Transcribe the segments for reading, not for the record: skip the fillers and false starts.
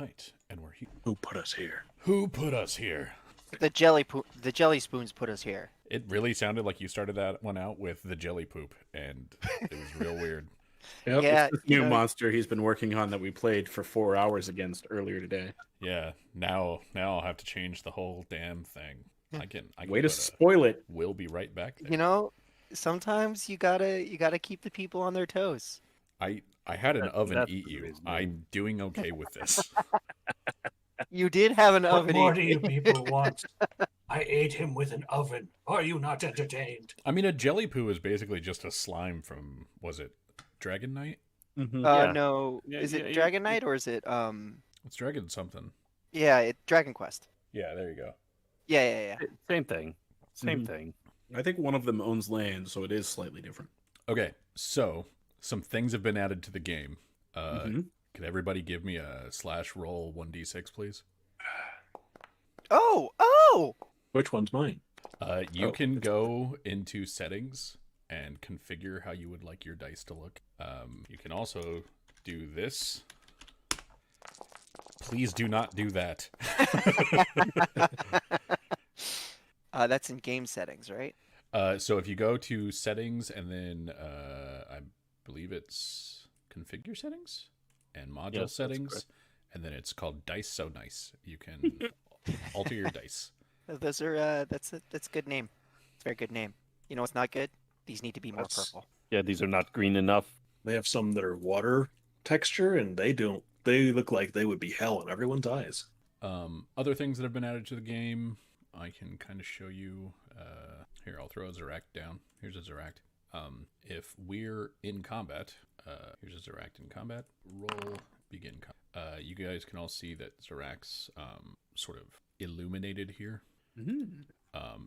right, and we're here. Who put us here? Who put us here? The jelly spoons put us here. It really sounded like you started that one out with the jelly poop, and it was real weird. Yep, Yeah, it's this new monster he's been working on that we played for 4 hours against earlier today. Yeah, now I'll have to change the whole damn thing. I can Way to spoil it. We'll be right back there. You know, sometimes you gotta keep the people on their toes. I had an oven that's eat the you. reason. I'm doing okay with this. You did have an What oven more do eat. you people want? I ate him with an oven. Are you not entertained? I mean, a jelly poo is basically just a slime from, was it Dragon Knight? No, Yeah, is it yeah, Dragon Knight or is it It's Dragon something. Yeah, Dragon Quest. Yeah, there you go. Yeah. Same thing. Same thing. I think one of them owns land, so it is slightly different. Okay, so some things have been added to the game. Could everybody give me a /roll 1d6, please? Oh! Which one's mine? You can go into settings and configure how you would like your dice to look. You can also do this. Please do not do that. That's in game settings, right? So if you go to settings and then I believe it's configure settings and module settings, and then it's called dice so nice. You can alter your dice. Those are that's a good name. It's a very good name. You know what's not good? These need to be more purple. Yeah, these are not green enough. They have some that are water texture, and they don't. They look like they would be hell in everyone's eyes. Other things that have been added to the game, I can kind of show you. Here, I'll throw a Zeract down. Here's a Zeract. If we're in combat, here's a Zeract in combat. Roll, begin combat. You guys can all see that Zeract's sort of illuminated here.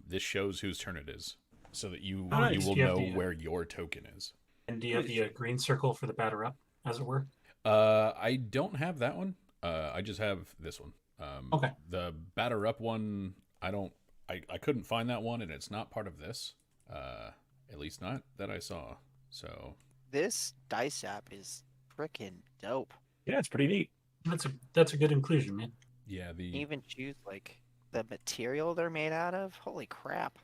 This shows whose turn it is, so that you Nice. will Do you have know the, where your token is. And do you have the green circle for the batter up, as it were? I don't have that one. I just have this one. Okay. The batter up one, I couldn't find that one, and it's not part of this. At least not that I saw. So This dice app is freaking dope. Yeah, it's pretty neat. That's a good inclusion, man. yeah, You can even choose like the material they're made out of. Holy crap!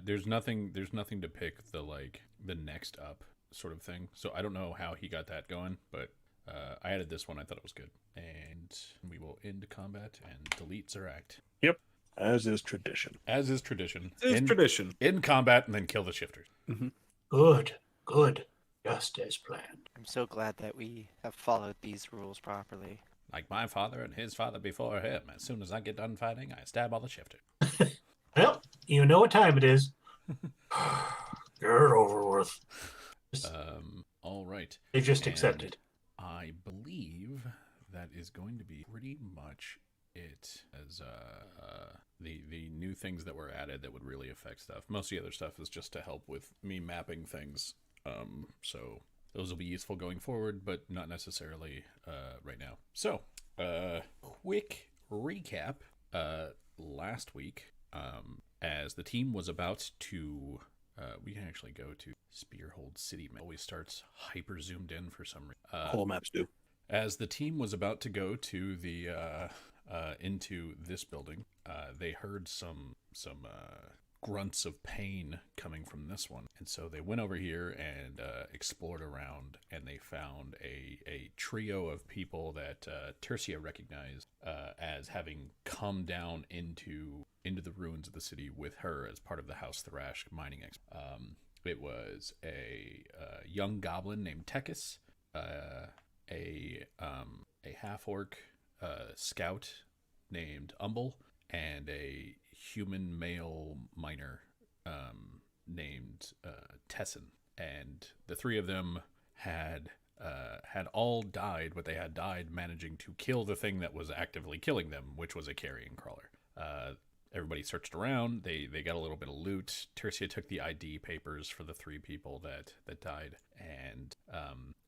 there's nothing to pick the next up sort of thing. So I don't know how he got that going, but I added this one. I thought it was good, and we will end combat and delete Zeract. Yep, as is tradition. As is tradition. It's tradition. In combat and then kill the shifters. Good. Just as planned. I'm so glad that we have followed these rules properly. Like my father and his father before him. As soon as I get done fighting, I stab all the shifters. Well, you know what time it is. Get over with. All right. They just And accepted. I believe that is going to be pretty much it. As the new things that were added that would really affect stuff. Most of the other stuff is just to help with me mapping things. So those will be useful going forward, but not necessarily right now. So, quick recap. Last week, as the team was about to, we can actually go to Spearhold City. Always starts hyper zoomed in for some reason. Whole maps do. As the team was about to go to the into this building, they heard some grunts of pain coming from this one, and so they went over here and explored around, and they found a trio of people that Tercia recognized as having come down into the ruins of the city with her as part of the House Thrash mining it was a young goblin named Tekis, a half-orc scout named Umble, and a human male miner named Tessin. And the three of them had all died, but they had died managing to kill the thing that was actively killing them, which was a carrion crawler. Everybody searched around. They got a little bit of loot. Tercia took the ID papers for the three people that died. And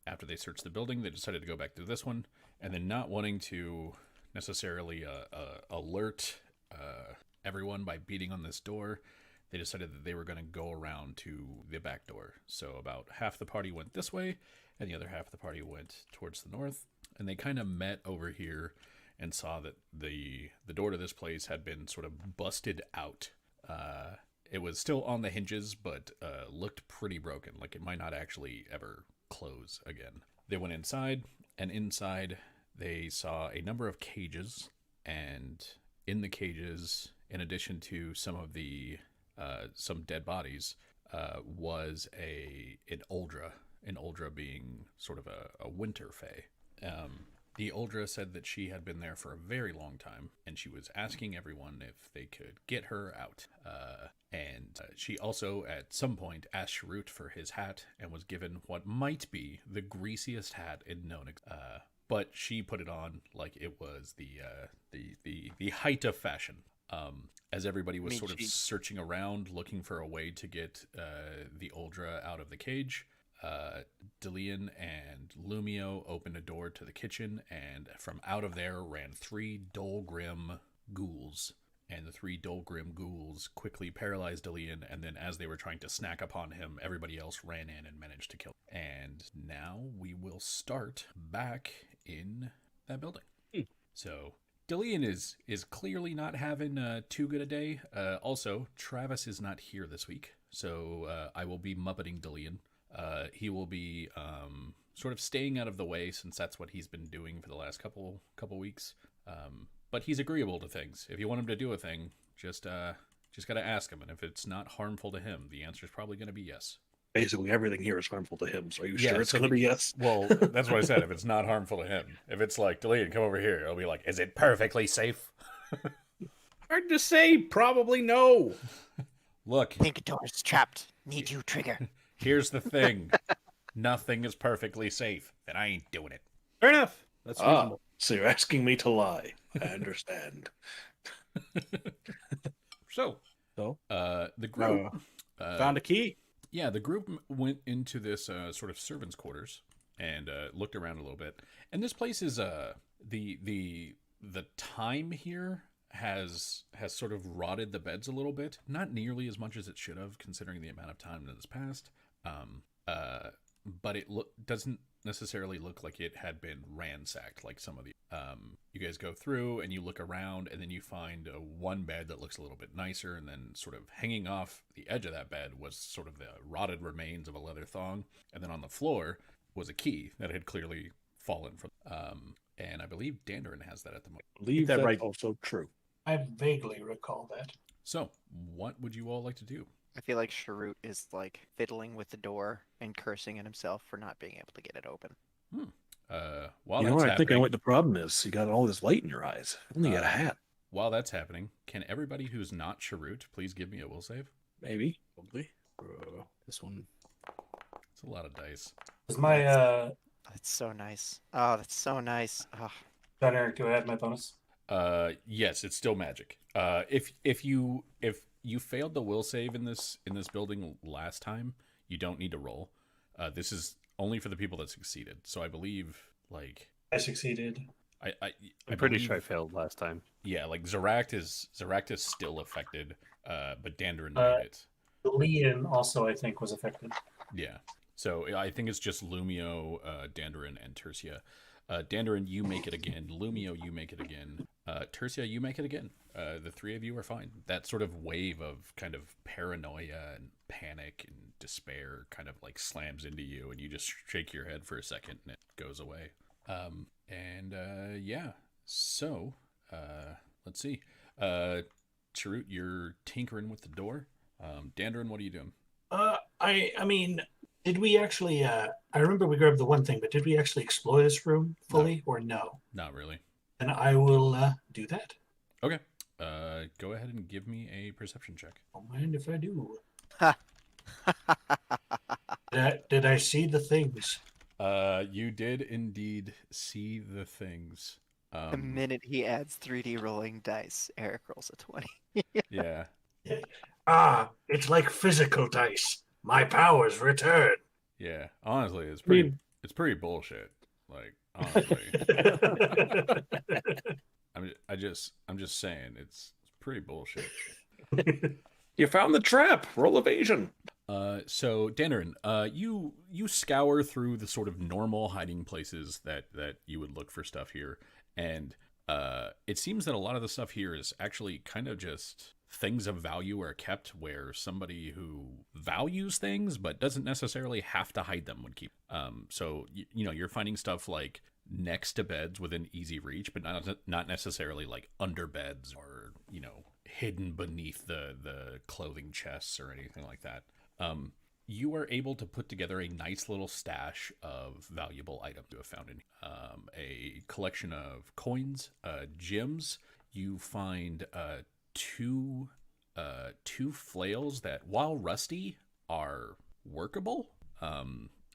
after they searched the building, they decided to go back to this one. And then, not wanting to necessarily alert everyone by beating on this door, they decided that they were going to go around to the back door. So about half the party went this way, and the other half of the party went towards the north. And they kind of met over here and saw that the door to this place had been sort of busted out. It was still on the hinges, but looked pretty broken, like it might not actually ever close again. They went inside, and inside they saw a number of cages, and in the cages, in addition to some of the some dead bodies, was an Uldra being sort of a winter fae. The Uldra said that she had been there for a very long time, and she was asking everyone if they could get her out. And she also, at some point, asked Sharut for his hat and was given what might be the greasiest hat in known. But she put it on like it was the height of fashion. As everybody was sort of searching around, looking for a way to get the Uldra out of the cage, Delian and Lumio opened a door to the kitchen, and from out of there ran 3 Dolgrim ghouls. And the 3 Dolgrim ghouls quickly paralyzed Delian, and then as they were trying to snack upon him, everybody else ran in and managed to kill him. And now we will start back in that building. So Delian is clearly not having too good a day. Also, Travis is not here this week, so I will be muppeting Delian. He will be sort of staying out of the way, since that's what he's been doing for the last couple weeks. But he's agreeable to things. If you want him to do a thing, just got to ask him, and if it's not harmful to him, the answer is probably going to be yes. Basically, everything here is harmful to him. So are you sure it's going to be yes? Well, that's what I said. If it's not harmful to him, if it's like, Delian, come over here, it'll be like, is it perfectly safe? Hard to say. Probably no. Look, Think door's trapped. Need you trigger. here's the thing. Nothing is perfectly safe, and I ain't doing it. Fair enough. That's reasonable. So you're asking me to lie. I understand. So, So, the group found a key. Yeah, the group went into this sort of servants' quarters and looked around a little bit. And this place is the time here has sort of rotted the beds a little bit. Not nearly as much as it should have, considering the amount of time that has passed. But it doesn't necessarily look like it had been ransacked like some of the. You guys go through and you look around, and then you find one bed that looks a little bit nicer, and then sort of hanging off the edge of that bed was sort of the rotted remains of a leather thong, and then on the floor was a key that had clearly fallen from. And I believe Dandarin has that at the moment. I believe that that's right. also true. I vaguely recall that. So, what would you all like to do? I feel like Sharut is like fiddling with the door and cursing at himself for not being able to get it open. While You know that's what I think happening, what the problem is? You got all this light in your eyes. Only got a hat. while that's happening, can everybody who's not Sharut please give me a will save? Maybe. Probably. This one. It's a lot of dice. Is my That's so nice. Oh, that's so nice. Oh, John Eric, do I have my bonus? Yes, it's still magic. If you failed the will save in this building last time, you don't need to roll. This is only for the people that succeeded. So I believe like I succeeded. I'm pretty sure I failed last time. Yeah, like Zaract is still affected, but Dandarin made it. Leon also, I think, was affected. Yeah. So I think it's just Lumio, Dandarin, and Tertia. Dandarin, you make it again. Lumio, you make it again. Tertia, you make it again. The 3 of you are fine. That sort of wave of kind of paranoia and panic and despair kind of like slams into you, and you just shake your head for a second, and it goes away. Yeah. So, let's see. Charut, you're tinkering with the door. Dandarin, what are you doing? I mean, did we actually? I remember we grabbed the one thing, but did we actually explore this room fully, or no? Not really. And I will do that. Okay. Go ahead and give me a perception check. Don't mind if I do. Ha. Did I see the things? You did indeed see the things. the minute he adds 3D rolling dice, Eric rolls a 20. Yeah. Ah, it's like physical dice. My powers return. Yeah. Honestly, it's pretty bullshit. Like, honestly. I'm just saying it's pretty bullshit. You found the trap. Roll evasion. So Dandarin, you scour through the sort of normal hiding places that you would look for stuff here, and it seems that a lot of the stuff here is actually kind of just things of value are kept where somebody who values things but doesn't necessarily have to hide them would keep. So you're finding stuff like next to beds within easy reach, but not necessarily like under beds or hidden beneath the clothing chests or anything like that. You are able to put together a nice little stash of valuable items you have found in a collection of coins, gems. You find two flails that, while rusty, are workable.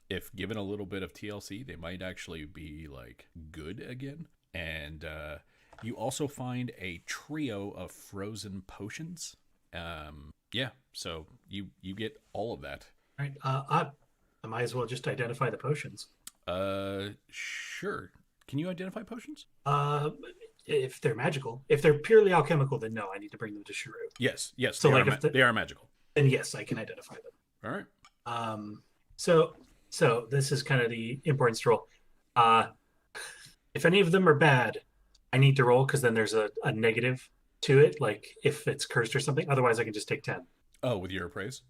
If given a little bit of TLC, they might actually be like good again. And you also find a trio of frozen potions. So you get all of that. All right. I might as well just identify the potions. Sure. Can you identify potions? If they're magical. If they're purely alchemical, then no, I need to bring them to Shiru. Yes. So they are magical. Then yes, I can identify them. All right. So this is kind of the importance to roll. If any of them are bad, I need to roll because then there's a negative to it, like if it's cursed or something. Otherwise, I can just take 10. Oh, with your appraise?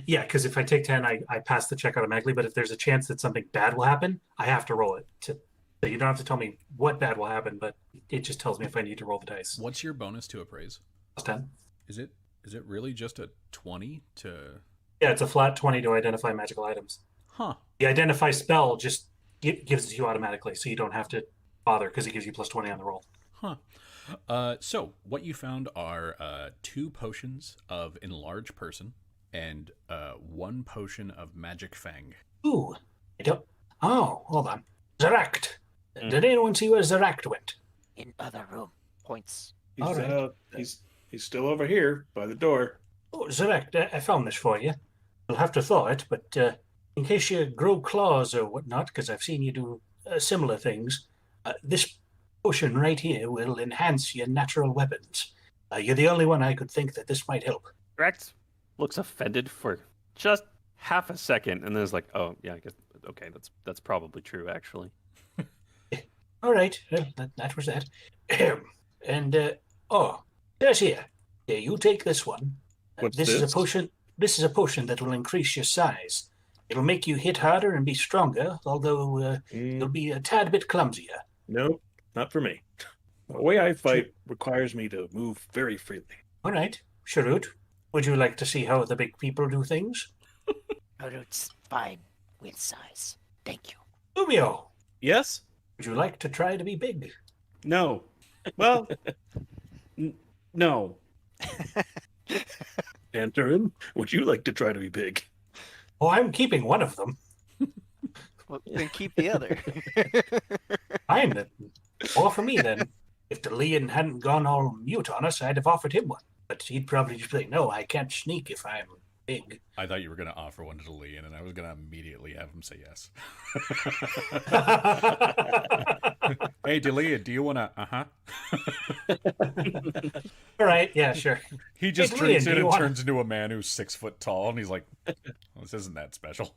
Yeah, because if I take 10, I pass the check automatically. But if there's a chance that something bad will happen, I have to roll it. So you don't have to tell me what bad will happen, but it just tells me if I need to roll the dice. What's your bonus to appraise? Plus 10. Is it really just a 20 to... Yeah, it's a flat 20 to identify magical items. Huh. The identify spell just gives it to you automatically, so you don't have to bother because it gives you plus 20 on the roll. Huh. So what you found are 2 potions of Enlarge Person and 1 potion of Magic Fang. Ooh. Oh, hold on. Zaract. Did anyone see where Zaract went? In other room. Points. He's, All right. he's still over here by the door. Oh, Zaract, I found this for you. You'll have to thaw it, but in case you grow claws or whatnot, because I've seen you do similar things, this potion right here will enhance your natural weapons. You're the only one I could think that this might help. Rex looks offended for just half a second, and then is like, "Oh, yeah, I guess okay, that's probably true, actually." All right, well, that was that. And there's here. Yeah, you take this one. What's This is a potion. This is a potion that will increase your size. It'll make you hit harder and be stronger, although you'll be a tad bit clumsier. Nope, not for me. The way I fight requires me to move very freely. All right, Sharut, would you like to see how the big people do things? Harut's fine with size. Thank you. Umio, Yes? would you like to try to be big? No. Well, no. Antarin, would you like to try to be big? Oh, I'm keeping one of them. Well, then keep the other. Fine, then. Or for me, then. If the Leon hadn't gone all mute on us, I'd have offered him one. But he'd probably just be like, no, I can't sneak if I'm big. I thought you were going to offer one to Leon, and I was going to immediately have him say yes. Hey, Delia, do you want to... Uh-huh. All right, yeah, sure. He just Hey, drinks Delia, it do you and want- turns into a man who's 6 foot tall, and he's like, well, this isn't that special.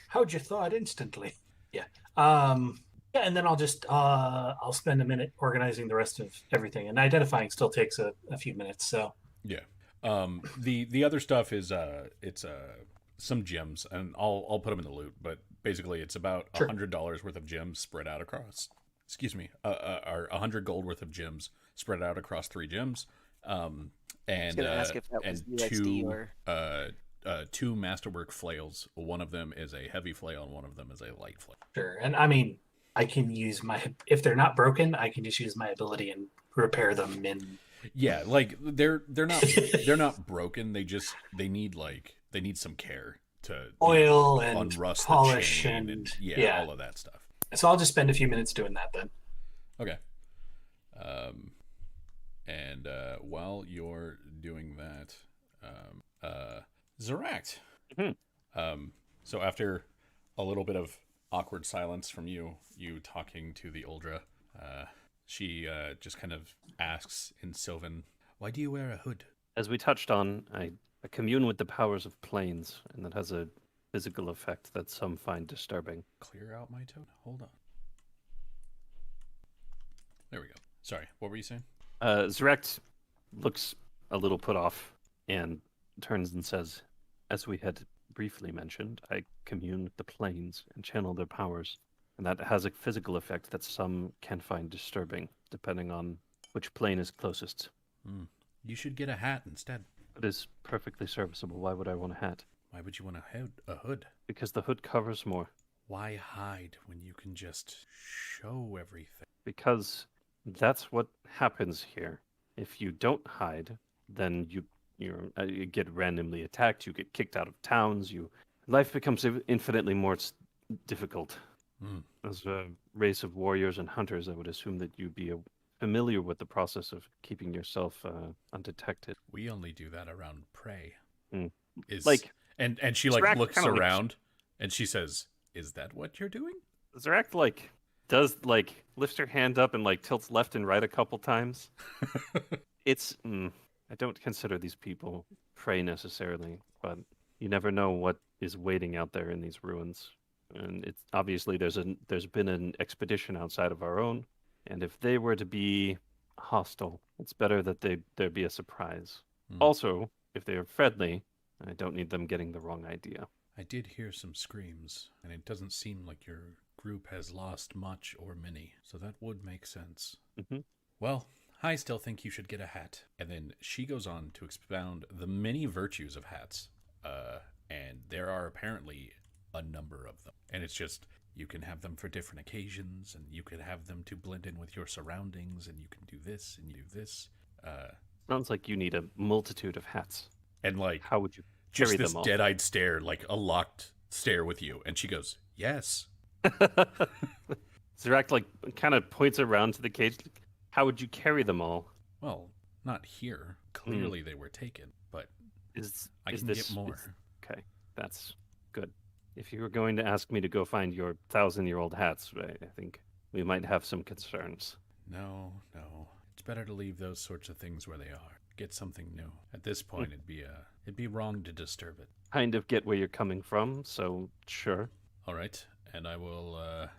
How'd you thaw it instantly? Yeah. Yeah, and then I'll just I'll spend a minute organizing the rest of everything, and identifying still takes a few minutes. So Yeah. The other stuff is it's some gems, and I'll put them in the loot, but basically it's about Sure. $100 worth of gems spread out across. Excuse me, or 100 gold worth of gems spread out across 3 gems. And I was gonna ask if that was and UXD 2 or 2 masterwork flails. One of them is a heavy flail, and one of them is a light flail. sure, and I mean I can use if they're not broken, I can just use my ability and repair them in. Yeah, like they're not broken. They need some care to Oil and unrust polish the chain and yeah, all of that stuff. So I'll just spend a few minutes doing that then. Okay. And while you're doing that, Zaract. So after a little bit of awkward silence from you talking to the Uldra, she just kind of asks in Sylvan, "Why do you wear a hood?" As we touched on, I commune with the powers of planes, and that has a physical effect that some find disturbing. Clear out my tone. Hold on. There we go. Sorry, what were you saying? Zrecht looks a little put off and turns and says, "As we had briefly mentioned, I commune with the planes and channel their powers, and that has a physical effect that some can find disturbing, depending on which plane is closest. You should get a hat instead. It is perfectly serviceable. Why would I want a hat? Why would you want a hood? Because the hood covers more. Why hide when you can just show everything? Because that's what happens here. If you don't hide, then you get randomly attacked. You get kicked out of towns. Life becomes infinitely more difficult. As a race of warriors and hunters, I would assume that you'd be familiar with the process of keeping yourself undetected. We only do that around prey. Is and she Zrecht looks kinda around and she says, "Is that what you're doing?" Zrecht does lifts her hand up and tilts left and right a couple times. It's I don't consider these people prey necessarily, but you never know what is waiting out there in these ruins. And it's obviously there's been an expedition outside of our own, and if they were to be hostile, it's better that there be a surprise. Also, if they are friendly, I don't need them getting the wrong idea. I did hear some screams, and it doesn't seem like your group has lost much or many, so that would make sense. Well, I still think you should get a hat. And then she goes on to expound the many virtues of hats, and there are apparently a number of them. And it's just, you can have them for different occasions, and you can have them to blend in with your surroundings, and you can do this, and you do this. Sounds like you need a multitude of hats. And how would you just carry this them all? dead-eyed stare, a locked stare with you. And she goes, yes. Zrecht kind of points around to the cage. How would you carry them all? Well, not here. Clearly they were taken, but I can get more. Okay, that's good. If you were going to ask me to go find your 1,000-year-old hats, I think we might have some concerns. No. It's better to leave those sorts of things where they are. Get something new. At this point, it'd be wrong to disturb it. Kind of get where you're coming from, so sure. All right, and I will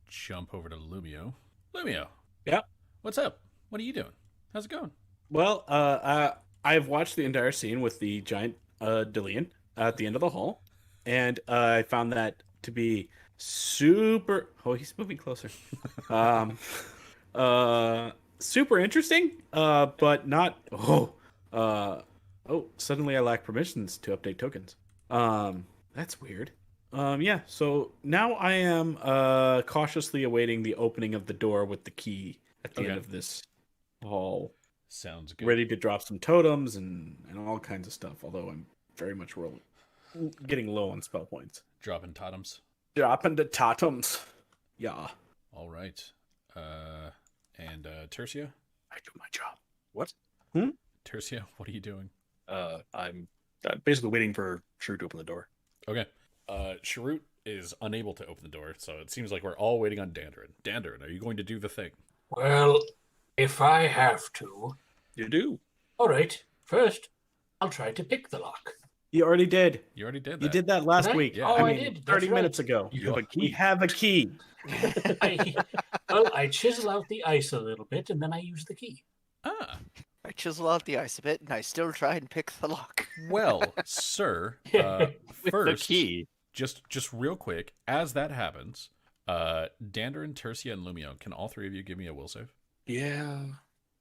jump over to Lumio. Lumio. Yeah. What's up? What are you doing? How's it going? Well, I've watched the entire scene with the giant Dillian at the end of the hall, and I found that to be super. Oh, he's moving closer. Super interesting, but not. Suddenly I lack permissions to update tokens. That's weird. Yeah. So now I am cautiously awaiting the opening of the door with the key at the end of this hall. Sounds good. Ready to drop some totems and all kinds of stuff. Although I'm very much getting low on spell points. Dropping totems. Dropping the totems. Yeah. All right. And Tertia? I do my job. What? Tertia, what are you doing? I'm basically waiting for Shrew to open the door. Okay. Sharut is unable to open the door, so it seems like we're all waiting on Dandarin. Dandarin, are you going to do the thing? Well, if I have to. You do. All right. First, I'll try to pick the lock. You already did. You already did that. You did that last Did I? week. Yeah. Oh, I mean, did. 30 That's minutes right. ago. You have a key. We have a key. I chisel out the ice a little bit, and then I use the key. Ah. I chisel out the ice a bit, and I still try and pick the lock. Well, sir, With first, the key. just real quick, as that happens, Dandarin, Tertia, and Lumio, can all three of you give me a will save? Yeah.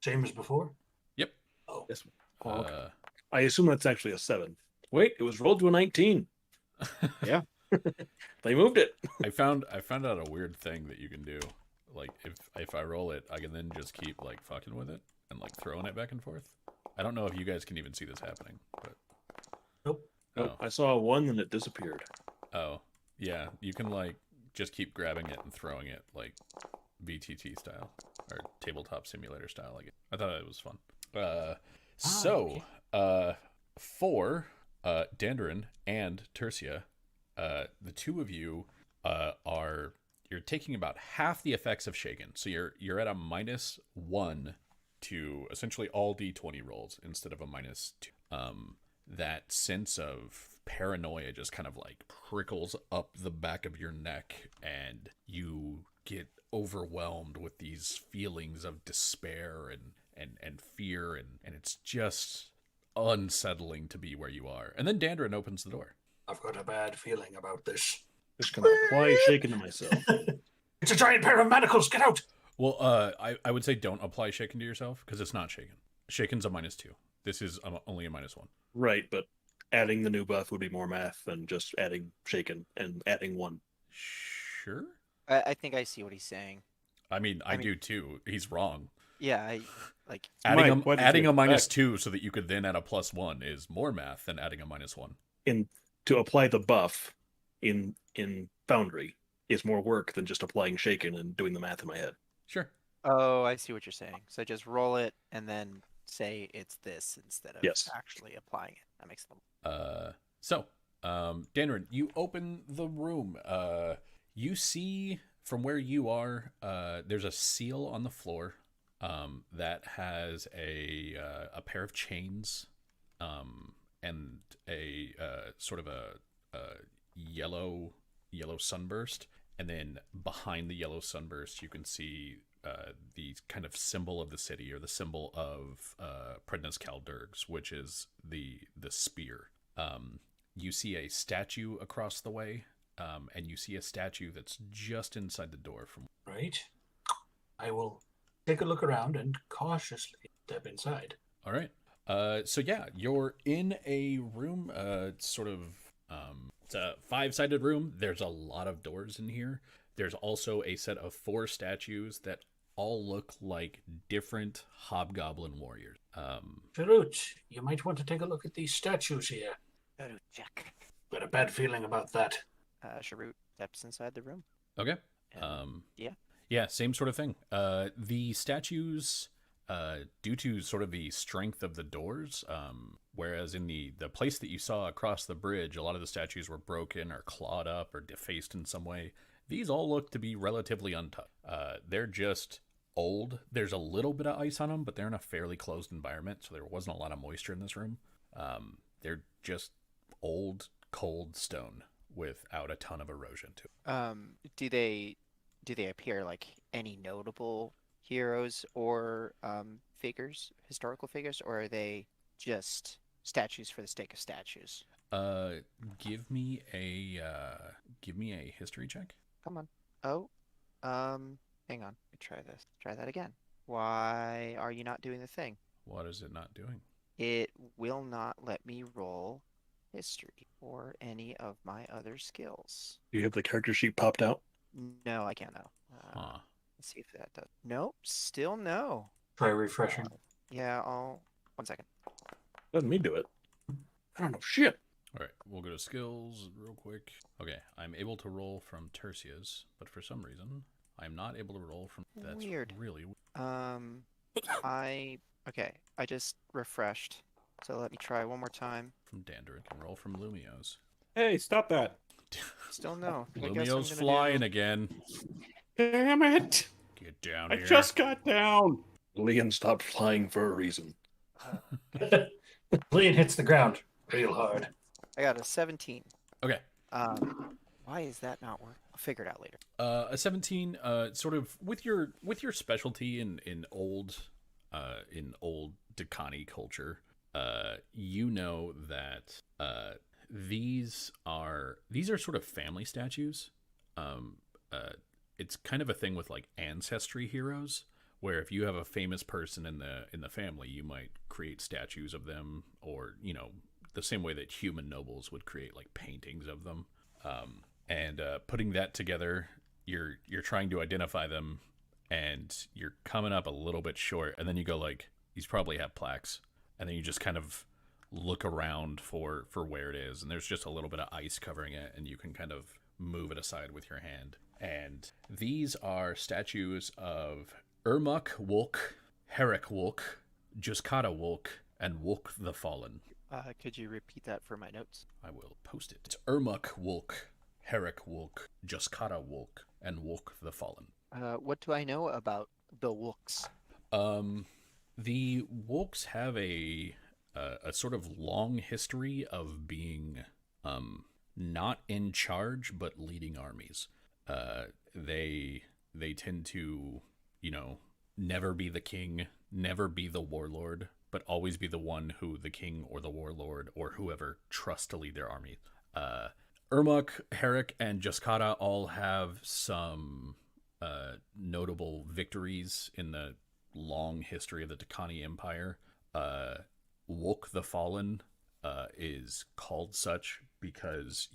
Same as before? Yep. Oh, This okay. I assume that's actually a 7. Wait, it was rolled to a 19. Yeah. They moved it. I found out a weird thing that you can do. If I roll it, I can then just keep fucking with it and throwing it back and forth. I don't know if you guys can even see this happening, but Nope. Nope, I saw 1 and it disappeared. oh yeah, you can just keep grabbing it and throwing it VTT style or tabletop simulator style. I thought it was fun. For Dandarin and Tertia, the two of you you're taking about half the effects of Shaken. So you're at a -1 to essentially all D20 rolls instead of a -2. That sense of paranoia just kind of prickles up the back of your neck, and you get overwhelmed with these feelings of despair and fear, and it's just unsettling to be where you are. And then Dandrin opens the door. I've got a bad feeling about this. Just gonna apply shaking to myself. It's a giant pair of manacles. Get out! Well, I would say don't apply shaken to yourself because it's not shaken. Shaken's a -2. This is only a -1. Right, but adding the new buff would be more math than just adding shaken and adding 1. Sure. I think I see what he's saying. I mean, I do too. He's wrong. Yeah, I like. Adding Mike, adding a -2 so that you could then add a +1 is more math than adding a -1. To apply the buff in Foundry is more work than just applying shaken and doing the math in my head. Sure. Oh, I see what you're saying. So just roll it and then say it's this instead of Yes. actually applying it. That makes sense. Danrin, you open the room. You see from where you are, there's a seal on the floor that has a pair of chains and a sort of a yellow sunburst. And then behind the yellow sunburst, you can see the kind of symbol of the city, or the symbol of Prednus Kaldurgs, which is the spear. You see a statue across the way, and you see a statue that's just inside the door. Right. I will take a look around and cautiously step inside. All right. So yeah, you're in a room. It's a 5-sided room. There's a lot of doors in here. There's also a set of 4 statues that all look like different hobgoblin warriors. Ferut, you might want to take a look at these statues here. Check. Got a bad feeling about that. Sharut steps inside the room. Okay. Yeah. Yeah, same sort of thing. The statues, due to sort of the strength of the doors, whereas in the place that you saw across the bridge, a lot of the statues were broken or clawed up or defaced in some way. These all look to be relatively untouched. They're just old. There's a little bit of ice on them, but they're in a fairly closed environment, so there wasn't a lot of moisture in this room. They're just old, cold stone without a ton of erosion to it. Do they appear like any notable heroes or historical figures, or are they just statues for the sake of statues? Give me a history check. Come on. Oh, hang on. Let me try this. Try that again. Why are you not doing the thing? What is it not doing? It will not let me roll history or any of my other skills. Do you have the character sheet popped out? No, I can't now. Huh. Let's see if that does. Nope, still no. Try refreshing. Yeah, I'll. 1 second. Let me do it. I don't know shit. All right, we'll go to skills real quick. Okay, I'm able to roll from Tertius, but for some reason, I'm not able to roll from... That's Weird. really weird. Okay, I just refreshed. So let me try one more time. From Dandrin. Can roll from Lumios. Hey, stop that. Still no. I guess I'm Lumios gonna flying do- again. Damn it! Get down I here. just got down. Leon stopped flying for a reason. Leon hits the ground real hard. I got a 17. Okay. Why is that not working? I'll figure it out later. A 17, sort of with your specialty in old Dakani culture, you know that these are sort of family statues. It's kind of a thing with like ancestry heroes, where if you have a famous person in the family, you might create statues of them, or the same way that human nobles would create like paintings of them. And putting that together, you're trying to identify them, and you're coming up a little bit short, and then you go like, these probably have plaques, and then you just kind of look around for where it is, and there's just a little bit of ice covering it, and you can kind of move it aside with your hand. And these are statues of Ermuk Wulk, Herrick Wulk, Juskata Wulk, and Wulk the Fallen. Could you repeat that for my notes? I will post it. It's Ermuk Wulk, Herrick Wulk, Juskata Wulk, and Wulk the Fallen. What do I know about the Wooks? The Wulks have a sort of long history of being not in charge but leading armies. They they tend to, never be the king, never be the warlord, but always be the one who the king or the warlord or whoever trusts to lead their army. Ermuk, Herrick, and Jaskata all have some notable victories in the long history of the Takani Empire. Wok the Fallen is called such because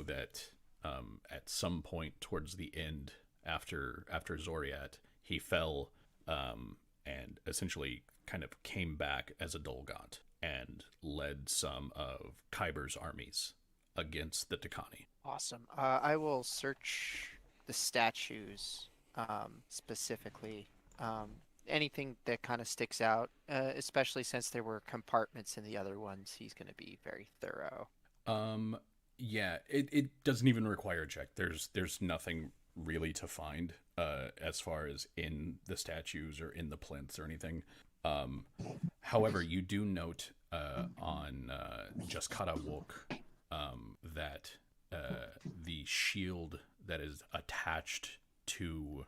that at some point towards the end, after Zoriat, he fell and essentially kind of came back as a Dolgot and led some of Kyber's armies against the Takani. Awesome. I will search the statues specifically. Anything that kind of sticks out, especially since there were compartments in the other ones, he's going to be very thorough. Yeah, it doesn't even require a check. There's nothing really to find as far as in the statues or in the plinths or anything. However, you do note on Jaskata Wok that the shield that is attached to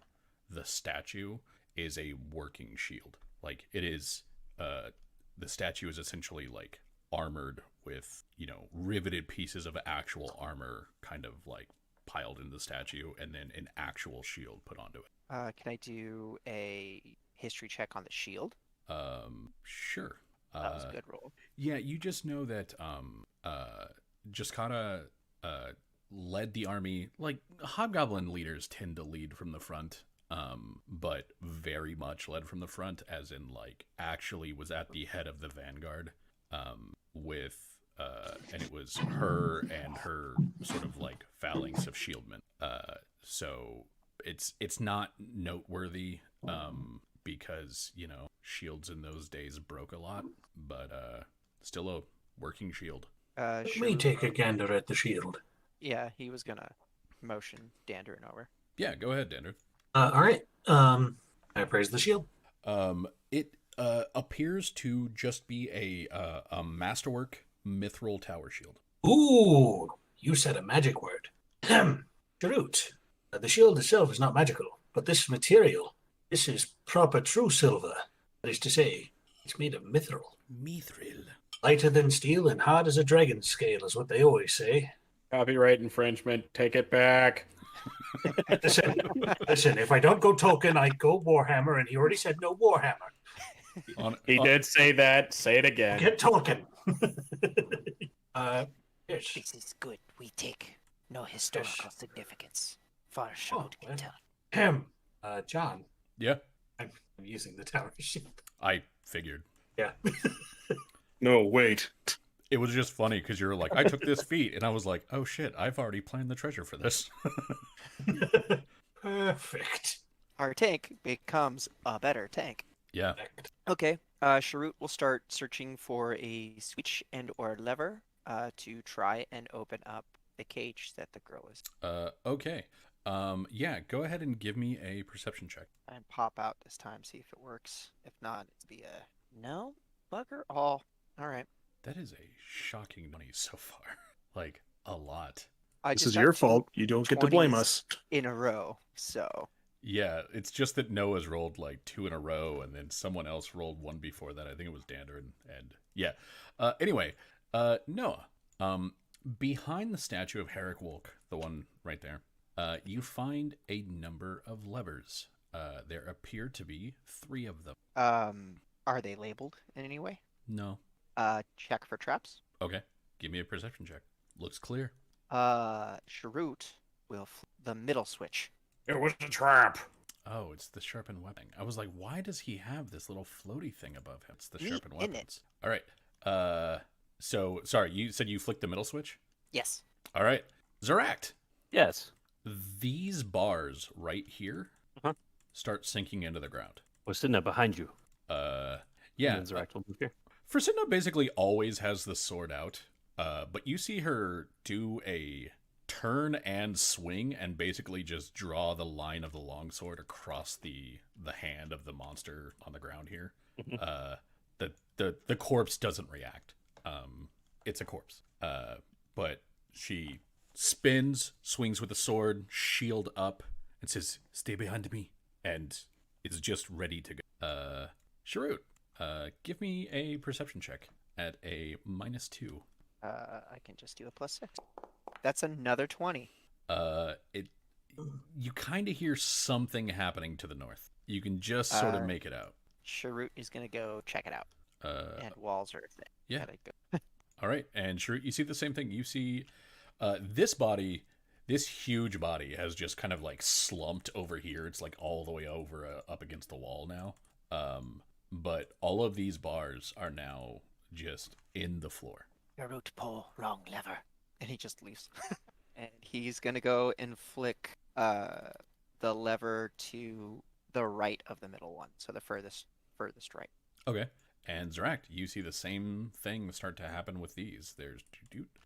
the statue is a working shield. Like, it is the statue is essentially like armored with riveted pieces of actual armor kind of like piled into the statue, and then an actual shield put onto it. Can I do a history check on the shield? Sure. That was a good roll. Yeah, you just know that Jaskata led the army. Like, Hobgoblin leaders tend to lead from the front, but very much led from the front, as in like actually was at the head of the vanguard with and it was her and her sort of like phalanx of shieldmen. So it's not noteworthy because shields in those days broke a lot, but still a working shield. Let me take a gander at the shield. Yeah, he was gonna motion Dandrin over. Yeah, go ahead, Dander. All right. I appraise the shield. It appears to just be a masterwork mithril tower shield. Ooh, you said a magic word. Shrewd. The shield itself is not magical, but this material, this is proper true silver. That is to say, it's made of mithril. Mithril. Lighter than steel and hard as a dragon's scale is what they always say. Copyright infringement. Take it back. Listen, if I don't go Tolkien, I go Warhammer, and he already said no Warhammer. He did say that. Say it again. Get Tolkien. Yes. This is good. We take no historical significance. Far Oh, short well. can tell. John, Yeah, I'm using the tower shield. I figured. Yeah. No, wait. It was just funny because you were like, I took this feat, and I was like, oh shit, I've already planned the treasure for this. Perfect. Our tank becomes a better tank. Yeah. Okay, Sharut will start searching for a switch and or lever to try and open up the cage that the girl is. Okay. Yeah, go ahead and give me a perception check. And pop out this time, see if it works. If not, it's be a no, bugger all. All right. That is a shocking money so far. Like, a lot. This is your fault. You don't get to blame 20s us. in a row. So Yeah, it's just that Noah's rolled like 2 in a row, and then someone else rolled one before that. I think it was Dander, and yeah. Anyway, Noah, behind the statue of Herrick Wolk, the one right there, you find a number of levers. There appear to be 3 of them. are they labeled in any way? No. Check for traps. Okay, give me a perception check. Looks clear. Sharut will the middle switch. It was a trap. Oh, it's the sharpened weapon. I was like, why does he have this little floaty thing above him? It's the Neat, sharpened isn't weapons. All right. So, sorry, you said you flicked the middle switch? Yes. All right. Zoract, Yes. these bars right here Uh-huh. start sinking into the ground. What's sitting there behind you? Yeah. And then Zorak will move here. Frasinda basically always has the sword out, but you see her do a turn and swing and basically just draw the line of the longsword across the hand of the monster on the ground here. The corpse doesn't react. It's a corpse. But she spins, swings with the sword, shield up, and says, "Stay behind me," and is just ready to go. Sharut, give me a perception check at a -2. I can just do a +6. That's another 20. You kind of hear something happening to the north. You can just sort of make it out. Sharut is gonna go check it out. And walls are a thing. Yeah. Gotta go. All right, and Sharut, you see the same thing. You see this body, this huge body, has just kind of like slumped over here. It's like all the way over up against the wall now. But all of these bars are now just in the floor. Sharut, pull wrong lever. And he just leaves. And he's gonna go and flick the lever to the right of the middle one, so the furthest right. Okay. And Zeract, you see the same thing start to happen with these. There's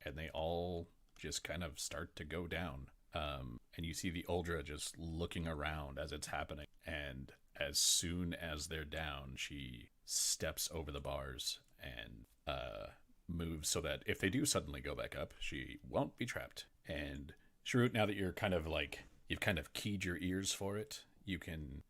and they all just kind of start to go down. And you see the Uldra just looking around as it's happening. And as soon as they're down, she steps over the bars and moves so that if they do suddenly go back up, she won't be trapped. And Sharut, now that you're kind of like, you've kind of keyed your ears for it, you can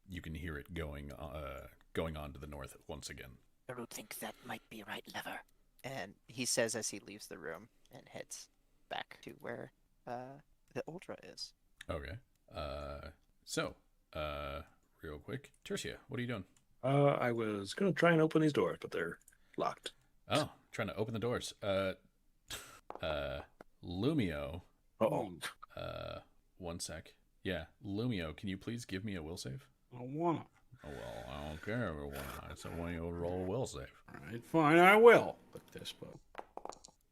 hear it going on to the north once again. Sharut thinks that might be right lever. And he says as he leaves the room and heads back to where the Uldra is. Okay. So, real quick, Tertia, what are you doing? I was gonna try and open these doors, but they're locked. Oh, trying to open the doors. Lumio. Uh-oh. One sec. Yeah, Lumio, can you please give me a will save? I wanna. Oh, well, I don't care, everyone. I said when you roll a will save. All right, fine, I will. Like this, but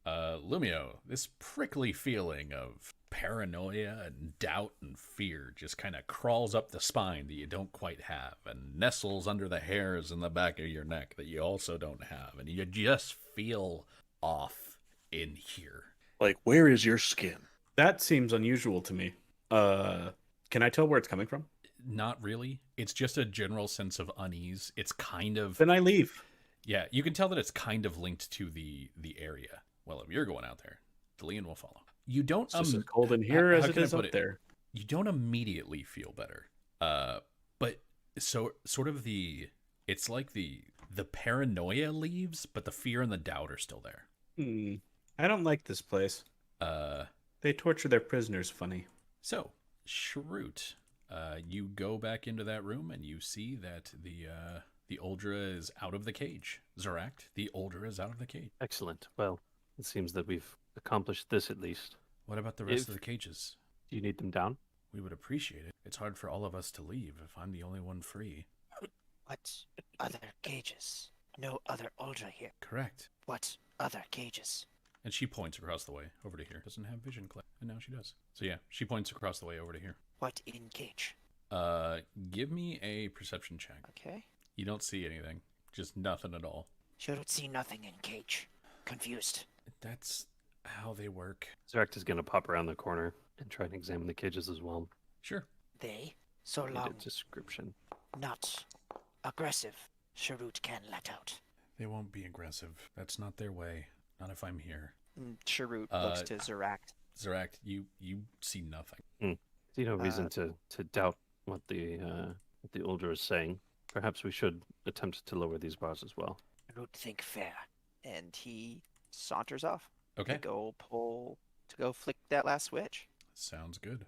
Lumio, this prickly feeling of paranoia and doubt and fear just kind of crawls up the spine that you don't quite have and nestles under the hairs in the back of your neck that you also don't have. And you just feel off in here. Like, where is your skin? that seems unusual to me. Can I tell where it's coming from? Not really. It's just a general sense of unease. It's kind of... Then I leave. Yeah, you can tell that it's kind of linked to the area. Well, if you're going out there, Delian will follow. You don't... It's just as cold in here as it is up there. You don't immediately feel better. But so sort of it's like the paranoia leaves, but the fear and the doubt are still there. I don't like this place. They torture their prisoners funny. So, Shrewt, you go back into that room and you see that the Uldra is out of the cage. Zeract, the Uldra is out of the cage. Excellent. Well, it seems that we've accomplished this at least. What about the rest of the cages? Do you need them down? We would appreciate it. It's hard for all of us to leave if I'm the only one free. What other cages? No other Uldra here. Correct. What other cages? And she points across the way over to here. Doesn't have vision clip, and now she does. So yeah, she points across the way over to here. What in cage? Give me a perception check. Okay. You don't see anything. Just nothing at all. Should see nothing in cage. Confused. That's how they work. Zeract is going to pop around the corner and try and examine the cages as well. Sure. They, so Need long, a description. not aggressive, Sharut can let out. They won't be aggressive. That's not their way. Not if I'm here. Sharut looks to Zeract. Zeract, you see nothing. See no reason to doubt what the Uldra is saying. Perhaps we should attempt to lower these bars as well. Sharut think fair. And he saunters off. Okay. To go flick that last switch. Sounds good.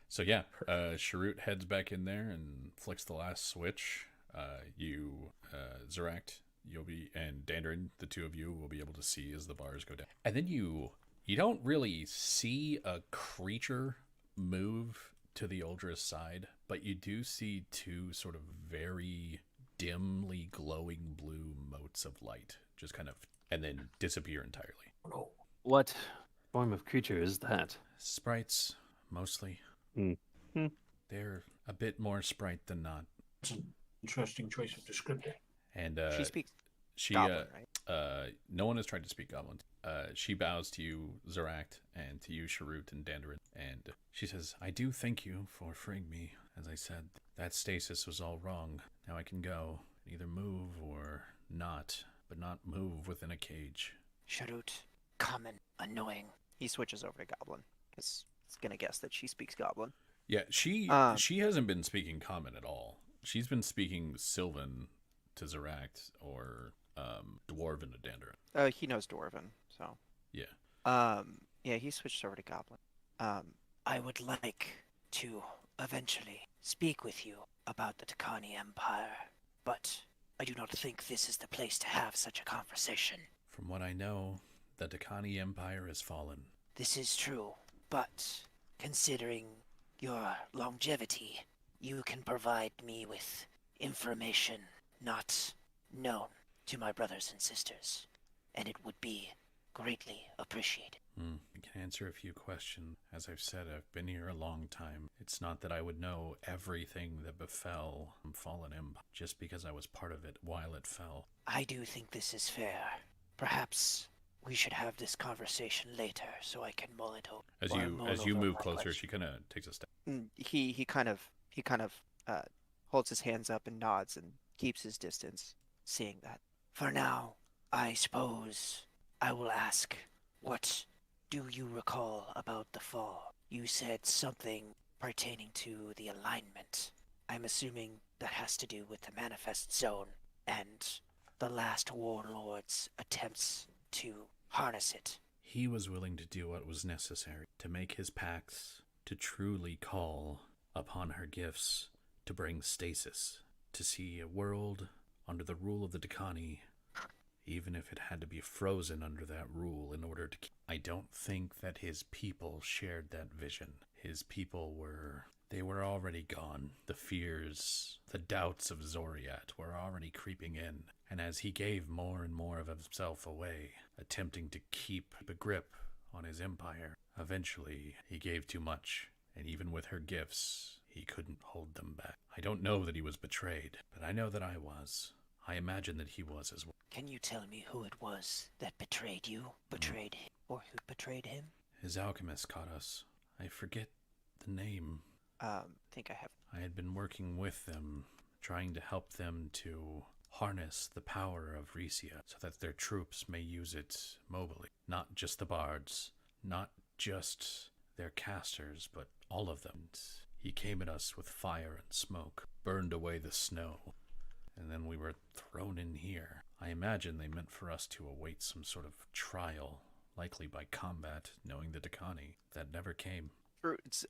So yeah, Sharut heads back in there and flicks the last switch. Zeract, and Dandrin, the two of you will be able to see as the bars go down. And then you don't really see a creature move to the Uldra's side, but you do see two sort of very dimly glowing blue motes of light just kind of, and then disappear entirely. No. What form of creature is that? Sprites, mostly. They're a bit more sprite than not. It's an interesting choice of descriptor. And She speaks she Goblin, right? no one has tried to speak Goblin. She bows to you, Zeract, and to you, Sharut and Dandrin, and she says, "I do thank you for freeing me. As I said, that stasis was all wrong. Now I can go, either move or not, but not move within a cage." Sharut, common, annoying. He switches over to Goblin, because he's going to guess that she speaks Goblin. Yeah, she Um, hasn't been speaking Common at all. She's been speaking Sylvan to Zeract or Dwarven to Dandruff. he knows Dwarven, so. Yeah. Yeah, he switched over to Goblin. I would like to eventually speak with you about the Takani Empire, but I do not think this is the place to have such a conversation. From what I know, the Dakani Empire has fallen. This is true, but considering your longevity, you can provide me with information not known to my brothers and sisters, and it would be greatly appreciated. I can answer a few questions. As I've said, I've been here a long time. It's not that I would know everything that befell Fallen Empire just because I was part of it while it fell. I do think this is fair. Perhaps we should have this conversation later so I can mull it over. As you move closer, she kind of takes a step. He kind of holds his hands up and nods and keeps his distance, seeing that. For now, I suppose I will ask, what do you recall about the fall? You said something pertaining to the alignment. I'm assuming that has to do with the manifest zone and the last warlord's attempts to harness it. He was willing to do what was necessary to make his pacts, to truly call upon her gifts, to bring stasis, to see a world under the rule of the Dakani, even if it had to be frozen under that rule in order to keep. I don't think that his people shared that vision. His people they were already gone. The fears, the doubts of Zoriat were already creeping in. And as he gave more and more of himself away, attempting to keep a grip on his empire, eventually he gave too much. And even with her gifts, he couldn't hold them back. I don't know that he was betrayed, but I know that I was. I imagine that he was as well. Can you tell me who it was that betrayed you, betrayed him, or who betrayed him? His alchemist caught us. I forget the name. I think I have. I had been working with them, trying to help them to harness the power of Risia so that their troops may use it mobily. Not just the bards, not just their casters, but all of them. He came at us with fire and smoke, burned away the snow, and then we were thrown in here. I imagine they meant for us to await some sort of trial, likely by combat, knowing the Dakani. That never came. Fruit's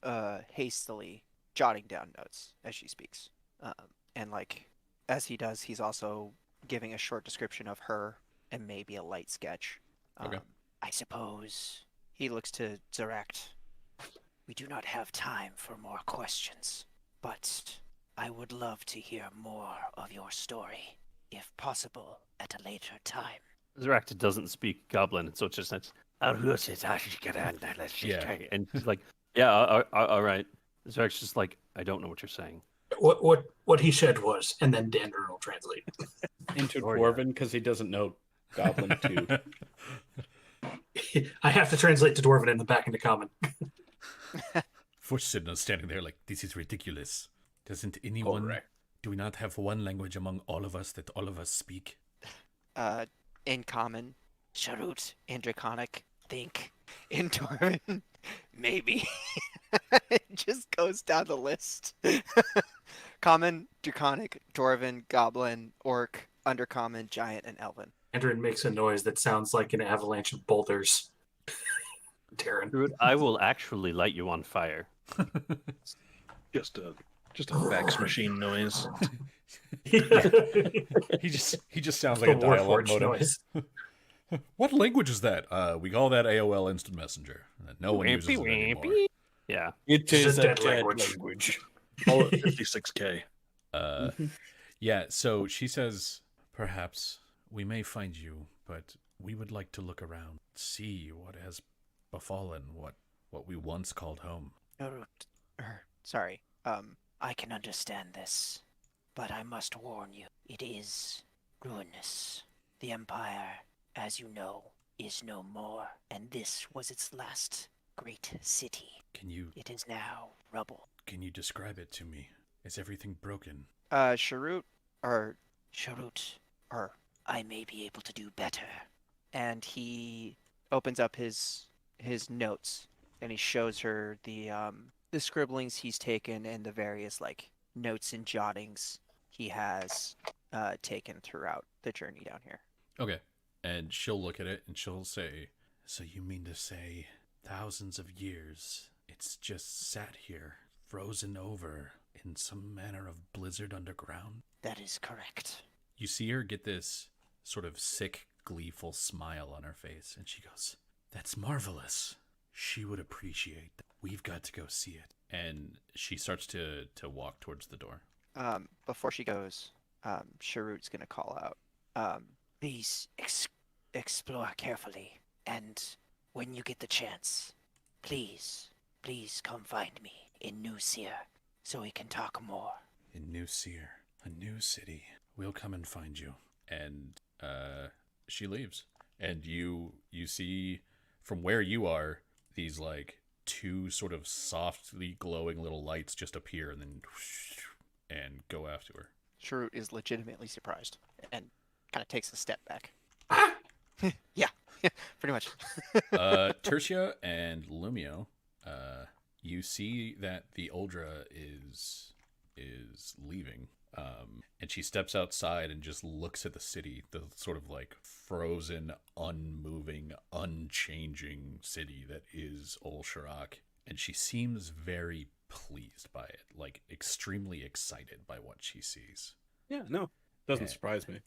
hastily jotting down notes as she speaks. And as he does, he's also giving a short description of her and maybe a light sketch. Okay. I suppose he looks to Zeract. We do not have time for more questions, but I would love to hear more of your story, if possible, at a later time. Zeract doesn't speak Goblin, so it's just that's. Yeah. And he's like, yeah, all right. Zeract's just like, I don't know what you're saying. What he said was, and then Dandruff will translate. Into Oh, yeah. Dwarven because he doesn't know Goblin too. I have to translate to Dwarven and then back into Common. Fortune is standing there like, this is ridiculous. Doesn't anyone... Correct. Do we not have one language among all of us that all of us speak? In Common, Sharut, in Draconic, think. In Dwarven, maybe. It just goes down the list. Common, Draconic, Dwarven, Goblin, Orc, Undercommon, Giant, and Elven. Andrew makes a noise that sounds like an avalanche of boulders. Darren. Dude, I will actually light you on fire. Just a fax machine noise. He just sounds like a The dial-up Warforged modem. noise. What language is that? We call that AOL Instant Messenger. No one uses it anymore. Yeah. It It's is a a dead dead language. language. Call it 56K. Yeah, so she says, perhaps we may find you, but we would like to look around, see what has befallen, what we once called home. Sorry. I can understand this, but I must warn you, it is ruinous. The Empire, as you know, is no more, and this was its last great city. It is now rubble. Can you describe it to me? Is everything broken? Sharut, or I may be able to do better. And he opens up his notes, and he shows her the the scribblings he's taken and the various like notes and jottings he has taken throughout the journey down here. Okay. And she'll look at it and she'll say, "So you mean to say thousands of years it's just sat here, frozen over in some manner of blizzard underground?" That is correct. You see her get this sort of sick, gleeful smile on her face, and she goes, "That's marvelous. She would appreciate that. We've got to go see it." And she starts to walk towards the door. Before she goes, Sharut's gonna call out, please explore carefully, and when you get the chance, please come find me in New Seer so we can talk more. "In New Seer, a new city. We'll come and find you." And she leaves. And you see from where you are, these like two sort of softly glowing little lights just appear and then and go after her. Sharut is legitimately surprised and kind of takes a step back. Ah! Yeah, pretty much. Tertia and Lumio, you see that the Uldra is leaving, and she steps outside and just looks at the city, the sort of like frozen, unmoving, unchanging city that is Ol Sharak, and she seems very pleased by it, like extremely excited by what she sees. Yeah, no, doesn't Yeah. surprise me.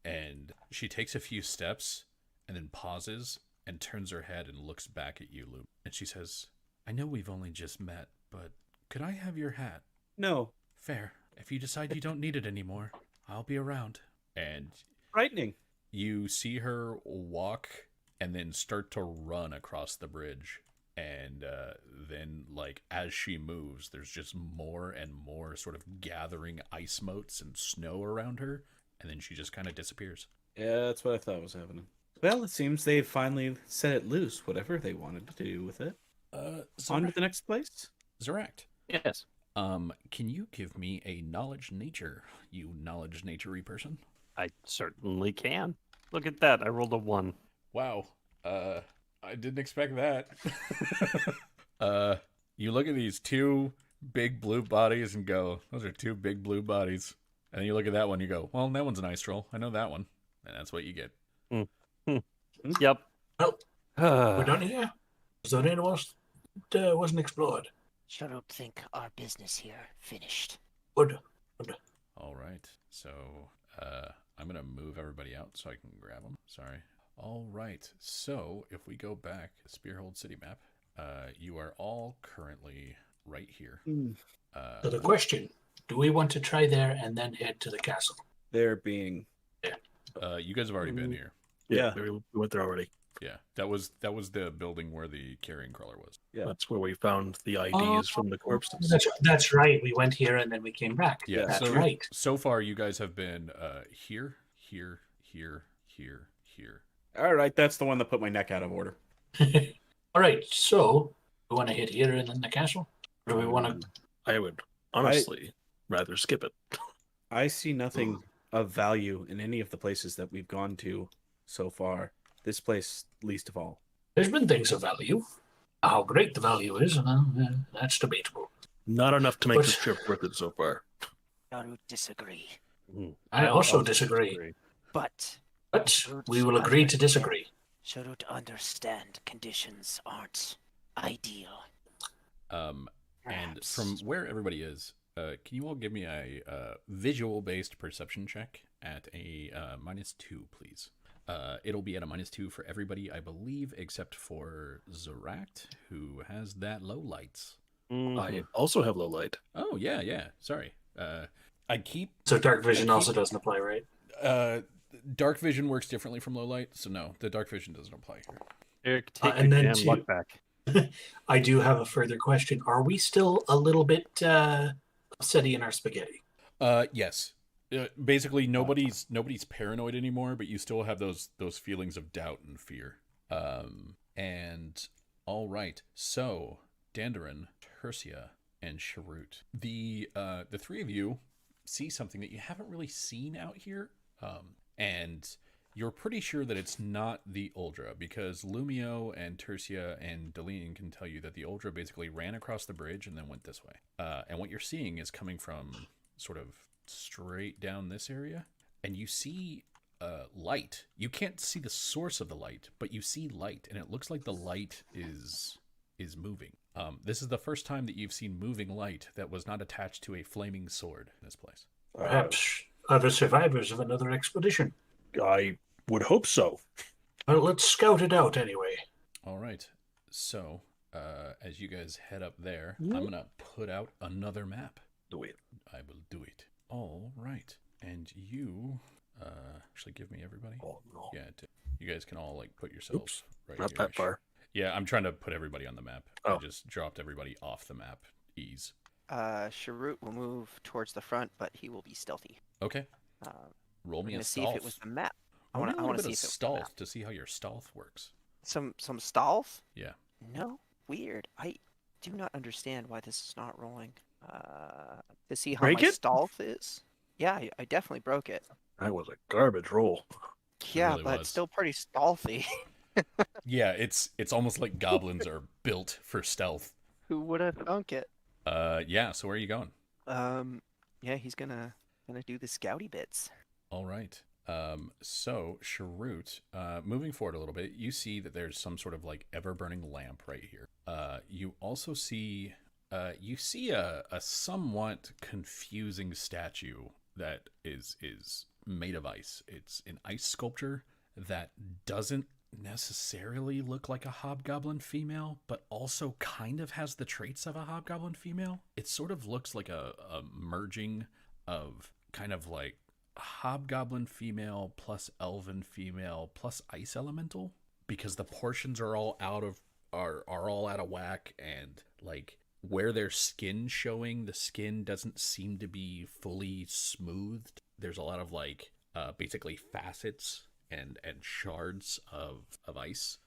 And she takes a few steps and then pauses and turns her head and looks back at you, Luke. And she says, "I know we've only just met, but could I have your hat?" No, "Fair. If you decide you don't need it anymore, I'll be around." And frightening. you see her walk and then start to run across the bridge. And then, like, as she moves, there's just more and more sort of gathering ice motes and snow around her. And then she just kind of disappears. Yeah, that's what I thought was happening. Well, it seems they've finally set it loose, whatever they wanted to do with it. On to the next place? Zoract. Yes. Can you give me a knowledge nature, you knowledge nature-y person? I certainly can. Look at that. I rolled a 1. Wow. I didn't expect that. You look at these two big blue bodies and go, "Those are two big blue bodies." And then you look at that one, you go, "Well, that one's an ice troll. I know that one." And that's what you get. Yep. Well, we're done here. Was there anyone else that wasn't explored? Sharut think our business here finished. Good. All right. So, I'm going to move everybody out so I can grab them. Sorry. All right. So, if we go back to Spearhold City map, you are all currently right here. So the question, do we want to try there and then head to the castle? They're being... You guys have already been here. Yeah. We went there already. Yeah. That was the building where the carrying crawler was. Yeah. That's where we found the IDs from the corpses. That's right. We went here and then we came back. Yeah. That's so, right. So far, you guys have been here, here, here, here, here. All right, that's the one that put my neck out of order. All right. So we want to hit here and then the castle? Or do we want to... I would honestly rather skip it. I see nothing of value in any of the places that we've gone to so far. This place, least of all. There's been things of value. How great the value is, that's debatable. Not enough to make But- this trip worth it so far. Sharut disagree, I also disagree. but But we will agree to disagree. Sharut understand conditions aren't ideal. And Perhaps. from where everybody is, can you all give me a visual-based perception check at a -2, please? It'll be at a -2 for everybody, I believe, except for Zoract, who has that low lights. I also have low light. Oh, yeah. Sorry. I keep... So dark vision also doesn't apply, right? Dark vision works differently from low light, so no, the dark vision doesn't apply here. Eric, take and your then damn to- luck back. I do have a further question. Are we still a little bit upsetty in our spaghetti? Yes. Basically, nobody's paranoid anymore, but you still have those feelings of doubt and fear. And all right, so Dandarin, Tercia, and Sharut, the three of you see something that you haven't really seen out here, and You're pretty sure that it's not the Uldra, because Lumio and Tercia and Deline can tell you that the Uldra basically ran across the bridge and then went this way. And what you're seeing is coming from sort of straight down this area, and you see light. You can't see the source of the light, but you see light, and it looks like the light is moving. This is the first time that you've seen moving light that was not attached to a flaming sword in this place. Perhaps other survivors of another expedition. I would hope so. Well, let's scout it out anyway. All right. So, as you guys head up there, I'm going to put out another map. Do it. I will do it. All right. And you, actually give me everybody. Oh, no. Yeah, you guys can all, like, put yourselves right Not here. that far. Yeah, I'm trying to put everybody on the map. Oh. I just dropped everybody off the map. Ease. Sharut will move towards the front, but he will be stealthy. Okay. Roll We're me a gonna see stealth. if it was the map. I Roll me want a to bit see of if it was the map. stealth to see how your stealth works. Some stealth? Yeah. No, weird. I do not understand why this is not rolling. To see how Break my it? stealth is. Yeah, I definitely broke it. That was a garbage roll. Yeah, really but was. still pretty stealthy. Yeah, it's almost like goblins are built for stealth. Who would have thunk it? Yeah, so where are you going? Yeah, he's gonna do the scouty bits. All right. So Sharut, moving forward a little bit, you see that there's some sort of like ever-burning lamp right here. You also see, a somewhat confusing statue that is made of ice. It's an ice sculpture that doesn't necessarily look like a hobgoblin female, but also kind of has the traits of a hobgoblin female. It sort of looks like a merging of kind of like hobgoblin female plus elven female plus ice elemental, because the portions are all out of whack, and like where their skin showing, the skin doesn't seem to be fully smoothed. There's a lot of like basically facets and shards of ice.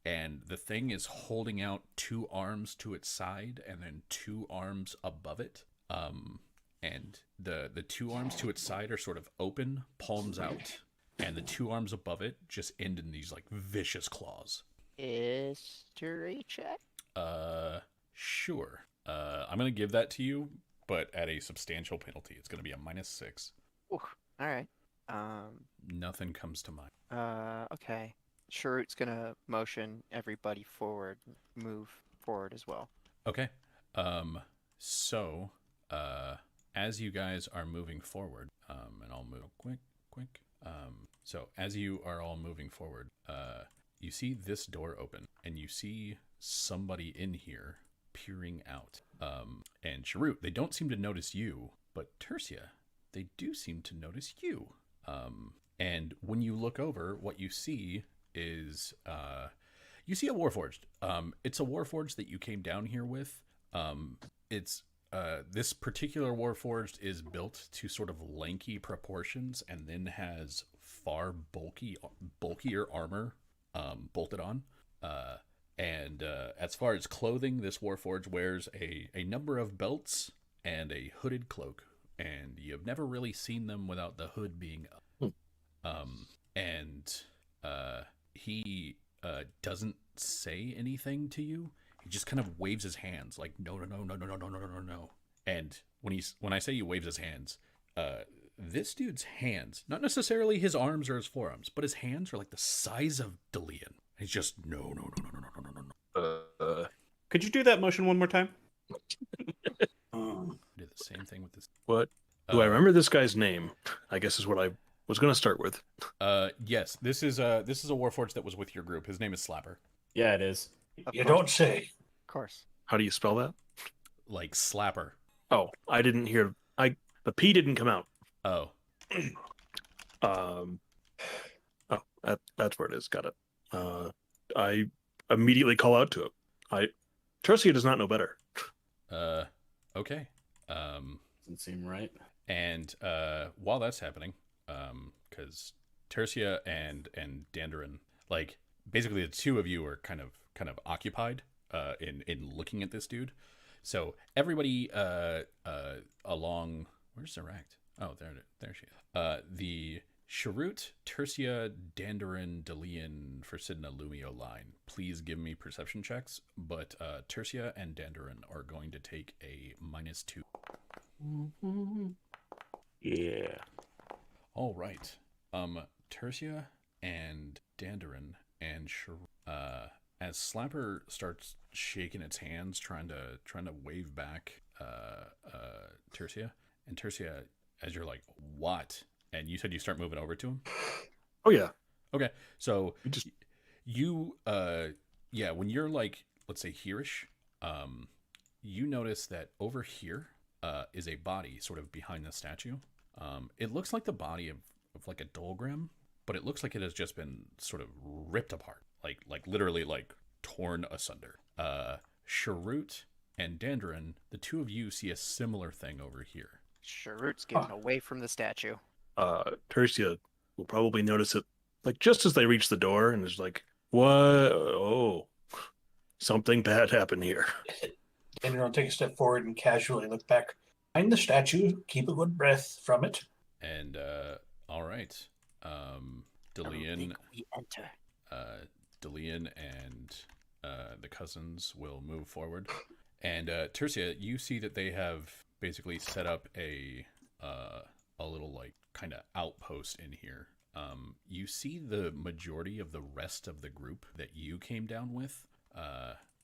And the thing is holding out 2 arms to its side and then 2 arms above it. And the 2 arms to its side are sort of open, palms out, and the 2 arms above it just end in these like vicious claws. History check. Sure. I'm gonna give that to you, but at a substantial penalty. It's gonna be a -6. Ooh, all right. Nothing comes to mind. Okay. Sharut's gonna motion everybody forward, move forward as well. Okay. So, as you guys are moving forward, and I'll move quick. So as you are all moving forward, you see this door open, and you see somebody in here peering out. And Sharut, they don't seem to notice you, but Tercia, they do seem to notice you. And when you look over, what you see is, you see a Warforged. It's a Warforged that you came down here with. This particular Warforged is built to sort of lanky proportions, and then has far bulkier armor bolted on. And as far as clothing, this Warforged wears a number of belts and a hooded cloak, and you've never really seen them without the hood being up. And he doesn't say anything to you. He just kind of waves his hands like no. And when I say he waves his hands, this dude's hands, not necessarily his arms or his forearms, but his hands are like the size of Delian. He's just no. Could you do that motion one more time? Did the same thing with this. What? Do I remember this guy's name? I guess is what I was going to start with. Yes, this is a Warforged that was with your group. His name is Slapper. Yeah, it is. You don't say. Of course. How do you spell that? Like Slapper. Oh, I didn't hear. The P didn't come out. Oh. That's where it is. Got it. I immediately call out to him. Tercia does not know better. Okay. Doesn't seem right. And while that's happening, because Tercia and Dandarin, like basically the two of you are kind of occupied in looking at this dude. So everybody along, where's Zeract? Oh, there she is. Sharut, Tertia, Dandarin, Delian, Forsidna, Lumio line. Please give me perception checks, but Tertia and Dandarin are going to take a -2. Yeah. All right. Tertia and Dandarin and as Slapper starts shaking its hands, trying to wave back Tertia, and Tertia, as you're like, what? And you said you start moving over to him. Oh yeah. Okay, so We just you when you're like, let's say hereish, you notice that over here is a body sort of behind the statue. It looks like the body of like a Dolgrim, but it looks like it has just been sort of ripped apart, like literally like torn asunder. Sharut and Dandarin, the two of you see a similar thing over here. Sharut's getting away from the statue. Tertia will probably notice it like just as they reach the door and is like, what? Oh, something bad happened here. And I'll take a step forward and casually look back behind the statue, keep a good breath from it. And all right, Delian, We enter. Delian and the cousins will move forward. And Tertia, you see that they have basically set up a little like kind of outpost in here. You see the majority of the rest of the group that you came down with,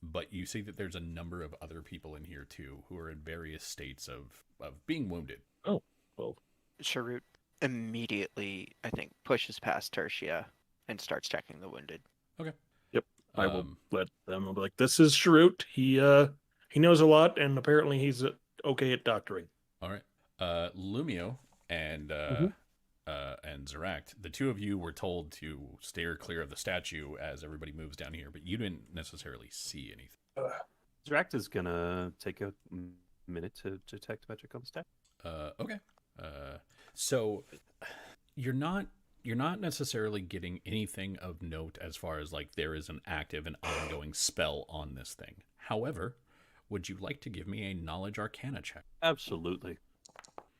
but you see that there's a number of other people in here too who are in various states of being wounded. Oh, well. Sharut immediately, I think, pushes past Tertia and starts checking the wounded. Okay. Yep. I will let them. I'll be like, this is Sharut. He knows a lot, and apparently he's okay at doctoring. All right. Lumio and Zeract, the two of you were told to steer clear of the statue as everybody moves down here, but you didn't necessarily see anything. Zeract is gonna take a minute to detect magic on the statue. Okay. So you're not necessarily getting anything of note as far as like there is an active and ongoing spell on this thing. However, would you like to give me a knowledge arcana check? Absolutely.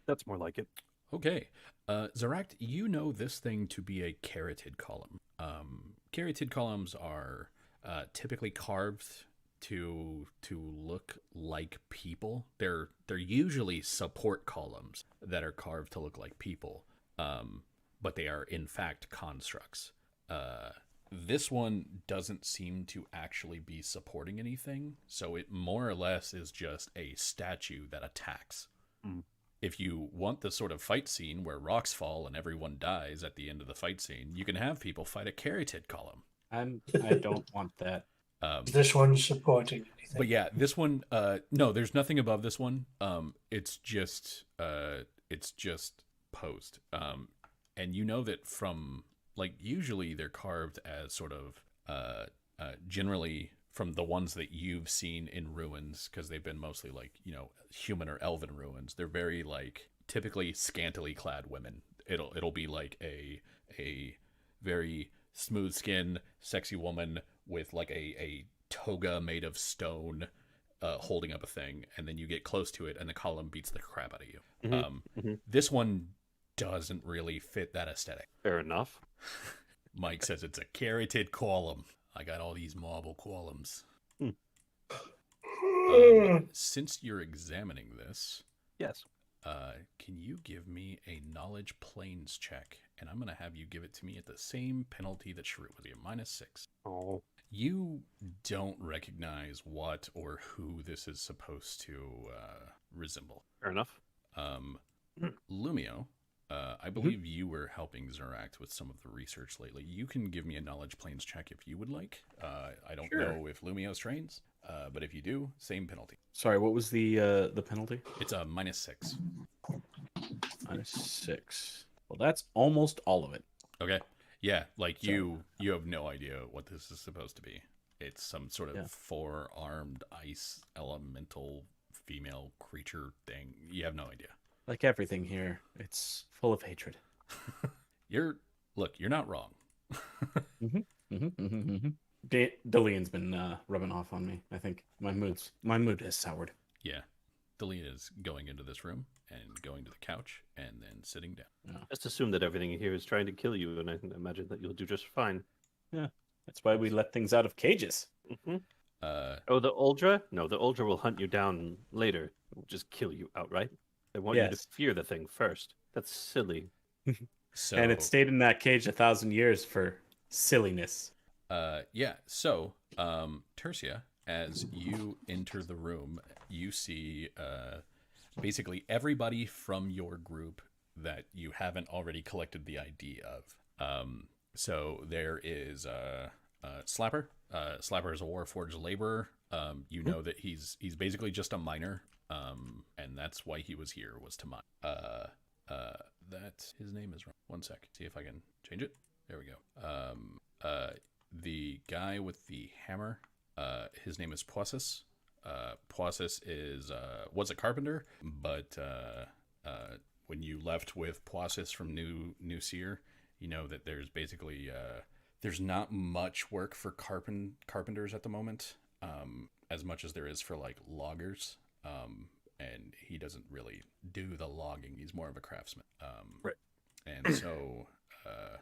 That's more like it. Okay. Zeract, you know this thing to be a carotid column. Carotid columns are typically carved to look like people. They're usually support columns that are carved to look like people, but they are in fact constructs. This one doesn't seem to actually be supporting anything, so it more or less is just a statue that attacks. If you want the sort of fight scene where rocks fall and everyone dies at the end of the fight scene, you can have people fight a carotid column. I don't want that. This one's supporting anything. But yeah, this one, no, there's nothing above this one. It's just posed. And you know that from, like, usually they're carved as sort of, generally from the ones that you've seen in ruins, because they've been mostly like, you know, human or elven ruins. They're very like typically scantily clad women. It'll be like a very smooth skinned, sexy woman with like a toga made of stone, holding up a thing, and then you get close to it and the column beats the crap out of you. This one doesn't really fit that aesthetic. Fair enough. Mike says it's a carotid column. I got all these marble columns. Since you're examining this, Yes. can you give me a knowledge planes check? And I'm going to have you give it to me at the same penalty that Sharut would be, a -6. Oh. You don't recognize what or who this is supposed to resemble. Fair enough. Lumio, I believe you were helping Zeract with some of the research lately. You can give me a knowledge planes check if you would like. I don't know if Lumio's trains, but if you do, same penalty. Sorry, what was the penalty? It's a -6. -6. Well, that's almost all of it. Okay. Yeah, like you have no idea what this is supposed to be. It's some sort of four-armed ice elemental female creature thing. You have no idea. Like everything here, it's full of hatred. You're not wrong. Delian's been rubbing off on me. I think my mood has soured. Yeah. Delina is going into this room. and going to the couch and then sitting down. Just assume that everything here is trying to kill you, and I imagine that you'll do just fine. Yeah, that's why we let things out of cages. Mm-hmm. Oh, the Uldra? No, the Uldra will hunt you down later. It will just kill you outright. They want you to fear the thing first. That's silly. So, and it stayed in that cage 1,000 years for silliness. So, Tercia, as you enter the room, you see basically everybody from your group that you haven't already collected the ID of. So there is Slapper. Slapper is a Warforged laborer. You know that he's basically just a miner, and that's why he was here, was to mine. That his name is wrong. One sec. See if I can change it. There we go. The guy with the hammer, his name is Poissus. Poissus was a carpenter, but when you left with Poissus from New Seer, you know that there's basically there's not much work for carpenters at the moment, as much as there is for like loggers. And he doesn't really do the logging. He's more of a craftsman. Right. And so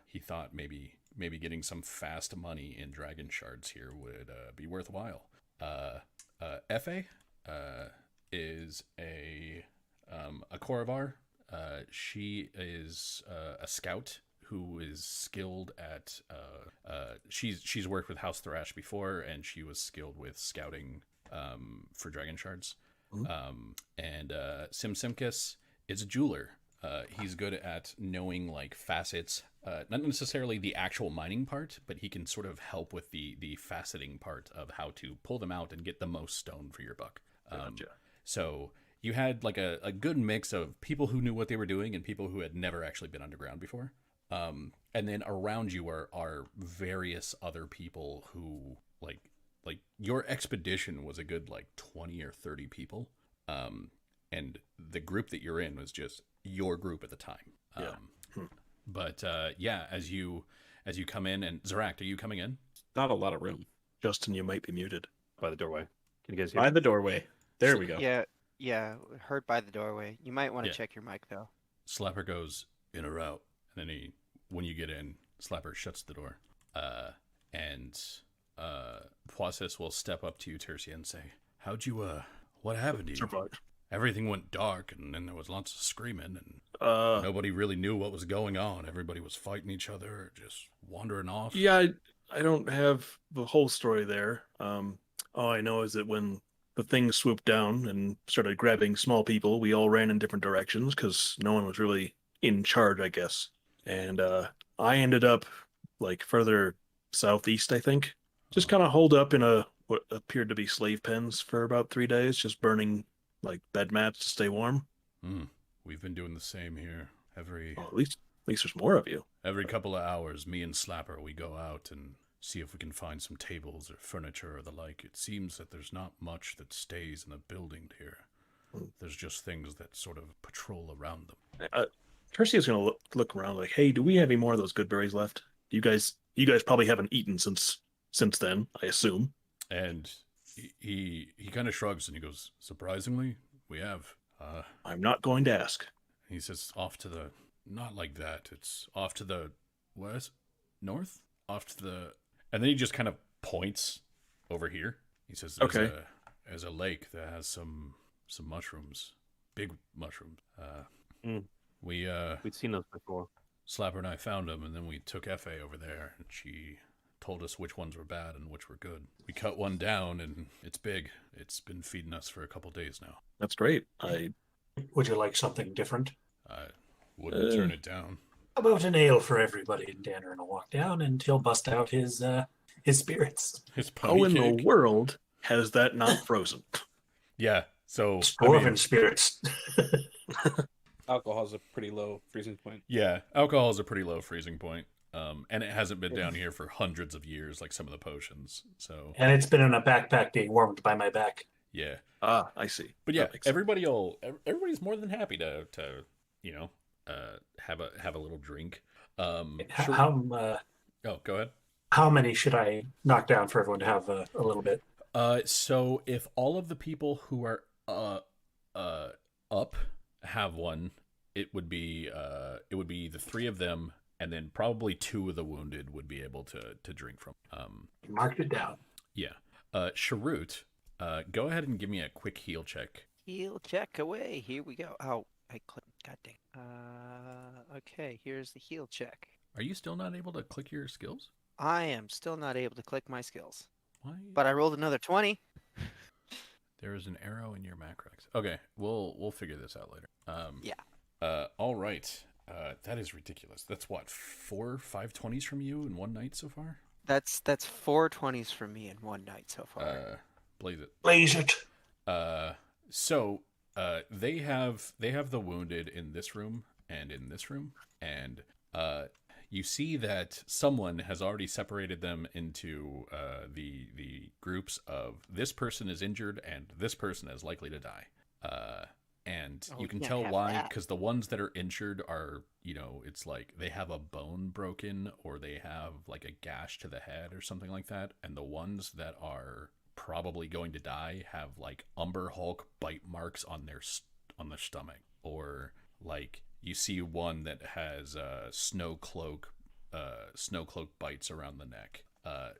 he thought maybe getting some fast money in dragon shards here would be worthwhile. Fa is a Koravar. She is a scout who is skilled at she's worked with House Thrash before, and she was skilled with scouting for dragon shards. And Simkis is a jeweler. He's good at knowing like facets, not necessarily the actual mining part, but he can sort of help with the faceting part of how to pull them out and get the most stone for your buck. Gotcha. So you had like a good mix of people who knew what they were doing and people who had never actually been underground before. And then around you are various other people who like your expedition was a good like 20 or 30 people. And the group that you're in was just your group at the time. But as you come in, and Zarak, are you coming in? Not a lot of room. Justin, you might be muted. By the doorway. Can you guys hear By me? the doorway. There we go. Yeah, heard by the doorway. You might want to check your mic though. Slapper goes in or out, and then when you get in, Slapper shuts the door. And Poissus will step up to you, Tercia, and say, "How'd you what happened to you?" Survived. Everything went dark, and then there was lots of screaming, and nobody really knew what was going on. Everybody was fighting each other, just wandering off. Yeah, I don't have the whole story there. All I know is that when the thing swooped down and started grabbing small people, we all ran in different directions because no one was really in charge, I guess. And I ended up like further southeast, I think. Just kind of holed up in what appeared to be slave pens for about 3 days, just burning like bed mats to stay warm. We've been doing the same here. At least there's more of you. Every couple of hours, me and Slapper, we go out and see if we can find some tables or furniture or the like. It seems that there's not much that stays in the building here. There's just things that sort of patrol around them. Tercia's gonna look around like, hey, do we have any more of those good berries left? You guys probably haven't eaten since then, I assume. And he kind of shrugs and he goes, "Surprisingly, we have." I'm not going to ask. He says, "Off to the, not like that. It's off to the west, north, off to the," and then he just kind of points over here. He says, "There's a lake that has some mushrooms, big mushrooms. We've seen those before. Slapper and I found them, and then we took Fa over there, and she told us which ones were bad and which were good. We cut one down, and it's big. It's been feeding us for a couple days now." That's great. Would you like something different? I wouldn't turn it down. How about an ale for everybody? And Danner will walk down and he'll bust out his spirits. His How in the world has that not frozen? Yeah, so Dwarven spirits. Alcohol's a pretty low freezing point. Yeah, alcohol is a pretty low freezing point. And it hasn't been down here for hundreds of years, like some of the potions. So, and it's been in a backpack being warmed by my back. Yeah. I see. But yeah, everybody's more than happy to have a little drink. How go ahead. How many should I knock down for everyone to have a little bit? So if all of the people who are up have one, it would be the three of them, and then probably two of the wounded would be able to drink from. Marked it down. Yeah. Sharut, go ahead and give me a quick heal check. Heal check away. Here we go. Oh, I clicked. God dang. Okay, here's the heal check. Are you still not able to click your skills? I am still not able to click my skills, Why? but I rolled another 20. There is an arrow in your macros. Okay, we'll figure this out later. Yeah. All right. That is ridiculous. That's what, 5 20s from you in one night so far? That's 4 20s for me in one night so far. Blaze it. Blaze it. So they have the wounded in this room and in this room, and you see that someone has already separated them into the groups of this person is injured and this person is likely to die. And Oh, you can we can't tell have why, that. because the ones that are injured are, it's like they have a bone broken or they have like a gash to the head or something like that. And the ones that are probably going to die have like Umber Hulk bite marks on their stomach, or like you see one that has snow cloak bites around the neck.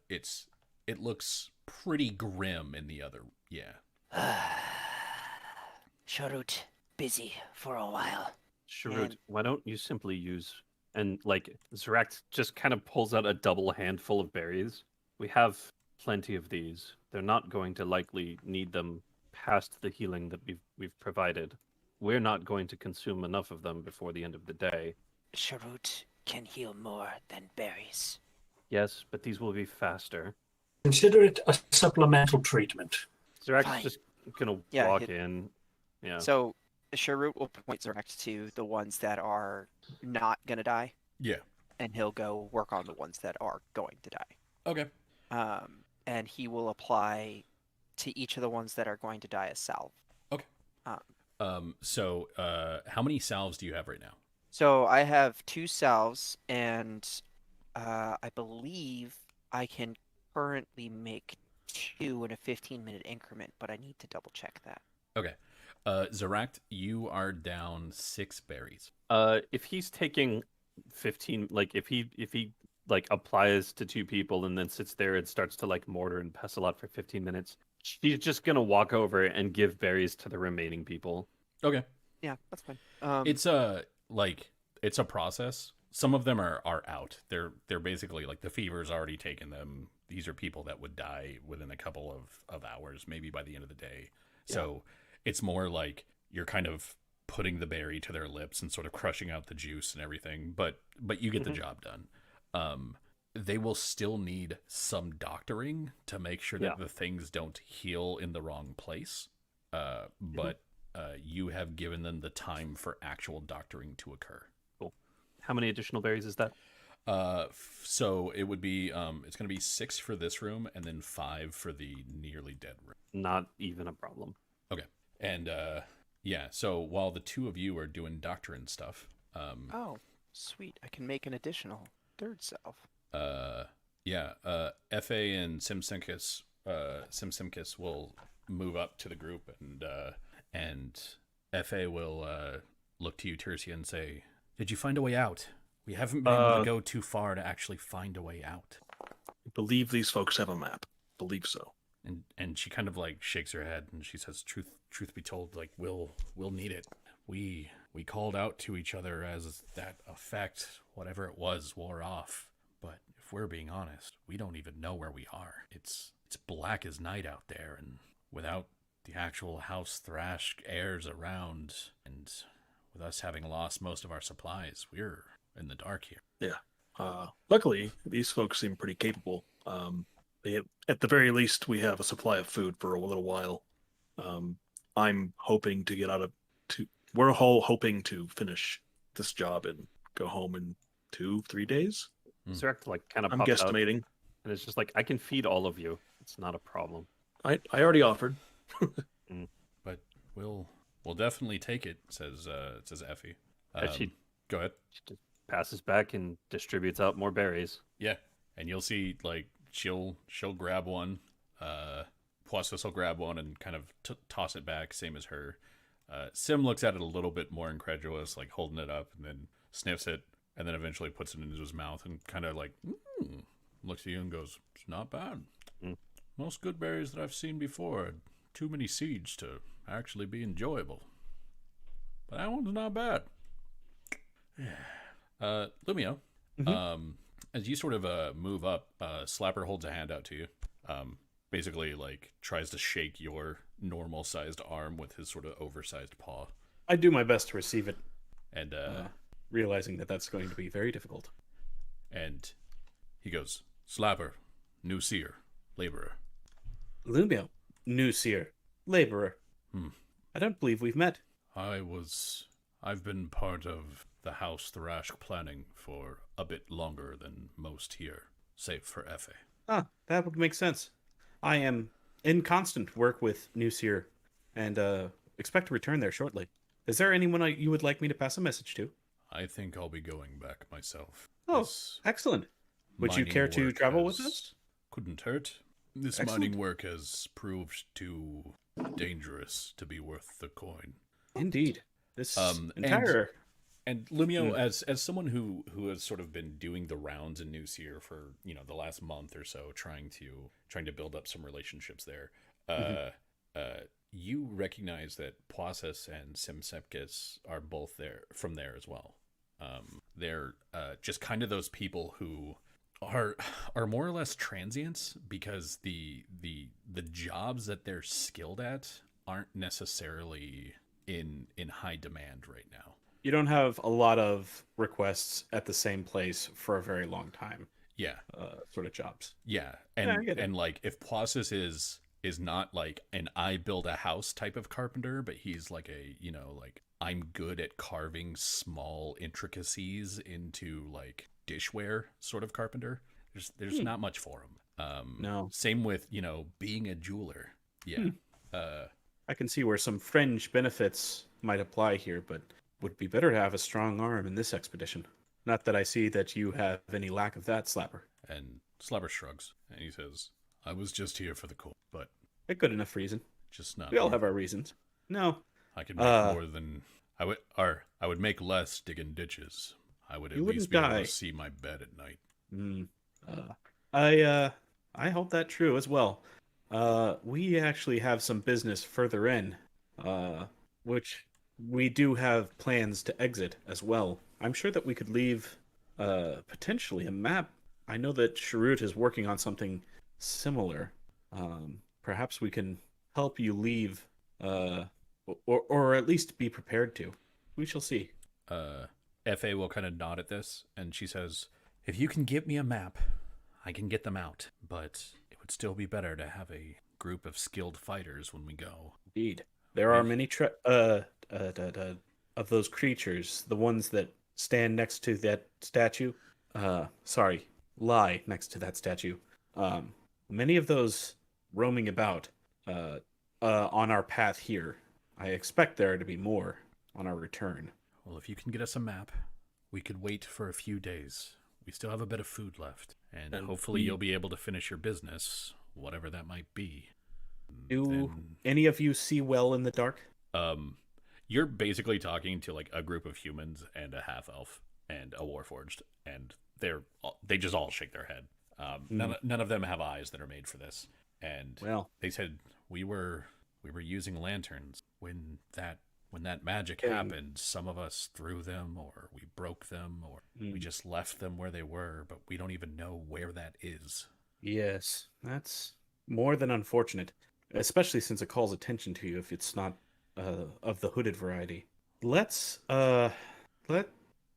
It looks pretty grim in the other. Yeah. Sharut, busy for a while. Sharut, And- why don't you simply use and like Zarak just kind of pulls out a double handful of berries. We have plenty of these. They're not going to likely need them past the healing that we've provided. We're not going to consume enough of them before the end of the day. Sharut can heal more than berries. Yes, but these will be faster. Consider it a supplemental treatment. Zarak's Fine. just gonna Yeah, walk in. Yeah. So Sharut will point direct to the ones that are not gonna die, Yeah. and he'll go work on the ones that are going to die. Okay. And he will apply to each of the ones that are going to die a salve. Okay. So how many salves do you have right now? So I have 2 salves, and I believe I can currently make 2 in a 15-minute increment, but I need to double check that. Okay. Zarak, you are down 6 berries. If he's taking 15, like if he like applies to 2 people and then sits there and starts to like mortar and pestle out for 15 minutes, she's just gonna walk over and give berries to the remaining people. Okay. Yeah, that's fine. It's a process. Some of them are out. They're basically like the fever's already taken them. These are people that would die within a couple of hours, maybe by the end of the day. So it's more like you're kind of putting the berry to their lips and sort of crushing out the juice and everything, but you get the job done. They will still need some doctoring to make sure that the things don't heal in the wrong place. But you have given them the time for actual doctoring to occur. Cool. How many additional berries is that? So it would be it's going to be 6 for this room and then 5 for the nearly dead room. Not even a problem. Okay. And yeah, so while the 2 of you are doing doctoring stuff, Oh, sweet. I can make an additional 3rd salve. Fa and Simsimkus will move up to the group, and Fa will look to you, Tertia, and say, "Did you find a way out? We haven't been able to go too far to actually find a way out." I believe these folks have a map. Believe so. And she kind of like shakes her head and she says, "Truth be told, like we'll need it. We called out to each other as that effect, whatever it was, wore off. But if we're being honest, we don't even know where we are. It's black as night out there, and without the actual house thrash heirs around, and with us having lost most of our supplies, we're in the dark here." Yeah. Luckily, these folks seem pretty capable. At the very least, we have a supply of food for a little while. I'm hoping to get out of. We're all hoping to finish this job and go home in 2-3 days. Zarak like kind of I'm pops out, guesstimating. and it's just like, I can feed all of you. It's not a problem. I already offered. But we'll definitely take it, says Effie. She Go ahead. just passes back and distributes out more berries. Yeah, and you'll see like she'll grab one. Puasis will grab one and kind of toss it back, same as her. Sim looks at it a little bit more incredulous, like holding it up, and then sniffs it, and then eventually puts it into his mouth and kind of like looks at you and goes, "It's not bad. Most good berries that I've seen before had too many seeds to actually be enjoyable. But that one's not bad." Lumio, as you sort of move up, Slapper holds a hand out to you. Basically, like, tries to shake your normal-sized arm with his sort of oversized paw. I do my best to receive it, And realizing that that's going to be very difficult. and he goes, "Slapper, new seer, laborer." Lumio, new seer, laborer. I don't believe we've met. I've been part of the House Thrash planning for a bit longer than most here, save for Effie. Ah, that would make sense. I am in constant work with New Seer, and expect to return there shortly. Is there anyone you would like me to pass a message to? I think I'll be going back myself. Oh, This excellent. Would you mining care to work travel with has- us? Couldn't hurt. This Excellent. mining work has proved too dangerous to be worth the coin. Indeed. This And Lumio, as someone who has sort of been doing the rounds in New Seer for the last month or so, trying to build up some relationships there, you recognize that Poissus and Simsepkis are both from there as well. They're just kind of those people who are more or less transients because the jobs that they're skilled at aren't necessarily in high demand right now. You don't have a lot of requests at the same place for a very long time. Yeah. Sort of jobs. Yeah. I get it. And like if Poissus is not like an I build a house type of carpenter, but he's like a, like I'm good at carving small intricacies into like dishware sort of carpenter. There's not much for him. No. Same with, being a jeweler. Yeah. I can see where some fringe benefits might apply here, but would be better to have a strong arm in this expedition. Not that I see that you have any lack of that, Slapper. And Slapper shrugs and he says, "I was just here for the coin, but A good enough reason. just not. We all more. have our reasons. No. I could make more than I would make less digging ditches. I would at You least wouldn't be able die. to see my bed at night." I hope that true as well. We actually have some business further in, which we do have plans to exit as well. I'm sure that we could leave potentially a map. I know that Sharut is working on something similar. Perhaps we can help you leave, or at least be prepared to. We shall see. Fa will kind of nod at this, and she says, "If you can get me a map, I can get them out. But it would still be better to have a group of skilled fighters when we go." Indeed, there are many of those creatures, the ones that stand next to that statue. Lie next to that statue. Many of those roaming about on our path here. I expect there to be more on our return. Well, if you can get us a map, we could wait for a few days. We still have a bit of food left, and hopefully you'll be able to finish your business, whatever that might be. Do any of you see well in the dark? You're basically talking to like a group of humans and a half elf and a warforged, and they just all shake their head. None of them have eyes that are made for this, and Well, they said we were using lanterns when that magic happened. Some of us threw them, or we broke them, or we just left them where they were, but we don't even know where that is. yes, that's more than unfortunate, especially since it calls attention to you if it's not of the hooded variety.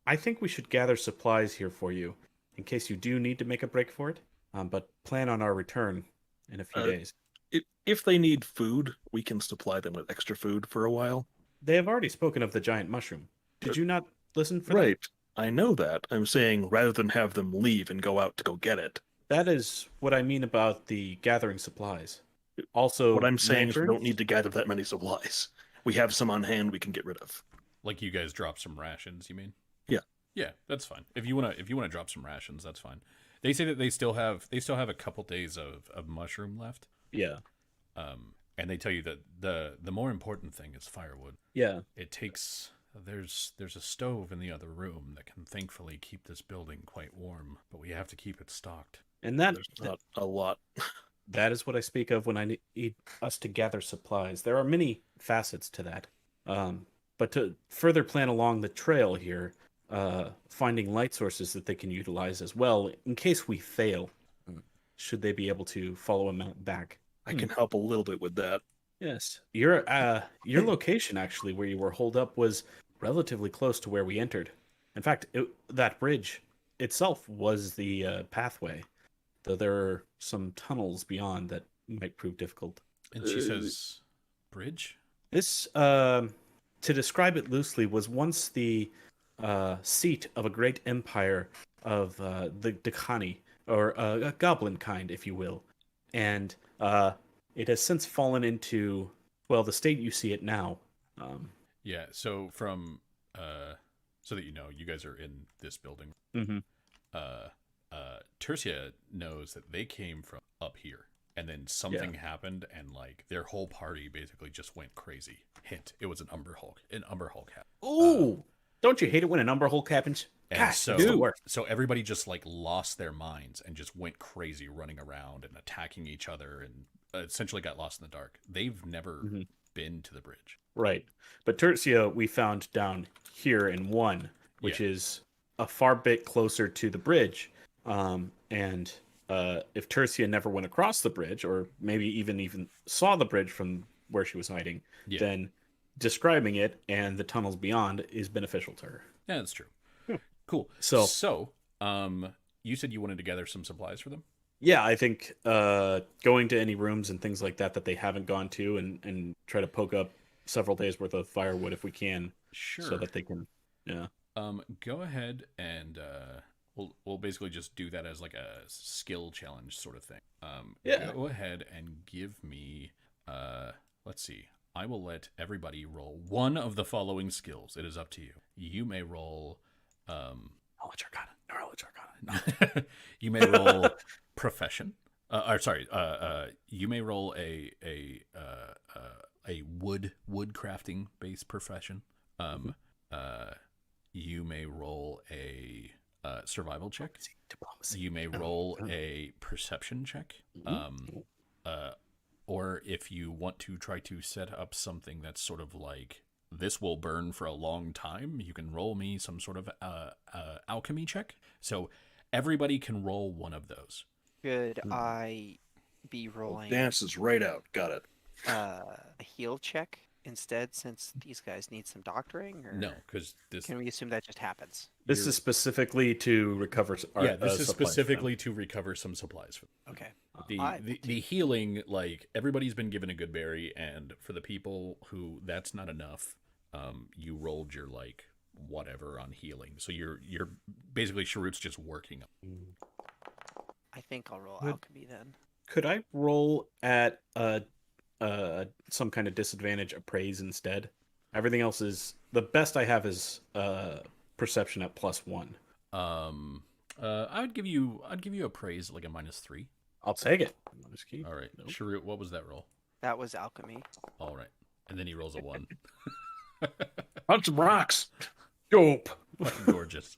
I think we should gather supplies here for you in case you do need to make a break for it. But plan on our return in a few days. If they need food, we can supply them with extra food for a while. They have already spoken of the giant mushroom. Did you not listen for Right. I know that. I'm saying rather than have them leave and go out to go get it. That is what I mean about the gathering supplies. Also, What I'm saying is we don't lanterns? need to gather that many supplies. We have some on hand we can get rid of. Like you guys drop some rations, you mean? Yeah. Yeah, that's fine. If you wanna drop some rations, that's fine. They say that they still have a couple days of mushroom left. Yeah. And they tell you that the more important thing is firewood. Yeah. It takes there's a stove in the other room that can thankfully keep this building quite warm, but we have to keep it stocked. And that There's not a lot. that is what I speak of when I need us to gather supplies. There are many facets to that. But to further plan along the trail here, finding light sources that they can utilize as well in case we fail, should they be able to follow a mount back. I can help a little bit with that. Yes. Your location, actually, where you were holed up, was relatively close to where we entered. In fact, that bridge itself was the pathway, though there are some tunnels beyond that might prove difficult. And she says, "Bridge." This, to describe it loosely, was once the seat of a great empire of the Dakani, or a goblin kind, if you will. And it has since fallen into, well, the state you see it now. Yeah. So from so that you know, you guys are in this building. Mm-hmm. Tertia knows that they came from up here, and then something happened, and like their whole party basically just went crazy. Hint: it was an Umber Hulk. An Umber Hulk happened. Ooh! Don't you hate it when an Umber Hulk happens? And Gosh, so, it's the worst. so everybody just like lost their minds and just went crazy, running around and attacking each other, and essentially got lost in the dark. They've never been to the bridge. Right. But Tertia we found down here in one, which is a far bit closer to the bridge. And if Tertia never went across the bridge, or maybe even saw the bridge from where she was hiding, then describing it and the tunnels beyond is beneficial to her. Yeah, that's true. Cool. So, you said you wanted to gather some supplies for them? Yeah, I think going to any rooms and things like that they haven't gone to, and try to poke up several days worth of firewood if we can, Sure. so that they can. Yeah. Go ahead and we'll basically just do that as like a skill challenge sort of thing. Go ahead and give me let's see. I will let everybody roll one of the following skills. It is up to you. You may roll Knowledge Arcana. you may roll profession. You may roll a wood crafting based profession. You may roll a survival check. Diplomacy. You may roll a perception check. Or if you want to try to set up something that's sort of like, this will burn for a long time, you can roll me some sort of alchemy check. So everybody can roll one of those. Could I be rolling Dances right out. Got it. a heal check instead, since these guys need some doctoring? Or No, because this... can we assume that just happens? This is specifically to recover. this is specifically to recover some supplies. Okay. The healing, like, everybody's been given a good berry, and for the people who that's not enough, you rolled your, like, whatever on healing. So you're basically, Sharut's just working. I think I'll roll alchemy then. Could I roll at some kind of disadvantage appraise instead? Everything else is the best I have is perception at +1. I'd give you appraise like a -3. I'll take it. All right, nope. Sharut, what was that roll? That was alchemy. All right, and then he rolls a 1. Punch some rocks. Dope. Fucking gorgeous.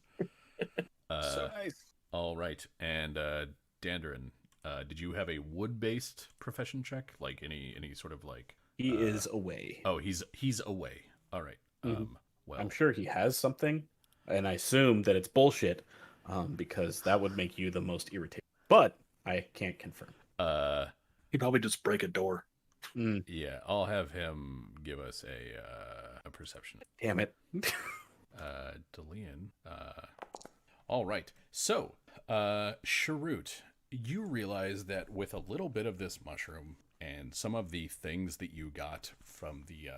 So nice. All right, and Dandrin, did you have a wood-based profession check? Like any sort of like? He is away. Oh, he's away. All right. Well, I'm sure he has something, and I assume that it's bullshit, because that would make you the most irritating. But I can't confirm. He'd probably just break a door. Yeah, I'll have him give us a perception. Damn it. Delian. All right. So, Sharut, you realize that with a little bit of this mushroom and some of the things that you got from the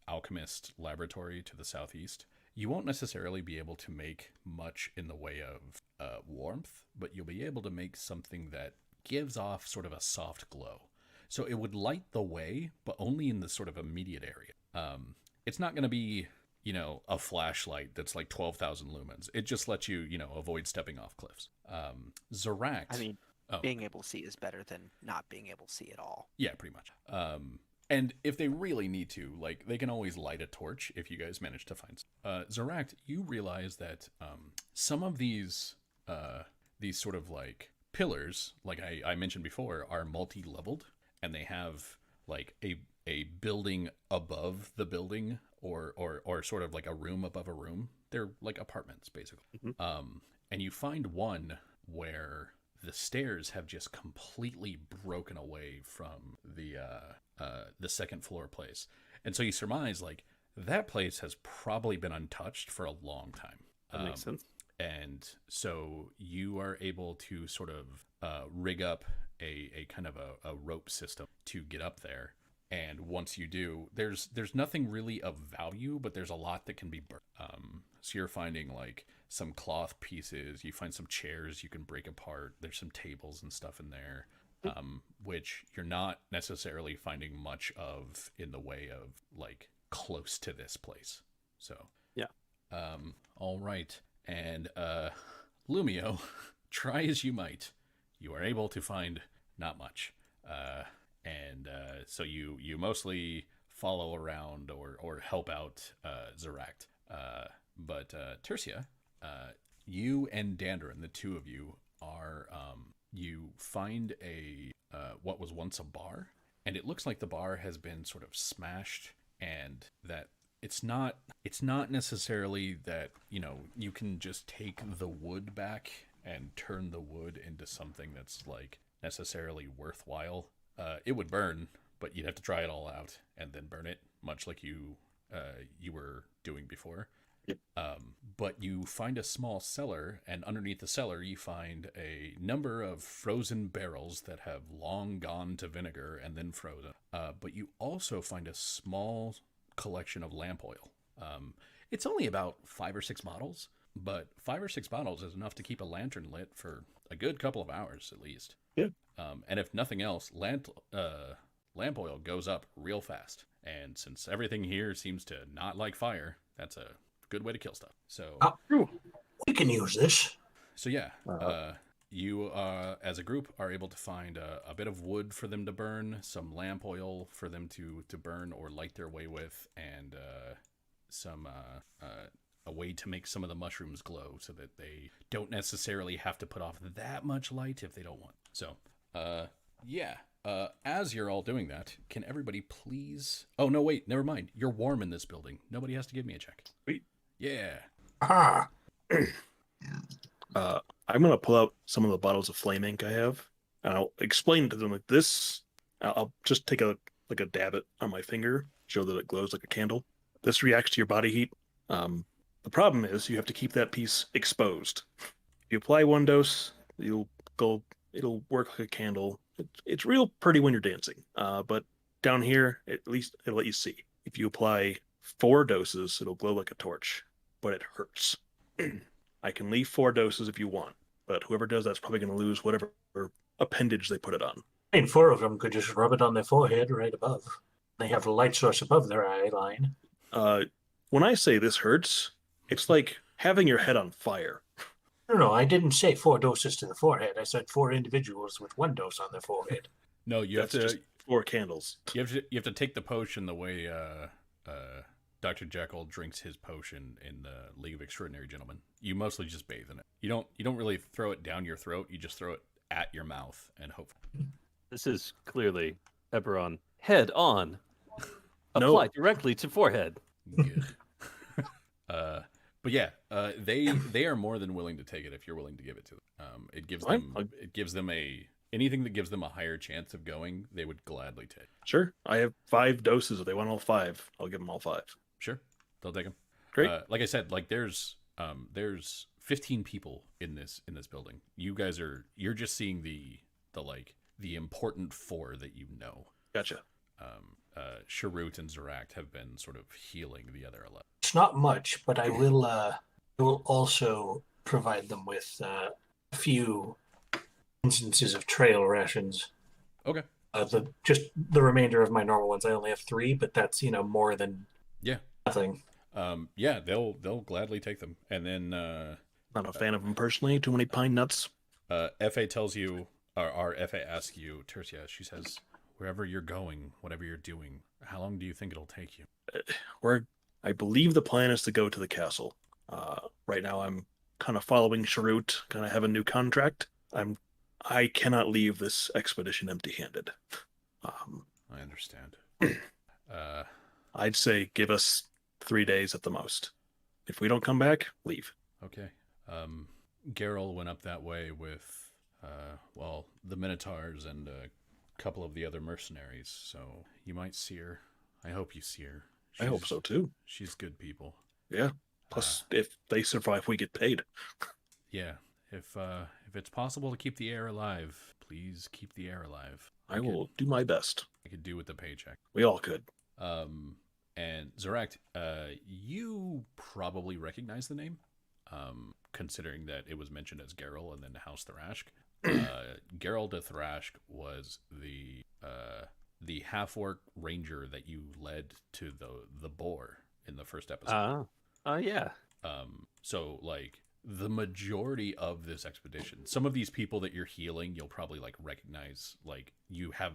alchemist laboratory to the southeast, you won't necessarily be able to make much in the way of warmth, but you'll be able to make something that gives off sort of a soft glow. So it would light the way, but only in the sort of immediate area. It's not going to be, a flashlight that's like 12,000 lumens. It just lets you, avoid stepping off cliffs. Zorax. I mean, Oh, Being able to see is better than not being able to see at all. yeah, pretty much. And if they really need to, like, they can always light a torch if you guys manage to find. Zarakt, you realize that some of these sort of like pillars, like I mentioned before, are multi-leveled, and they have like a building above the building, or sort of like a room above a room. They're like apartments, basically. And you find one where the stairs have just completely broken away from the second floor place, and so you surmise like that place has probably been untouched for a long time. That makes sense. And so you are able to sort of rig up a kind of a rope system to get up there. And once you do, there's nothing really of value, but there's a lot that can be burnt. So you're finding like some cloth pieces. You find some chairs you can break apart. There's some tables and stuff in there, which you're not necessarily finding much of in the way of like close to this place. So yeah. All right. And Lumio, try as you might, you are able to find not much. And so you mostly follow around or help out Zarakt. But Tertia, you and Dandrin, the two of you, are you find a what was once a bar, and it looks like the bar has been sort of smashed, and that it's not necessarily that, you know, you can just take the wood back and turn the wood into something that's like necessarily worthwhile. It would burn, but you'd have to try it all out and then burn it, much like you were doing before. Yep. But you find a small cellar, and underneath the cellar you find a number of frozen barrels that have long gone to vinegar and then frozen. But you also find a small collection of lamp oil. It's only about 5 or 6 bottles, but 5 or 6 bottles is enough to keep a lantern lit for a good couple of hours at least. Yeah. And if nothing else, lamp oil goes up real fast. And since everything here seems to not like fire, that's a good way to kill stuff. So We can use this. So yeah, you as a group are able to find a bit of wood for them to burn, some lamp oil for them to burn or light their way with, and some a way to make some of the mushrooms glow so that they don't necessarily have to put off that much light if they don't want. So yeah. As you're all doing that, can everybody please... Oh, no, wait, never mind. You're warm in this building. Nobody has to give me a check. Sweet. Yeah. Ah, I'm gonna pull out some of the bottles of flame ink I have, and I'll explain to them like this. I'll just take a dab it on my finger, show that it glows like a candle. This reacts to your body heat. The problem is you have to keep that piece exposed. If you apply one dose, it'll work like a candle. It's real pretty when you're dancing, but down here, at least it'll let you see. If you apply 4 doses, it'll glow like a torch, but it hurts. I can leave 4 doses if you want, but whoever does that's probably going to lose whatever appendage they put it on. I mean, 4 of them could just rub it on their forehead right above. They have a light source above their eye line. When I say this hurts, it's like having your head on fire. No, I didn't say 4 doses to the forehead. I said 4 individuals with 1 dose on their forehead. No, you have That's to... just 4 candles. You have to take the potion the way Dr. Jekyll drinks his potion in the League of Extraordinary Gentlemen. You mostly just bathe in it. You don't really throw it down your throat. You just throw it at your mouth and hope. This is clearly Eberron head on. No. Apply directly to forehead. Good. But yeah, they are more than willing to take it if you're willing to give it to them. It gives them anything that gives them a higher chance of going, they would gladly take. Sure. I have 5 doses. If they want all 5, I'll give them all 5. Sure, they'll take them. Great. Like I said, like there's 15 people in this building. You're just seeing the important 4 that you know. Gotcha. Sharut and Zarakt have been sort of healing the other 11. It's not much, but I will also provide them with a few instances of trail rations. Okay. The remainder of my normal ones. I only have 3, but that's more than nothing. Yeah, they'll gladly take them. And then Not a fan of them personally. Too many pine nuts. FA tells you our FA asks you, Tertia, she says, wherever you're going, whatever you're doing, how long do you think it'll take you? I believe the plan is to go to the castle. Right now, I'm kind of following Sharut, kind of have a new contract. I cannot leave this expedition empty-handed. I understand. I'd say give us 3 days at the most. If we don't come back, leave. Okay. Geralt went up that way with, the Minotaurs and a couple of the other mercenaries, so you might see her. I hope you see her. I hope so, too. She's good people. Yeah. Plus, if they survive, we get paid. Yeah. If it's possible to keep the air alive, please keep the air alive. I will do my best. I could do with the paycheck. We all could. And Zorak, you probably recognize the name, considering that it was mentioned as Geralt and then House Thrashk. Geralt de Thrashk was the half-orc ranger that you led to the boar in the first episode. Yeah. So like the majority of this expedition, some of these people that you're healing, you'll probably like recognize, like you have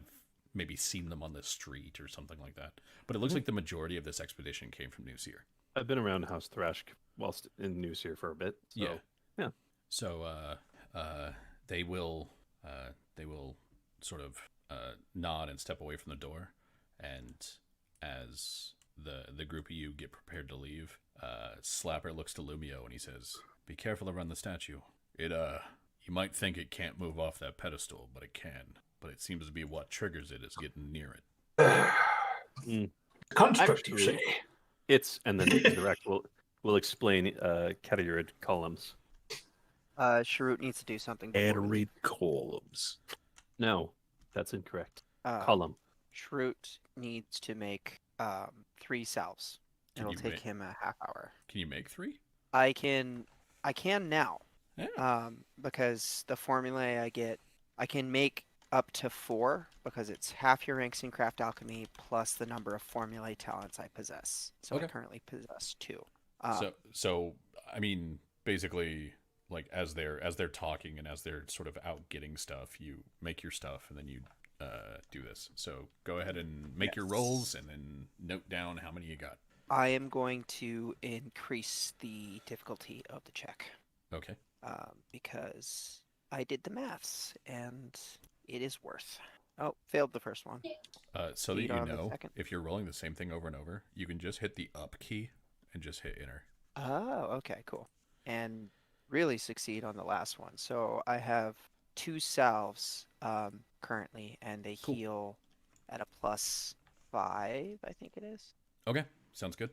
maybe seen them on the street or something like that. But it looks like the majority of this expedition came from New Seer. I've been around House Thrashk whilst in New Seer for a bit. So, yeah. So they will sort of nod and step away from the door, and as the group of you get prepared to leave, Slapper looks to Lumio and he says, "Be careful around the statue. It you might think it can't move off that pedestal, but it can. But it seems to be what triggers it is getting near it." Construct, you say? It's, and then Direct will explain Catarid columns. Sharut needs to do something. before we leave. Arid columns. No, that's incorrect. Uh, Column. Sharut needs to make 3 salves. Can It'll you take make- him a half hour. Can you make 3? I can now. Yeah. Because the formulae I can make up to 4 because it's half your ranks in craft alchemy plus the number of formulae talents I possess. So I Okay. currently possess 2. So I mean, basically, like as they're talking and as they're sort of out getting stuff, you make your stuff and then you do this. So go ahead and make your rolls and then note down how many you got. I am going to increase the difficulty of the check Okay. because I did the maths and it is worth. Oh, failed the first one. So that Beat you on the know, second. if you're rolling the same thing over and over, you can just hit the up key and just hit enter. Oh, okay, cool. And really succeed on the last one. So I have 2 salves currently, and they Cool. heal at a +5, I think it is. Okay, sounds good.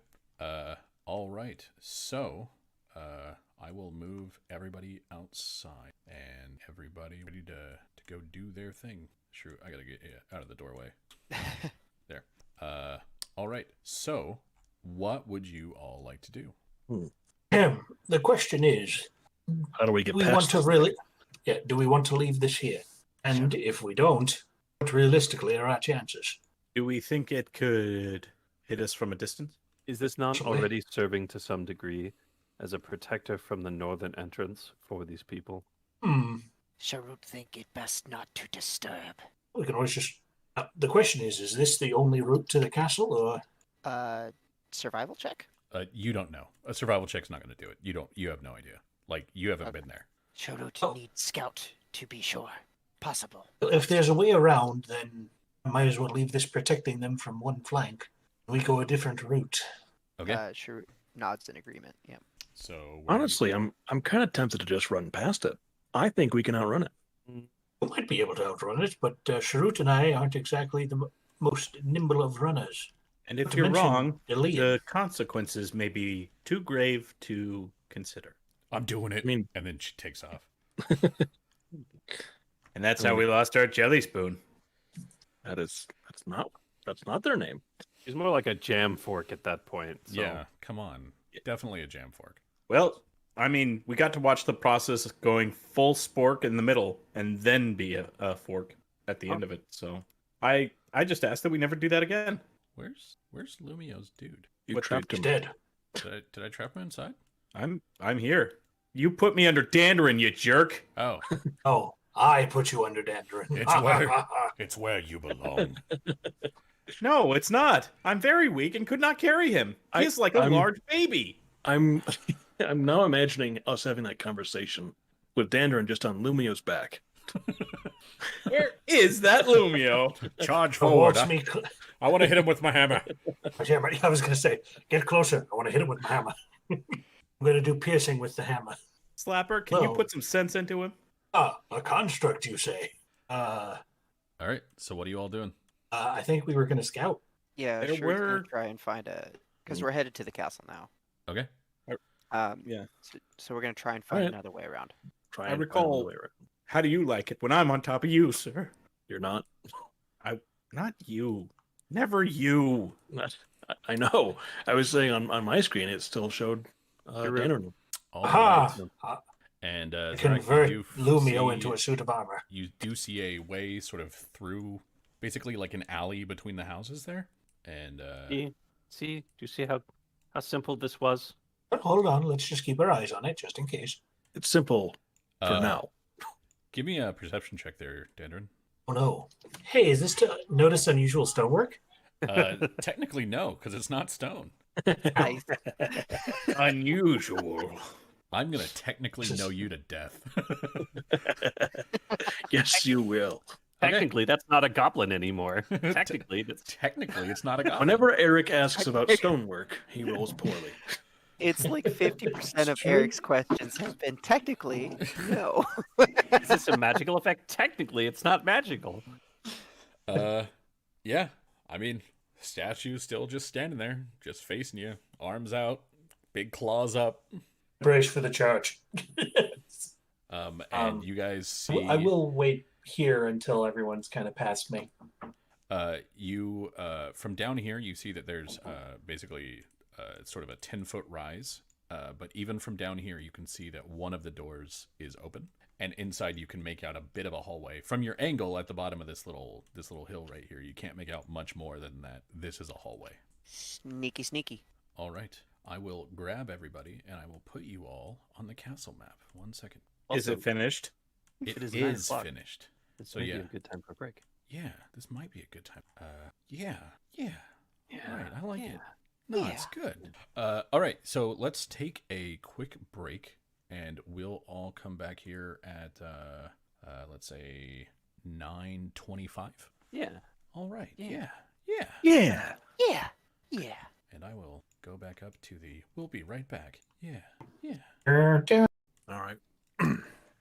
All right. So, I will move everybody outside and everybody ready to go do their thing. Sure, I gotta get out of the doorway. There. All right. So, what would you all like to do? The question is, How do we get do we past want to this? really? Yeah, do we want to leave this here? And if we don't, what realistically are our chances? Do we think it could hit us from a distance? Is this not Actually- already serving to some degree as a protector from the northern entrance for these people? Sharut think it best not to disturb. We can always just. The question is this the only route to the castle, or Survival check? You don't know. A survival check's not going to do it. You have no idea. Like, you haven't been there. Sharut Oh. needs scout to be sure. Possible. if there's a way around, then I might as well leave this protecting them from one flank. We go a different route. Okay. Sharut nods in agreement. Yeah. So, where do you- Honestly, I'm kind of tempted to just run past it. I think we can outrun it. We might be able to outrun it, but Sharut and I aren't exactly the most nimble of runners. And if Not to you're mention wrong, Ilian. the consequences may be too grave to consider. I'm doing it. I mean- and then she takes off. And that's how we lost our jelly spoon. That's not their name. He's more like a jam fork at that point. So. Yeah, come on. Definitely a jam fork. Well, I mean, we got to watch the process of going full spork in the middle and then be a fork at the end of it. So I just ask that we never do that again. Where's Lumio's dude? You What trapped He's him. dead. Did I trap him inside? I'm here. You put me under Dandarin, you jerk. Oh, Oh, I put you under Dandrin. It's where you belong. No, it's not. I'm very weak and could not carry him. He's like a large baby. I'm now imagining us having that conversation with Dandrin just on Lumio's back. Where is that Lumio? Charge forward. Towards me. I want to hit him with my hammer. I was going to say, get closer. I want to hit him with my hammer. I'm going to do piercing with the hammer. Slapper, can you put some sense into him? A construct, you say? All right. So what are you all doing? I think we were going to scout. Yeah, There sure. were- Try and find because we're headed to the castle now. Okay. Yeah. So we're gonna try and find Alright. another way around. Try I and find recall- another way around. How do you like it when I'm on top of you, sir? You're not. Not you. Never you. I know. I was saying on my screen, it still showed You're right. Dandrin. All Aha! right. And Zarak, Convert you do Lumio see- into a suit of armor. You do see a way sort of through, basically like an alley between the houses there. And Do you see how simple this was? But hold on, let's just keep our eyes on it, just in case. It's simple for now. give me a perception check there, Dandrin. Oh no. Hey, is this to notice unusual stonework? Technically, no, because it's not stone. Nice. Unusual. I'm gonna technically know you to death. Yes, you will. Okay. Technically, that's not a goblin anymore. Technically, that's Technically, it's not a goblin. Whenever Eric asks about stonework, he rolls poorly. It's like 50% of Eric's questions have been technically no. is this a magical effect? Technically, it's not magical. Yeah. I mean, statue's still just standing there, just facing you, arms out, big claws up. Brace for the charge. And you guys see. I will wait here until everyone's kind of past me. You from down here, you see that there's basically sort of a 10-foot rise. But even from down here, you can see that one of the doors is open, and inside you can make out a bit of a hallway. From your angle at the bottom of this little hill right here, you can't make out much more than that. This is a hallway. Sneaky, sneaky. All right, I will grab everybody and I will put you all on the castle map. 1 second. Is Also, it finished? It is is 9 o'clock. finished. This So, might yeah. be a good time for a break. Yeah, this might be a good time. Yeah. All right, I like it. yeah, No, it's good. All right, so let's take a quick break, and we'll all come back here at let's say 9:25. Yeah. All right. Yeah. Yeah. Yeah. Yeah. Yeah. And I will go back up to the. We'll be right back. Yeah. All right.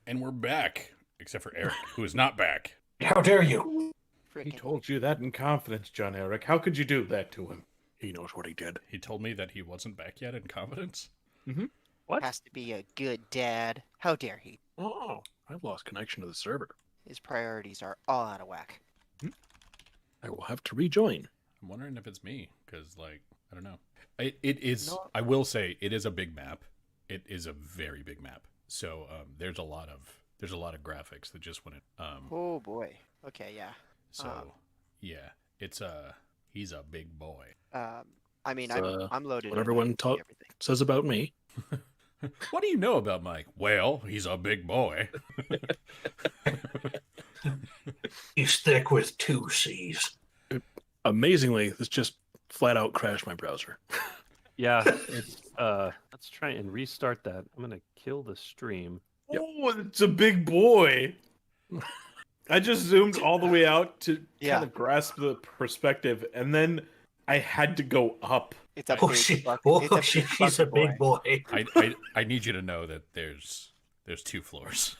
And we're back, except for Eric, who is not back. How dare you? He Frickin' told you that in confidence, John Eric. How could you do that to him? He knows what he did. He told me that he wasn't back yet in confidence. What? has to be a good dad. How dare he? Oh, I've lost connection to the server. His priorities are all out of whack. I will have to rejoin. I'm wondering if it's me, because like I don't know. It is. No. I will say it is a big map. It is a very big map. So there's a lot of graphics that just went in. Oh boy. Okay, yeah. So yeah, it's he's a big boy. I mean, So, I'm loaded. what in everyone on talk- everything. Says about me. What do you know about Mike? Well, he's a big boy. He's thick with 2 C's. Amazingly, this just flat out crashed my browser. Yeah. It's let's try and restart that. I'm gonna kill the stream. Yep. Oh, it's a big boy. I just zoomed all the way out to Yeah. kind of grasp the perspective, and then I had to go up. It's a Oh, big she, fuck- oh it's a she, big he's a fucking big boy. I need you to know that there's 2 floors.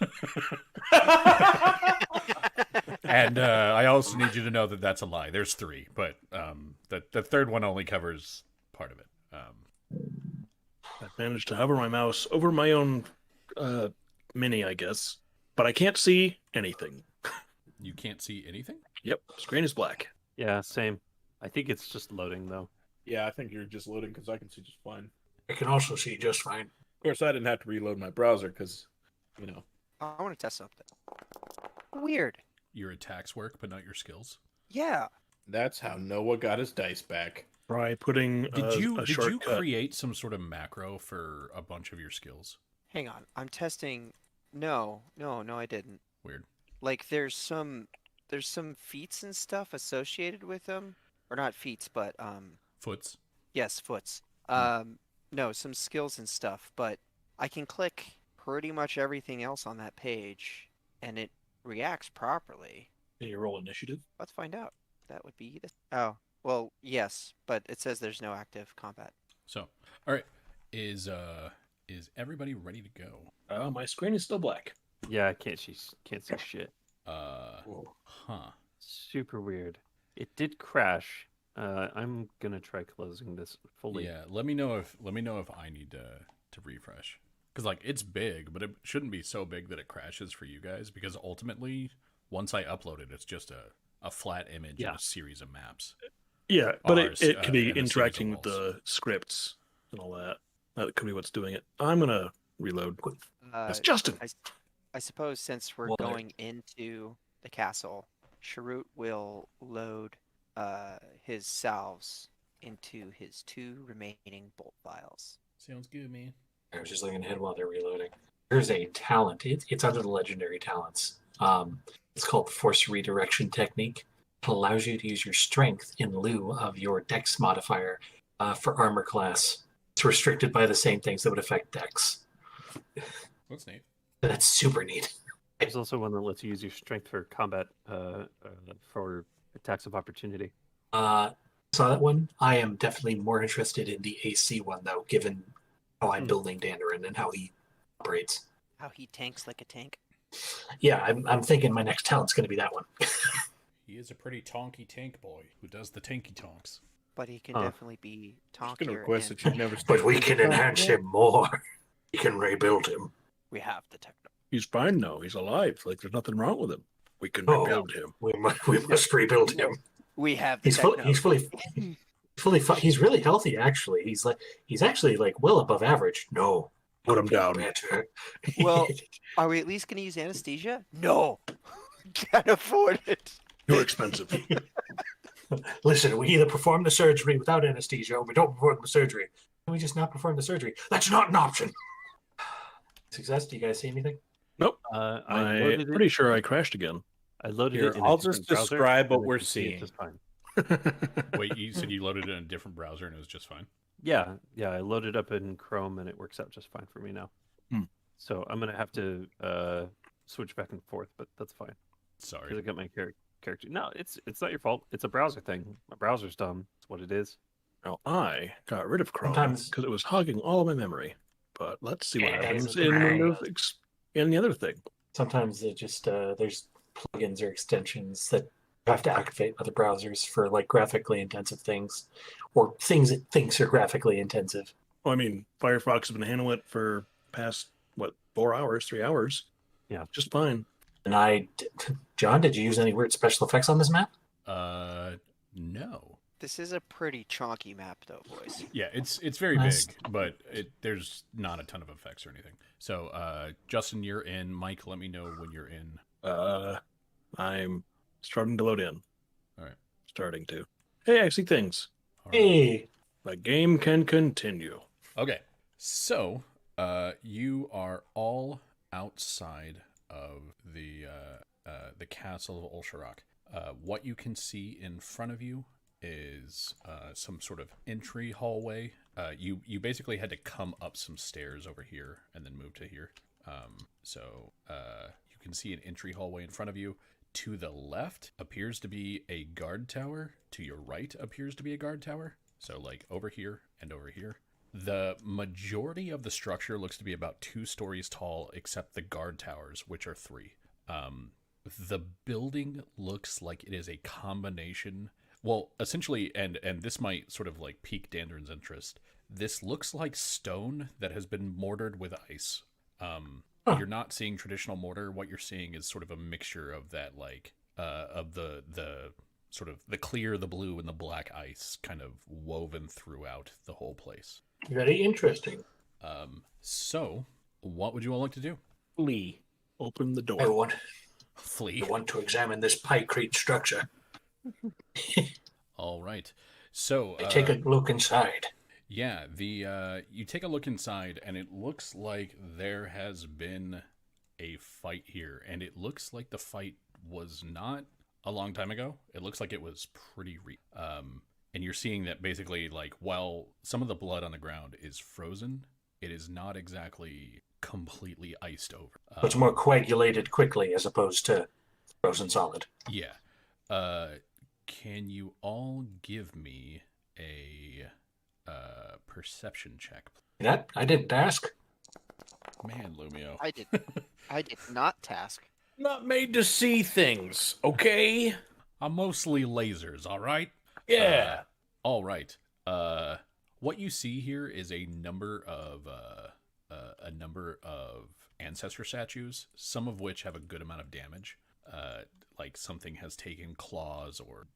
And I also need you to know that that's a lie. There's 3, but the third one only covers part of it. I've managed to hover my mouse over my own mini, I guess, but I can't see anything. You can't see anything? Yep, screen is black. Yeah, same. I think it's just loading though. Yeah, I think you're just loading because I can see just fine. I can also see just fine. Of course, I didn't have to reload my browser because, you know. I want to test something. Weird. Your attacks work, but not your skills. Yeah. That's how Noah got his dice back. Try putting Did you a shortcut. create some sort of macro for a bunch of your skills? Hang on. I'm testing. No, I didn't. Weird. Like there's some feats and stuff associated with them, or not feats, but Foots. yes, foots. Hmm. No, some skills and stuff, but I can click pretty much everything else on that page, and it reacts properly. Can you roll initiative? Let's find out. That would be this. Oh, well, yes, but it says there's no active combat. So, all right, is everybody ready to go? My screen is still black. Yeah, I can't see shit. Huh. Super weird. It did crash. I'm gonna try closing this fully. Yeah, let me know if I need to refresh. Because like it's big, but it shouldn't be so big that it crashes for you guys. Because ultimately, once I upload it, it's just a flat image and a series of maps. Yeah, but Ours, it could be and a series of interacting with walls. the scripts and all that. That could be what's doing it. I'm gonna reload. That's Justin. I suppose since we're going into the castle, Sharut will load his salves into his 2 remaining bolt vials. Sounds good, man. I was just looking ahead while they're reloading. There's a talent. It's under the legendary talents. It's called the Force Redirection Technique. It allows you to use your strength in lieu of your dex modifier for armor class. It's restricted by the same things that would affect dex. That's neat. That's super neat. There's also one that lets you use your strength for combat for attacks of opportunity. Saw that one. I am definitely more interested in the AC one, though, given how I'm building Dandarin and how he operates. How he tanks like a tank. Yeah, I'm thinking my next talent's going to be that one. He is a pretty tonky tank boy who does the tanky tonks. But he can definitely be I'm gonna tonkier. request and that you never. But we can enhance him more. We can rebuild him. we have the techno. He's fine now. He's alive. Like there's nothing wrong with him. We can Oh. rebuild him. We must rebuild him. We have the He's techno. fully. He's really healthy. Actually, he's actually like well above average. No, Put him down. better. Well, are we at least going to use anesthesia? No. Can't afford it. You're expensive. Listen, we either perform the surgery without anesthesia, or we don't perform the surgery. Can we just not perform the surgery? That's not an option. Success. Do you guys see anything? Nope. I'm I'm pretty sure I crashed again. I loaded Here, it. In a I'll different just browser, describe what and we're you can see it seeing. Just fine. Wait, you said you loaded it in a different browser and it was just fine? Yeah. I loaded up in Chrome and it works out just fine for me now. Hmm. So I'm gonna have to switch back and forth, but that's fine because Sorry. I got my character. No, it's not your fault. It's a browser thing. My browser's dumb. That's what it is. Now I got rid of Chrome Sometimes- because it was hogging all of my memory. But let's see what Yeah, happens that's in right. Windows in the other thing. Sometimes it just there's plugins or extensions that you have to activate other browsers for like graphically intensive things, or things that thinks are graphically intensive. Well, I mean, Firefox has been handling it for past 3 hours. Yeah. Just fine. And John, did you use any weird special effects on this map? No. This is a pretty chonky map, though, boys. Yeah, it's very Nice. big, but there's not a ton of effects or anything. So, Justin, you're in. Mike, let me know when you're in. I'm starting to load in. All right. Starting to. Hey, I see things. All right. Hey, The game can continue. Okay, so you are all outside of the castle of Olsharak. What you can see in front of you is some sort of entry hallway. You basically had to come up some stairs over here and then move to here. So you can see an entry hallway in front of you. To the left appears to be a guard tower. To your right appears to be a guard tower. So like over here and over here. The majority of the structure looks to be about 2 stories tall, except the guard towers, which are 3. The building looks like it is a combination. Well, essentially, and this might sort of like pique Dandarin's interest. This looks like stone that has been mortared with ice. You're not seeing traditional mortar. What you're seeing is sort of a mixture of that, like of the sort of the clear, the blue, and the black ice kind of woven throughout the whole place. very interesting. So, what would you all like to do? Lee. Open the door. Flee. I want to examine this pycrete structure. All right. So, Take a look inside. yeah, you take a look inside, and it looks like there has been a fight here, and it looks like the fight was not a long time ago. It looks like it was pretty and you're seeing that basically, like, while some of the blood on the ground is frozen, it is not exactly completely iced over. It's more coagulated quickly as opposed to frozen solid. Yeah. Can you all give me a perception check? That I didn't ask. Man, Lumio. I did not task. Not made to see things, okay? I'm mostly lasers, all right? Yeah. All right. What you see here is a number of ancestor statues, some of which have a good amount of damage. Like something has taken claws or,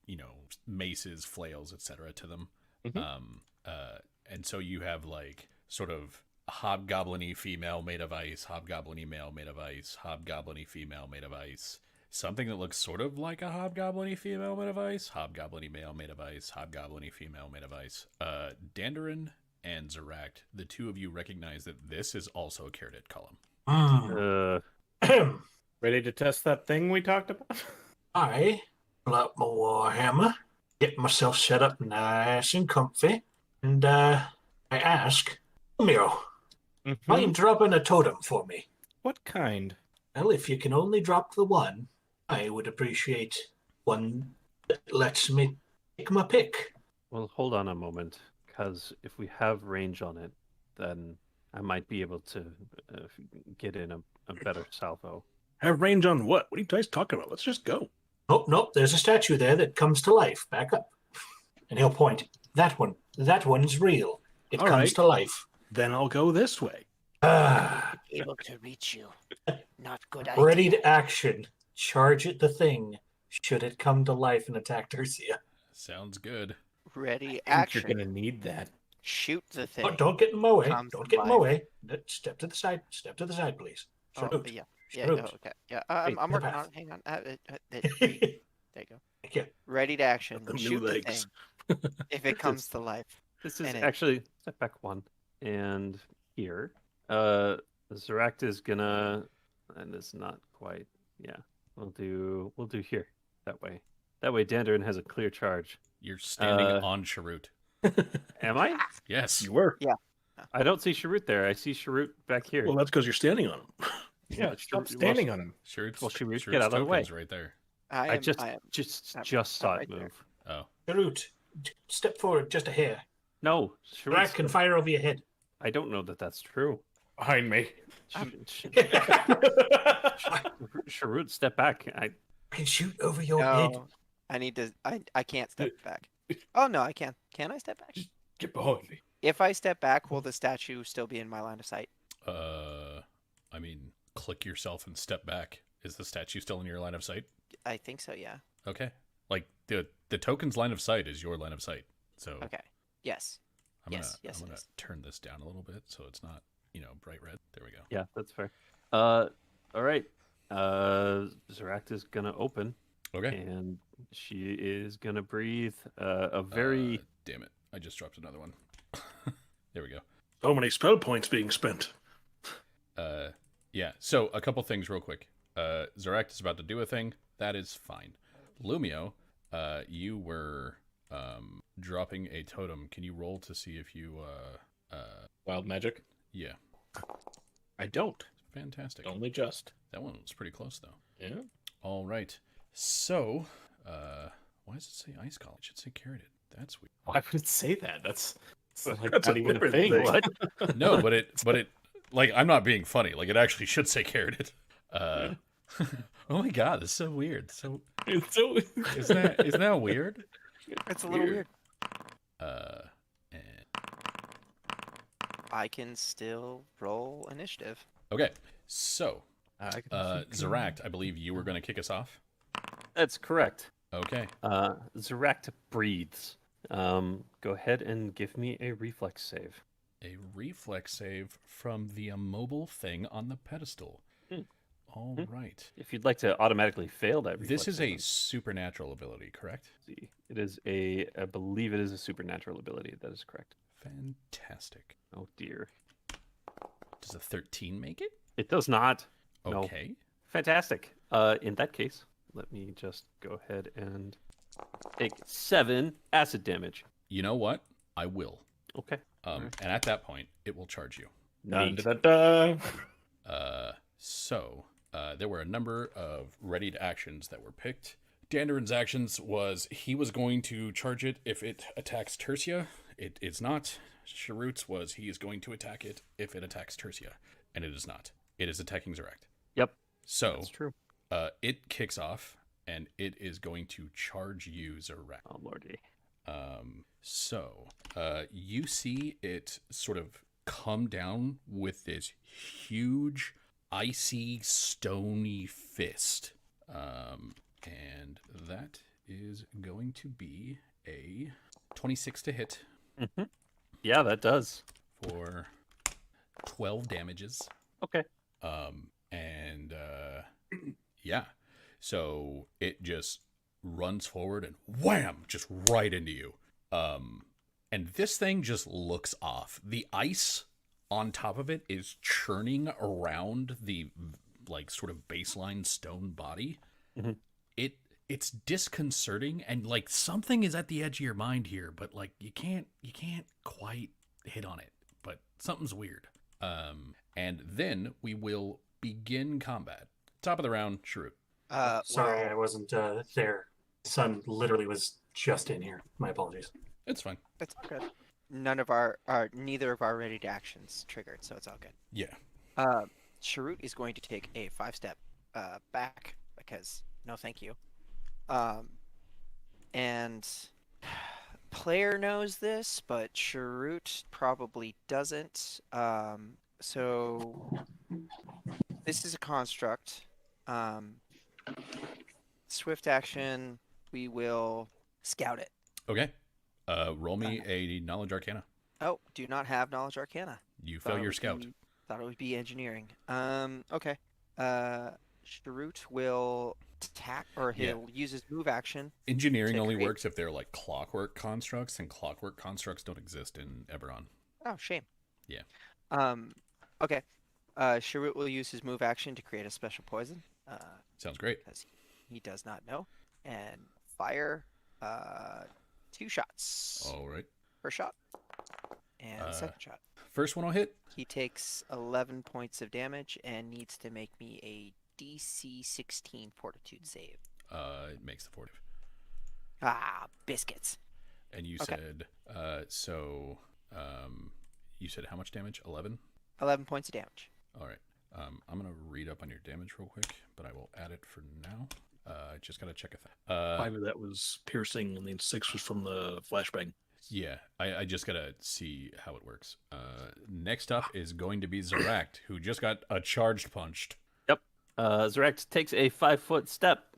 maces, flails, etc. to them. And so you have like sort of hobgoblin-y female made of ice, hobgoblin-y male made of ice, hobgoblin-y female made of ice, something that looks sort of like a hobgoblin-y female made of ice, hobgoblin-y male made of ice, hobgoblin-y female made of ice. Dandarin and Zeract, the two of you recognize that this is also a Keratit column. Ready to test that thing we talked about? I pull out my warhammer, get myself set up nice and comfy, and I ask, Miro, mind dropping a totem for me? What kind? Well, if you can only drop the one, I would appreciate one that lets me take my pick. Well, hold on a moment, because if we have range on it, then I might be able to get in a better salvo. Have range on what? What are you guys talking about? Let's just go. Nope, there's a statue there that comes to life. Back up. And he'll point. That one's real. It All comes right. to life. Then I'll go this way. Able to reach you. Not good idea. Ready to action. Charge at the thing. Should it come to life and attack Tercia. Sounds good. Ready, I think action. you're gonna need that. Shoot the thing. Oh, don't get in my way. Comes Don't to get in my life. way. Step to the side. Step to the side, please. Oh, Salute. yeah. Salute. Oh, okay. Yeah. I'm the working path. on it. Hang on. There you go. Thank you. Ready to action. Them new Shoot the legs. thing. If it comes to life. This is And it- actually step back one, and here, Zeract is gonna, and it's not quite. Yeah, we'll do here that way. That way, Dandarin has a clear charge. You're standing on Sharut. Am I? Yes. You were. I don't see Sharut there. I see Sharut back here. Well, that's because you're standing on him. Yeah, but stop Sharut- standing on him. Sharut's, Well, Sharut, Sharut's get out of the way. token's right there. I just I'm saw right it there. move. Oh. Garut, step forward just a hair. No, Black can fire over your head. I don't know that that's true. Behind me. Sharut, step back. I Can shoot over your head. No, I need to. I can't step back. Oh no, I can. Can I step back? Get behind me. If I step back, will the statue still be in my line of sight? I mean, click yourself and step back. Is the statue still in your line of sight? I think so. Yeah. Okay. Like the token's line of sight is your line of sight. So Okay. Yes. I'm Yes, gonna, yes, I'm it gonna is. turn this down a little bit so it's not, bright red. There we go. yeah, that's fair. All right. Zeract is gonna open, Okay. and she is gonna breathe a very. Damn it. I just dropped another one. There we go. So many spell points being spent. Yeah. So a couple things real quick. Zeract is about to do a thing. That is fine. Lumio, you were dropping a totem. Can you roll to see if you Wild magic? yeah. I don't. Fantastic. Only just. That one was pretty close though. Yeah. All right. So, why does it say ice collar? It should say Keratit. That's weird. Why would it say that? That's like That's not a even a different thing. thing. What? No, but it like I'm not being funny. Like it actually should say Keratit. Oh my god, that's so weird. So It's so isn't that weird? It's a little weird. And I can still roll initiative. okay. So, I can see- Zeract, I believe you were going to kick us off. That's correct. Okay. Zeract breathes. Go ahead and give me a reflex save. A reflex save from the immobile thing on the pedestal. All right. If you'd like to automatically fail that reflex This is a save, supernatural ability, correct? see. It is I believe it is a supernatural ability. That is correct. Fantastic. Oh dear. Does a 13 make it? It does not. No. Okay. Fantastic. In that case, let me just go ahead and take 7 acid damage. You know what? I will. Okay. And at that point, it will charge you. Dun, dun, dun, dun. There were a number of readied actions that were picked. Dandarin's actions was he was going to charge it if it attacks Tertia. It is not. Sharut's was he is going to attack it if it attacks Tertia. And it is not. It is attacking Zeract. Yep. So That's true. It kicks off, and it is going to charge you, Zeract. Oh, lordy. You see it sort of come down with this huge, icy, stony fist. And that is going to be a 26 to hit Mm-hmm. Yeah, that does. for 12 damages. Okay. Yeah. So it just runs forward and wham, just right into you. And this thing just looks off. The ice on top of it is churning around the like sort of baseline stone body. Mm-hmm. It's disconcerting, and like something is at the edge of your mind here, but like you can't quite hit on it. But something's weird. And then we will begin combat. Top of the round, Sharut. Sorry, well, I wasn't there. Sun literally was just in here. My apologies. It's fine. it's all good. Neither of our ready actions triggered, so it's all good. Yeah. Sharut is going to take a 5-step back because no, thank you. And player knows this, but Sharut probably doesn't. So this is a construct. Swift action. We will scout it. Okay. Roll me a knowledge arcana. Oh, do not have knowledge arcana. You Thought fail it your would scout. Thought it would be engineering. Okay. Sharut will attack, or he'll use his move action. Engineering to only create- works if they're like clockwork constructs, and clockwork constructs don't exist in Eberron. Oh, shame. Yeah. Okay. Sharut will use his move action to create a special poison. Sounds great. Because he does not know, and fire 2 shots. All right. First shot and second shot. First one will hit. He takes 11 points of damage and needs to make me a DC 16 Fortitude save. It makes the 40. Ah, biscuits. And you Okay. said you said how much damage? 11. 11 points of damage. All right. I'm gonna read up on your damage real quick, but I will add it for now. I just gotta check a thing. 5 of that was piercing, and then 6 was from the flashbang. Yeah, I just gotta see how it works. Next up is going to be Zeract, who just got a charged punched. Yep. Zeract takes a 5-foot step.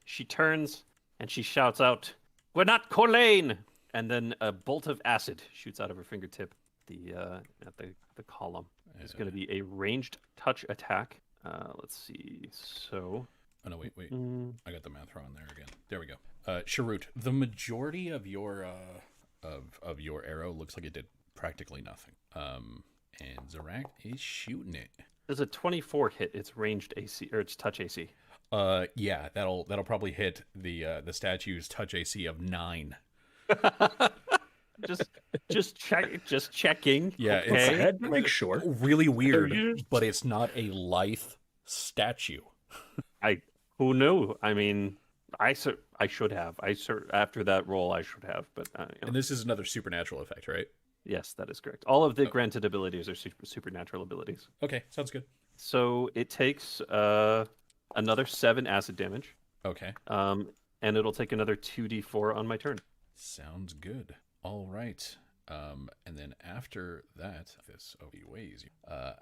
She turns and she shouts out, "We're not Corlane!" And then a bolt of acid shoots out of her fingertip. At the column. It's going to be a ranged touch attack. Let's see. So. Oh no! Wait! I got the math wrong there again. There we go. Sharut, the majority of your of your arrow looks like it did practically nothing. And Zeract is shooting it. There's a 24 hit. It's ranged AC or it's touch AC. Yeah, that'll probably hit the statue's touch AC of 9. Just checking. Yeah, okay. it's Had to make sure. really weird, but it's not a lithe statue. Who knew? I mean, I should have. After that roll, I should have. But And this is another supernatural effect, right? yes, that is correct. All of the granted abilities are supernatural abilities. Okay, sounds good. So it takes another 7 acid damage. Okay, And it'll take another 2d4 on my turn. sounds good. All right. And then after that,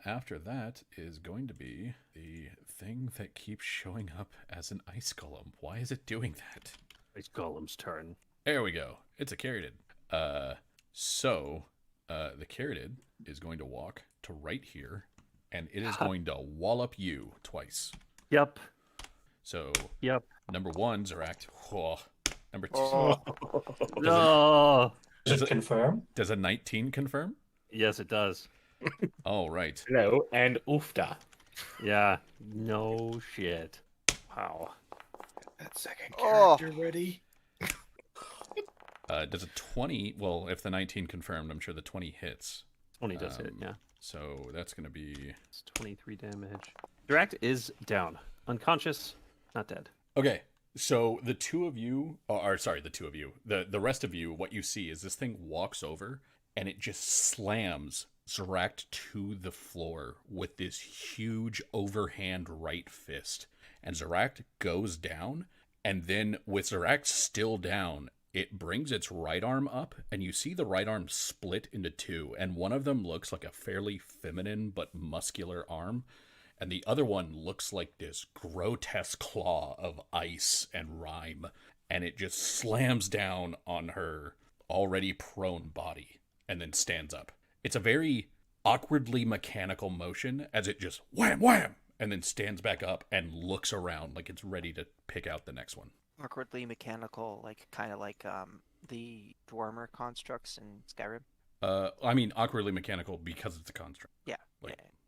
after that is going to be the thing that keeps showing up as an ice golem. Why is it doing that? It's Golem's turn. There we go. It's a Caryatid. So the Caryatid is going to walk to right here, and it is going to wallop you twice. Yep. So Yep. number 1, Zeract. Oh. Number 2, No. Does it confirm? does a 19 confirm? Yes, it does. All right. Hello and oofta. Yeah. No shit. Wow. That second Oh. character ready. Does a 20? Well, if the 19 confirmed, I'm sure the 20 hits. 20 does hit, yeah. So that's going to be... It's 23 damage. Direct is down. Unconscious, not dead. Okay, so the two of you, the two of you, the rest of you, what you see is this thing walks over and it just slams Zeract to the floor with this huge overhand right fist. And Zeract goes down, and then with Zeract still down, it brings its right arm up, and you see the right arm split into two, and one of them looks like a fairly feminine but muscular arm, and the other one looks like this grotesque claw of ice and rime, and it just slams down on her already prone body, and then stands up. It's a very awkwardly mechanical motion as it just wham, wham, and then stands back up and looks around like it's ready to pick out the next one. Awkwardly mechanical, kind of like the Dwarmer constructs in Skyrim. I mean, awkwardly mechanical because it's a construct. Yeah.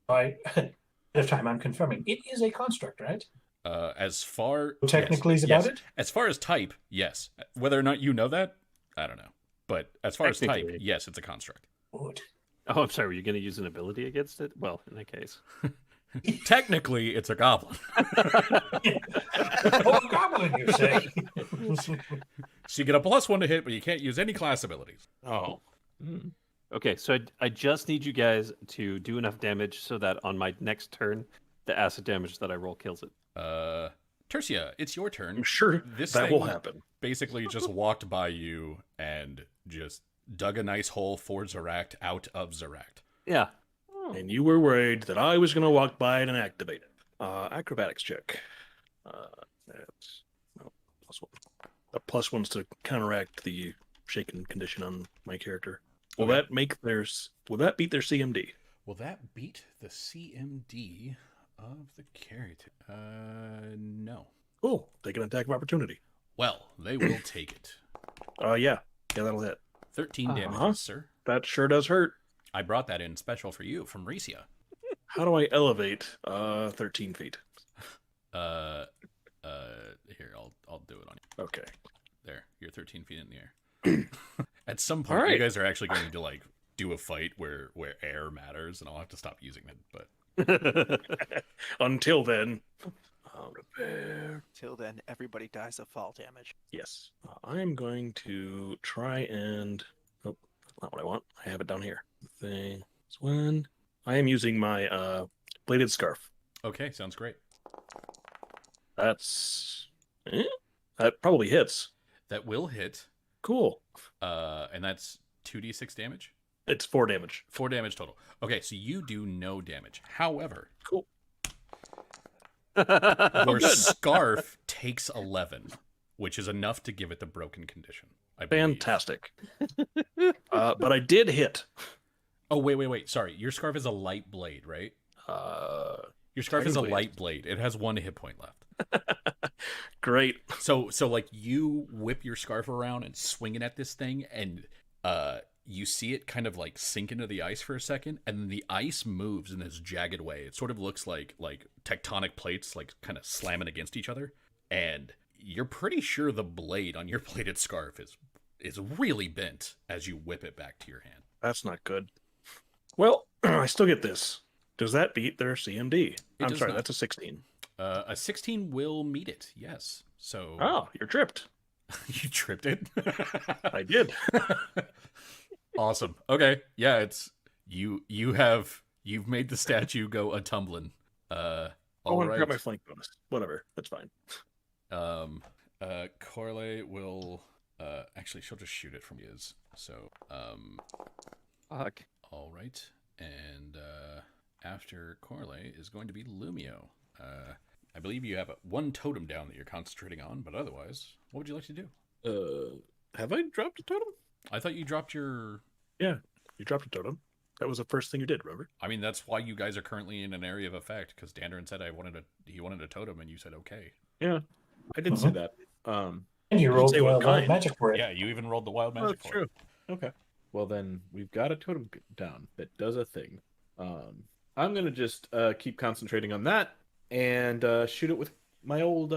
Like, Ahead of time, I'm confirming it is a construct, right? As far Technically, is about it. As far as type, yes. Whether or not you know that, I don't know. But as far as type, Technically. yes, it's a construct. Good. Oh, I'm sorry. Were you going to use an ability against it? Well, in that case. Technically, it's a goblin. Oh, goblin, you say? So you get a +1 to hit, but you can't use any class abilities. Oh. Okay, so I just need you guys to do enough damage so that on my next turn, the acid damage that I roll kills it. Tertia, it's your turn. I'm sure This that thing will happen. basically just walked by you and just dug a nice hole for Zeract out of Zeract. Yeah. And you were worried that I was going to walk by it and activate it. Acrobatics check. That's +1. The +1's to counteract the shaken condition on my character. Will Okay. that beat their CMD? Will that beat the CMD of the character? No. Cool. Take an attack of opportunity. Well, they will take it. Yeah, that'll hit. 13 damage, Uh-huh. sir. That sure does hurt. I brought that in special for you from Recia. How do I elevate 13 feet? Here, I'll do it on you. Okay. There, you're 13 feet in the air. At some point, All right. you guys are actually going to like do a fight where air matters, and I'll have to stop using it. But Until then, prepare. Till then, everybody dies of fall damage. Yes. I am going to try and... Oh, that's not what I want. I have it down here. Thing. This one. I am using my bladed scarf. okay, sounds great. That's... That probably hits. That will hit. Cool. And that's 2d6 damage. It's 4 damage. 4 damage total. Okay, so you do no damage. However, Cool. your good. scarf takes 11, which is enough to give it the broken condition. I believe. Fantastic. But I did hit. Oh, wait. Sorry. Your scarf is a light blade, right? Your scarf is a technically light blade. It has 1 hit point left. Great. So like you whip your scarf around and swing it at this thing, and you see it kind of like sink into the ice for a second, and then the ice moves in this jagged way. It sort of looks like tectonic plates like kind of slamming against each other, and you're pretty sure the blade on your bladed scarf is really bent as you whip it back to your hand. That's not good. Well, I still get this. Does that beat their CMD? I'm does sorry, not. that's a 16. A 16 will meet it, yes. So Oh, you're tripped. you tripped it. I did. Awesome. Okay. Yeah, it's you've made the statue go a tumbling. I All want to right. grab my flank bonus. Whatever. That's fine. Corley will actually she'll just shoot it from his. So Fuck. all right. And after Corley is going to be Lumio. I believe you have one totem down that you're concentrating on, but otherwise, what would you like to do? Have I dropped a totem? I thought you dropped your... Yeah, you dropped a totem. That was the first thing you did, remember? I mean, that's why you guys are currently in an area of effect, because Dandarin said he wanted a totem, and you said okay. Yeah. I did say that. And you rolled say what wild kind. magic for it. Yeah, you even rolled the wild magic for it. Okay. Well, then we've got a totem down that does a thing. I'm gonna just keep concentrating on that and shoot it with my old,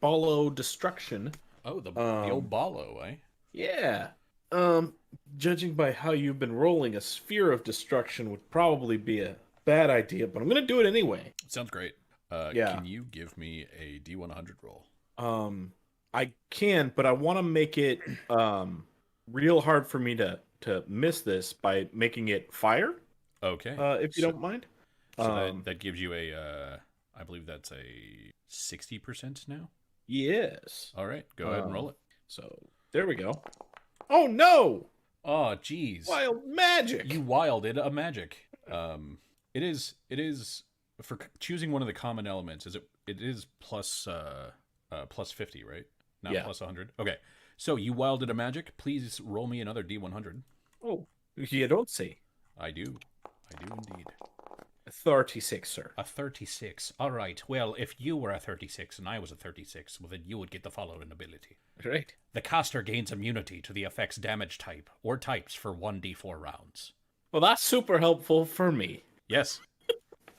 Ballo destruction. Oh, the Um, old Ballo, eh? Yeah. Um, Judging by how you've been rolling, a sphere of destruction would probably be a bad idea, but I'm gonna do it anyway. Sounds great. Yeah. Can you give me a D100 roll? I can, but I want to make it real hard for me to miss this by making it fire. Okay. If you don't mind. So that gives you a, I believe that's a 60% now. Yes. All right, go ahead and roll it. So there we go. Oh no! Oh, geez. Wild magic. You wilded a magic. It is for choosing one of the common elements. It is plus 50, right? Not Yeah. plus 100. Okay. So you wilded a magic. Please roll me another D100. Oh, you don't see. I do indeed. 36, sir. A 36. All right. Well, if you were a 36 and I was a 36, well, then you would get the following ability. Right. The caster gains immunity to the effect's damage type or types for 1d4 rounds. Well, that's super helpful for me. Yes.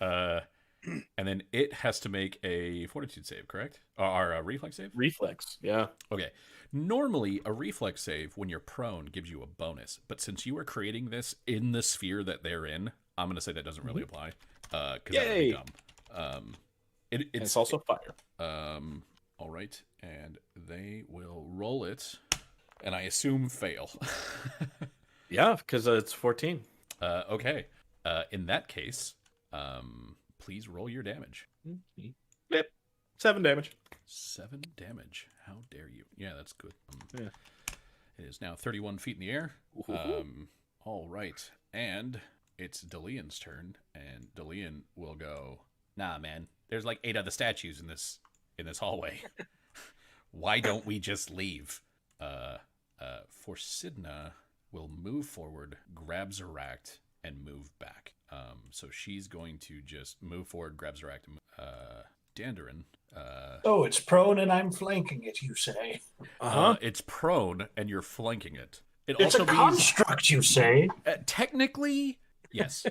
And then it has to make a fortitude save, correct? Or a reflex save? Reflex, yeah. Okay. Normally, a reflex save when you're prone gives you a bonus, but since you are creating this in the sphere that they're in, I'm going to say that doesn't really apply. Because that would be dumb. It's also fire. All right. And they will roll it, and I assume fail. Yeah, because it's 14. Okay. In that case, please roll your damage. Yep. 7 damage. 7 damage. How dare you? Yeah, that's good. Yeah. It is now 31 feet in the air. All right. And it's Delian's turn, and Delian will go, nah, man, there's like 8 other statues in this hallway. Why don't we just leave? Forsidna will move forward, grab Zeract, and move back. So she's going to just move forward, grab Zeract, and Dandarin. Oh, it's prone and I'm flanking it, you say? It's prone, and you're flanking it. It's a construct, you say? Technically, yes.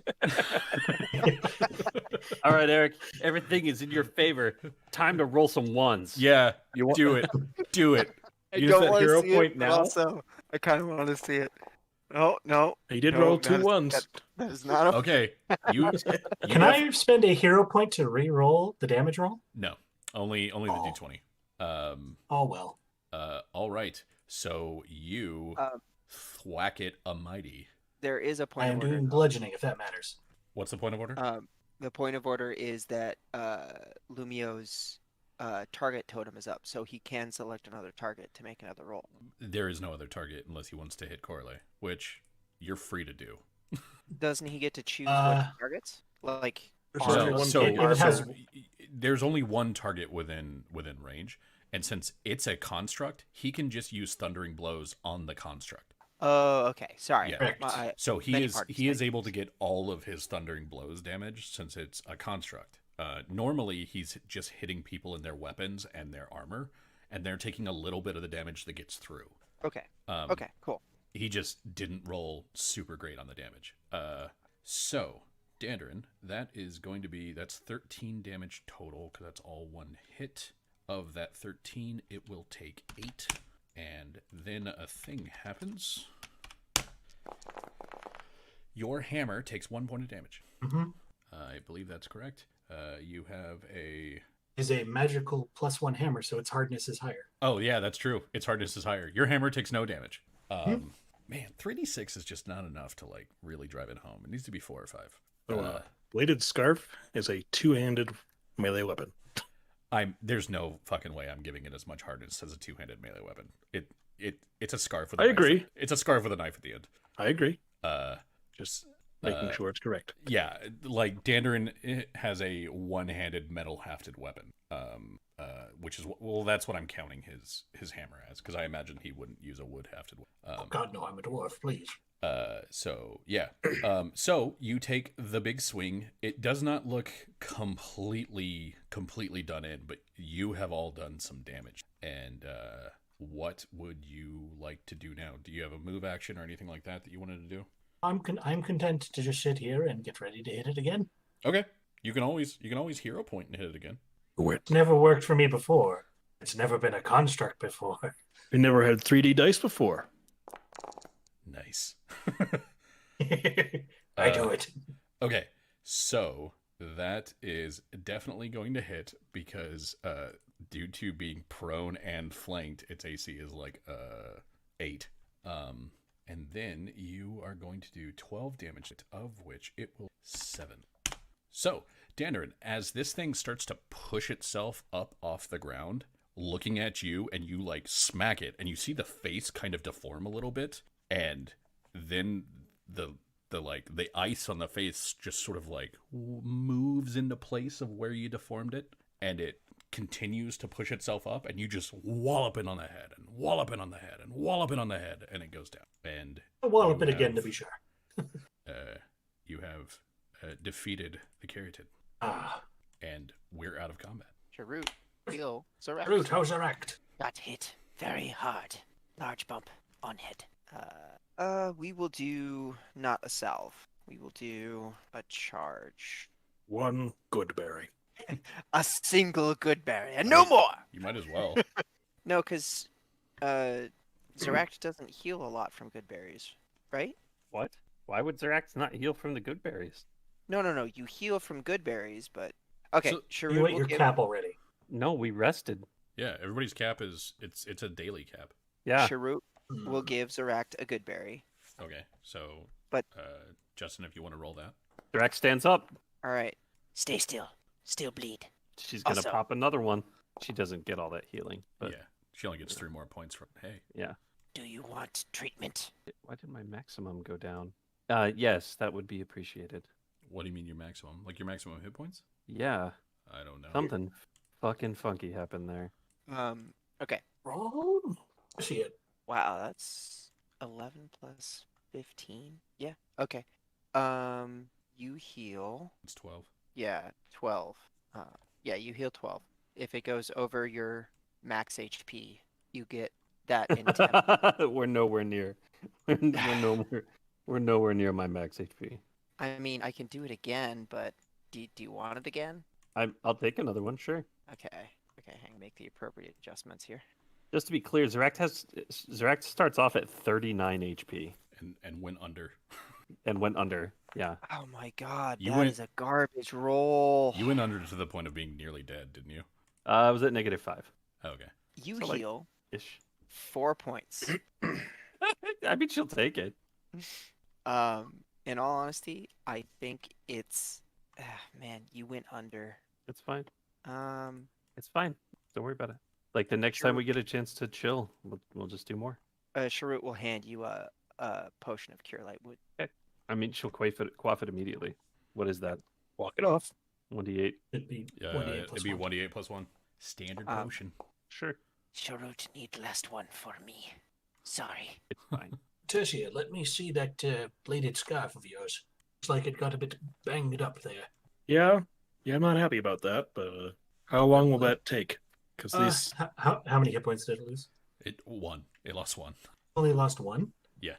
All right, Eric. Everything is in your favor. Time to roll some ones. Yeah, do it. Do it. I Use don't that want hero to see point it, but now? also, I kind of want to see it. No. He did No, roll that 2 is- ones. That is not a... Okay. You Can I spend a hero point to re-roll the damage roll? No, only the d20. Oh well. All right. So you thwack it a mighty. There is a I point am of order. doing bludgeoning, if that matters. What's the point of order? The point of order is that Lumio's target totem is up, so he can select another target to make another roll. There is no other target unless he wants to hit Corley, which you're free to do. Doesn't he get to choose what targets? Like, There's only one So, target. it has- so there's only one target within range, and since it's a construct, he can just use thundering blows on the construct. oh, okay. Sorry. Yeah. Correct. So he Many is parties, he is thank you. able to get all of his thundering blows damage since it's a construct. Normally he's just hitting people in their weapons and their armor, and they're taking a little bit of the damage that gets through. Okay. Um, Okay, cool. He just didn't roll super great on the damage. So Dandarin, that's 13 damage total because that's all one hit. Of that 13, it will take 8, and then a thing happens. Your hammer takes 1 point of damage. Mm-hmm. I believe that's correct. You have a... Is a magical +1 hammer, so its hardness is higher. Oh, yeah, that's true. Its hardness is higher. Your hammer takes no damage. Man, 3d6 is just not enough to, like, really drive it home. It needs to be 4 or 5. Bladed Scarf is a 2-handed melee weapon. There's no fucking way I'm giving it as much hardness as a 2-handed melee weapon. It's a scarf with a I knife. agree. It's a scarf with a knife at the end. I agree. Just Making sure it's correct. yeah, like Dandarin has a one-handed metal hafted weapon. Which is that's what I'm counting his hammer as, because I imagine he wouldn't use a wood hafted Oh God, no! I'm a dwarf, please. So yeah. So you take the big swing. It does not look completely done in, but you have all done some damage. And what would you like to do now? Do you have a move action or anything like that you wanted to do? I'm content to just sit here and get ready to hit it again. Okay. You can always hero point and hit it again. It's never worked for me before. It's never been a construct before. We never had 3D dice before. Nice. I do it. Okay. So that is definitely going to hit because due to being prone and flanked, its AC is like 8. And then you are going to do 12 damage, of which it will 7. So, Dandarin, as this thing starts to push itself up off the ground, looking at you, and you like smack it, and you see the face kind of deform a little bit, and then the ice on the face just sort of like moves into place of where you deformed it, and it continues to push itself up, and you just wallop it on the head, and wallop it on the head, and wallop it on the head, and it goes down. And I'll wallop it again to be sure. You have defeated the Keratin, and we're out of combat. Sharut, heal, Zorak. Root, how's our act? Got hit very hard. Large bump on head. We will do not a salve. We will do a charge. One good berry. A single good berry, and no more. You might as well. No, because Zorak doesn't heal a lot from good berries, right? What? Why would Zerax not heal from the good berries? No. You heal from good berries, but okay. So, Sharut You ate will your give. cap already. No, we rested. Yeah, everybody's cap is it's a daily cap. Yeah. Sharut will give Zorak a good berry. Okay, so But- Justin, if you want to roll that. Zerax stands up. All right. Stay still. Still bleed. She's gonna Also- pop another one. She doesn't get all that healing, but Yeah, she only gets 3 more points from. Hey, yeah. Do you want treatment? Why did my maximum go down? Yes, that would be appreciated. what do you mean your maximum? Like your maximum hit points? Yeah, I don't know. something fucking funky happened there. Okay. Oh, I see it. Wow, that's 11 plus 15. Yeah. Okay. You heal. It's 12. Yeah, 12. Yeah, you heal 12. If it goes over your max HP, you get that in 10. We're nowhere near. We're nowhere near my max HP. I mean, I can do it again, but do you want it again? I'll take another one, sure. Okay. Hang on, make the appropriate adjustments here. Just to be clear, Zerax starts off at 39 HP And went under. and went under. Yeah. Oh my god, You that went- is a garbage roll. You went under to the point of being nearly dead, didn't you? I was at -5 Okay. You So, like- heal ish. 4 points. I mean, she'll take it. In all honesty, I think it's man, you went under. It's fine. Um, It's fine. Don't worry about it. Like the next time we get a chance to chill, we'll just do more. Sharut will hand you a potion of cure light wood. I mean, she'll quaff it immediately. What is that? Walk it off. 1d8. It'd be Yeah, 1d8 plus it'd be 1. 1d8 plus 1. Standard Um, potion. Sure. Sharut need last one for me. Sorry. It's fine. Tertia, let me see that bladed scarf of yours. Looks like it got a bit banged up there. Yeah, I'm not happy about that, but how long will that take? Because these. How many hit points did it lose? It won. It lost 1. Only lost 1? Yeah.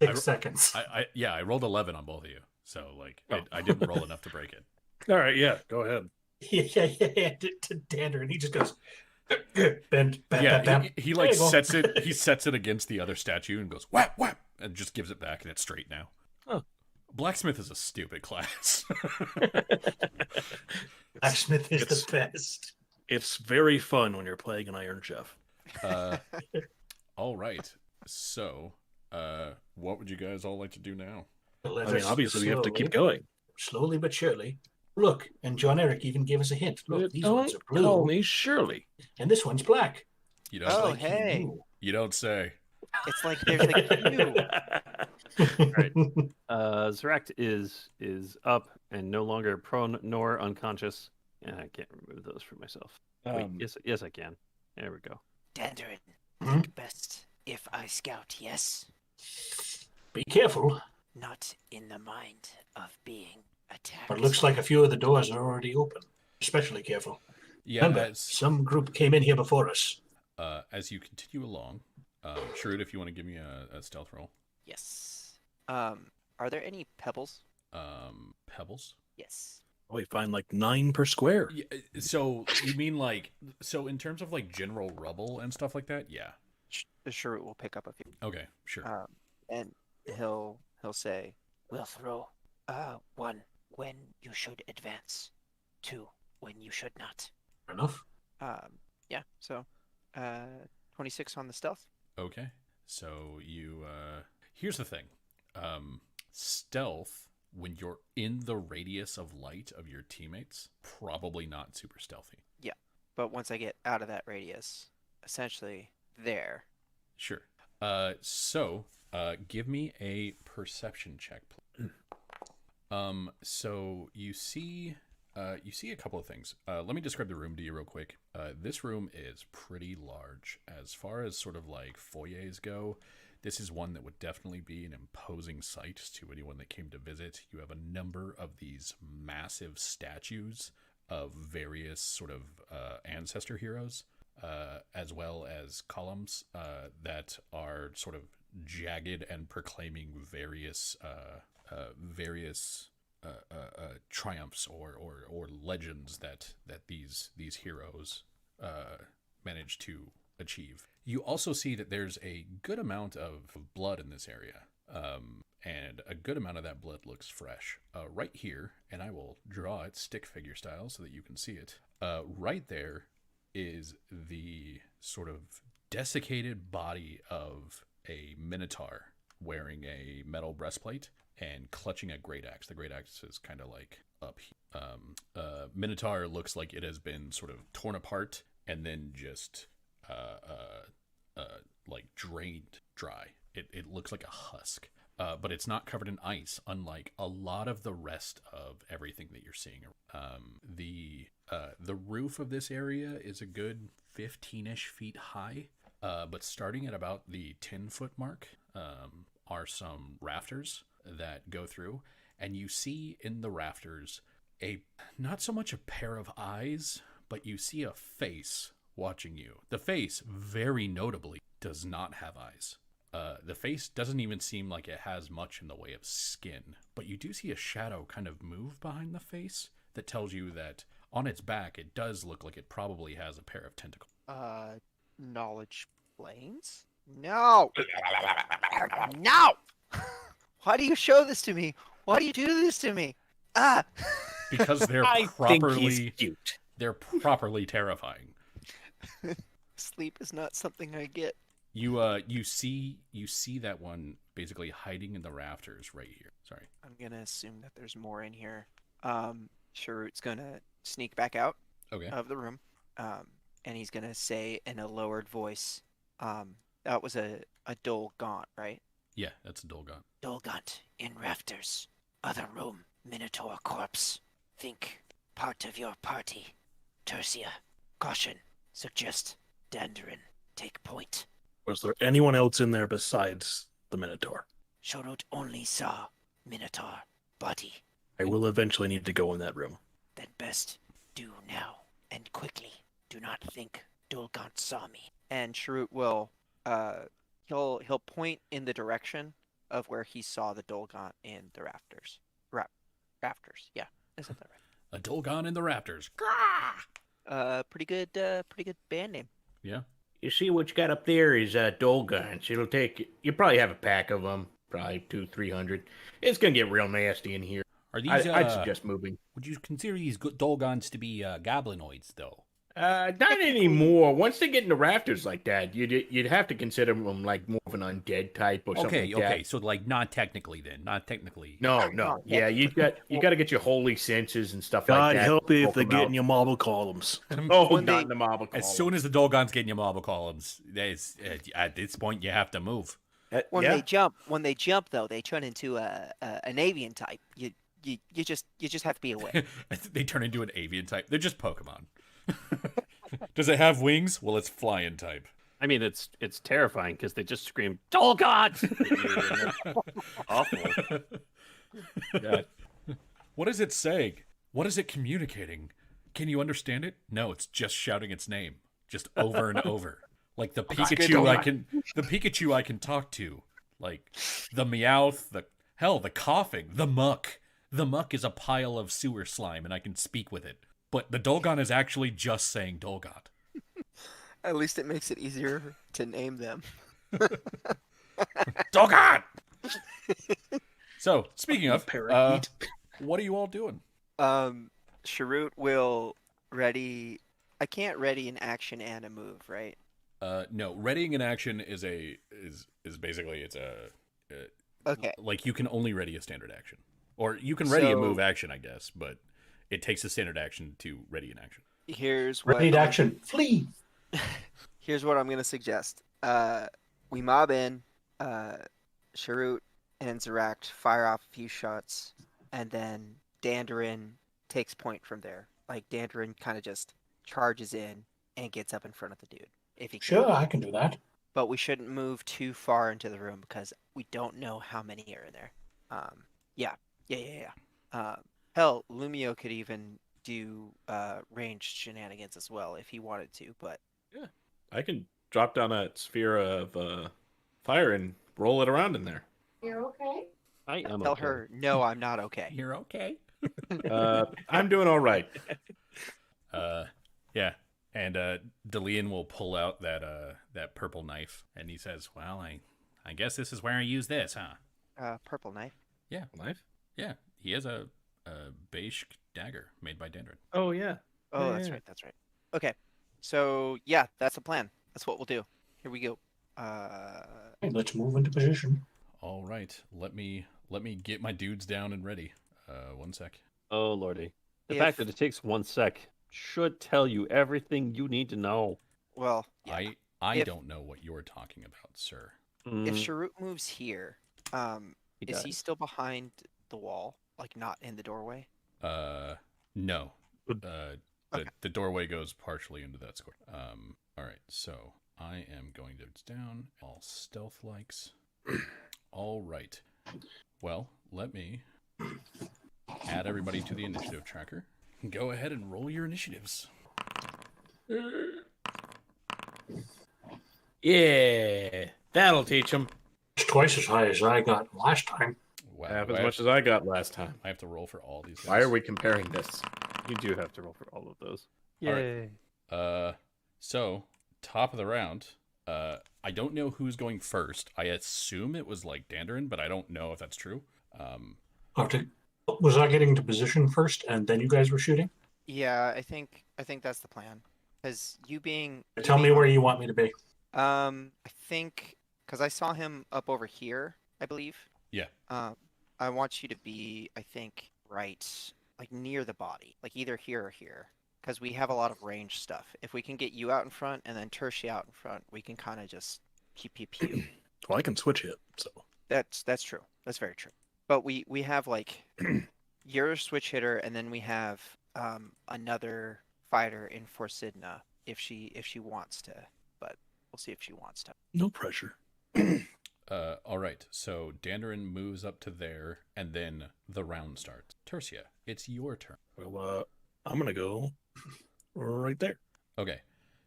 6 seconds. I rolled 11 on both of you. So like Oh. I didn't roll enough to break it. All right, yeah, go ahead. Yeah. To Dander, and he just goes, bend, bam, Yeah, bam, bam. he There like you go. sets it against the other statue and goes whap whap and just gives it back and it's straight now. Oh. Blacksmith is a stupid class. Blacksmith is it's- the best. It's very fun when you're playing an Iron Chef. All right. So, what would you guys all like to do now? Let I mean, us obviously, we have to keep slowly- going. Slowly but surely. Look, and John Eric even gave us a hint. Look, these ones are Don't call blue, me Shirley. and this one's black. You don't. Oh, Like he hey. knew. You don't say. It's like there's a queue. Right. Zeract is up and no longer prone nor unconscious. And I can't remove those for myself. Wait, yes, I can. There we go. Dandarin, Hmm? think best if I scout, yes? Be careful. Not in the mind of being attacked. But it looks like a few of the doors are already open. Especially careful. Yeah. Remember, some group came in here before us. As you continue along, Shrewd, if you want to give me a stealth roll. Yes. Are there any pebbles? Pebbles? Yes. We find like 9 per square. Yeah, so you mean like, so in terms of like general rubble and stuff like that? Yeah. Sure, we'll pick up a few. Okay, sure. And he'll say, We'll throw 1 when you should advance, 2 when you should not. Fair enough. yeah. So, 26 on the stealth. Okay. So you here's the thing. Stealth, when you're in the radius of light of your teammates, probably not super stealthy. Yeah, but once I get out of that radius, essentially there. Sure. So give me a perception check, please. So you see a couple of things. Let me describe the room to you real quick. This room is pretty large. As far as sort of like foyers go, this is one that would definitely be an imposing sight to anyone that came to visit. You have a number of these massive statues of various sort of ancestor heroes, as well as columns that are sort of jagged and proclaiming various triumphs or legends that these heroes managed to achieve. You also see that there's a good amount of blood in this area, and a good amount of that blood looks fresh. Right here, and I will draw it stick figure style so that you can see it. Right there is the sort of desiccated body of a minotaur wearing a metal breastplate and clutching a great axe. The great axe is kind of like up here. Minotaur looks like it has been sort of torn apart and then just like drained dry. It looks like a husk, but it's not covered in ice, unlike a lot of the rest of everything that you're seeing. The roof of this area is a good 15-ish feet high, but starting at about the 10-foot mark are some rafters that go through, and you see in the rafters not so much a pair of eyes, but you see a face watching you. The face, very notably, does not have eyes. The face doesn't even seem like it has much in the way of skin, but you do see a shadow kind of move behind the face that tells you that on its back it does look like it probably has a pair of tentacles. Knowledge planes? No! No! Why do you show this to me? Why do you do this to me? Because they're I think he's cute. They're properly terrifying. Sleep is not something I get. You see that one basically hiding in the rafters right here. Sorry. I'm gonna assume that there's more in here. Sharut's gonna sneak back out of the room. And he's gonna say in a lowered voice, that was a dull gaunt, right? Yeah, that's a Dolgon. Dolgant in rafters. Other room, Minotaur corpse. Think part of your party. Tertia. Caution. Suggest Dandarin. Take point. Was there anyone else in there besides the Minotaur? Shorut only saw Minotaur body. I will eventually need to go in that room. Then best do now and quickly. Do not think Dolgant saw me. And Sharut will he'll point in the direction of where he saw the Dolgant in the rafters. Rafters, yeah, isn't that right? A Dolgon in the rafters. Pretty good band name. Yeah. You see what you got up there is Dolgons. It'll take you probably have a pack of them, probably 200-300. It's gonna get real nasty in here. Are these? I'd suggest moving. Would you consider these Dolgons to be goblinoids, though? Not anymore. Once they get in the rafters like that, you'd have to consider them like more of an undead type or something like that. Okay. So like not technically then, not technically. No. Yeah, you got to get your holy senses and stuff like God that. help you if they Poke get 'em in your marble columns. out. Oh, When not they- in the marble column. As soon as the Dolgons get in your marble columns, at this point you have to move. When yeah. they jump though, they turn into an avian type. You just have to be aware. They turn into an avian type. They're just Pokemon. Does it have wings? Well, it's flying type. I mean, it's terrifying because they just scream Dolgant. Awful. What is it saying? What is it communicating? Can you understand it? No, it's just shouting its name, just over and over, like the Pikachu I can talk to, like the Meowth, Hell, the coughing, the muck. The muck is a pile of sewer slime, and I can speak with it. But the Dolgon is actually just saying Dolgon. At least it makes it easier to name them. Dolgon! So, speaking of, Parakeet. what are you all doing? Sharut will ready. I can't ready an action and a move, right? No, readying an action is basically it's a Okay. like you can only ready a standard action, or you can ready a So- move action, I guess, but it takes a standard action to ready an action. Here's what. Ready to action. Flee. Here's what I'm gonna suggest. We mob in. Sharut and Zeract fire off a few shots, and then Dandarin takes point from there. Like Dandarin kind of just charges in and gets up in front of the dude if he can. Sure, I can do that. But we shouldn't move too far into the room because we don't know how many are in there. Yeah. Hell, Lumio could even do ranged shenanigans as well if he wanted to. But I can drop down a sphere of fire and roll it around in there. You're okay? I am tell okay. her, no, I'm not okay. You're okay. I'm doing all right. Yeah, and Delian will pull out that purple knife, and he says, "Well, I guess this is where I use this, huh?" Purple knife. Yeah, Knife? yeah. He has a beige dagger made by Dandrin. Oh yeah. Oh, Yeah, that's yeah. right. That's right. Okay. So yeah, that's the plan. That's what we'll do. Here we go. Okay, let's move into position. All right, let me get my dudes down and ready. 1 sec. Oh lordy. The If- fact that it takes 1 sec should tell you everything you need to know. Well, yeah. I If- don't know what you're talking about, sir. If Mm, Sharut moves here, he is he does. still behind the wall, like not in the doorway? No. Good. Okay. The doorway goes partially into that square. All right, so I am going to down all stealth likes. All right. Well, let me add everybody to the initiative tracker. Go ahead and roll your initiatives. Yeah, that'll teach him. It's twice as high as I got last time. Wow. Half do as I much have, as I got last time. I have to roll for all these guys. Why are we comparing this? You do have to roll for all of those. All right. Yay. So top of the round. I don't know who's going first. I assume it was like Dandarin, but I don't know if that's true. Was I getting to position first and then you guys were shooting? Yeah, I think that's the plan. Because you being Tell me where you want me to be. I think because I saw him up over here, I believe. Yeah. I want you to be, I think, right, like near the body, like either here or here, because we have a lot of range stuff. If we can get you out in front and then Tertia out in front, we can kind of just pew pew pew. Well, I can switch hit, so That's true. That's very true. But we have like you're a switch hitter, and then we have another fighter in Forsidna if she wants to, but we'll see if she wants to. no pressure. All right. So Dandarin moves up to there, and then the round starts. Tertia, it's your turn. Well, I'm gonna go right there. Okay.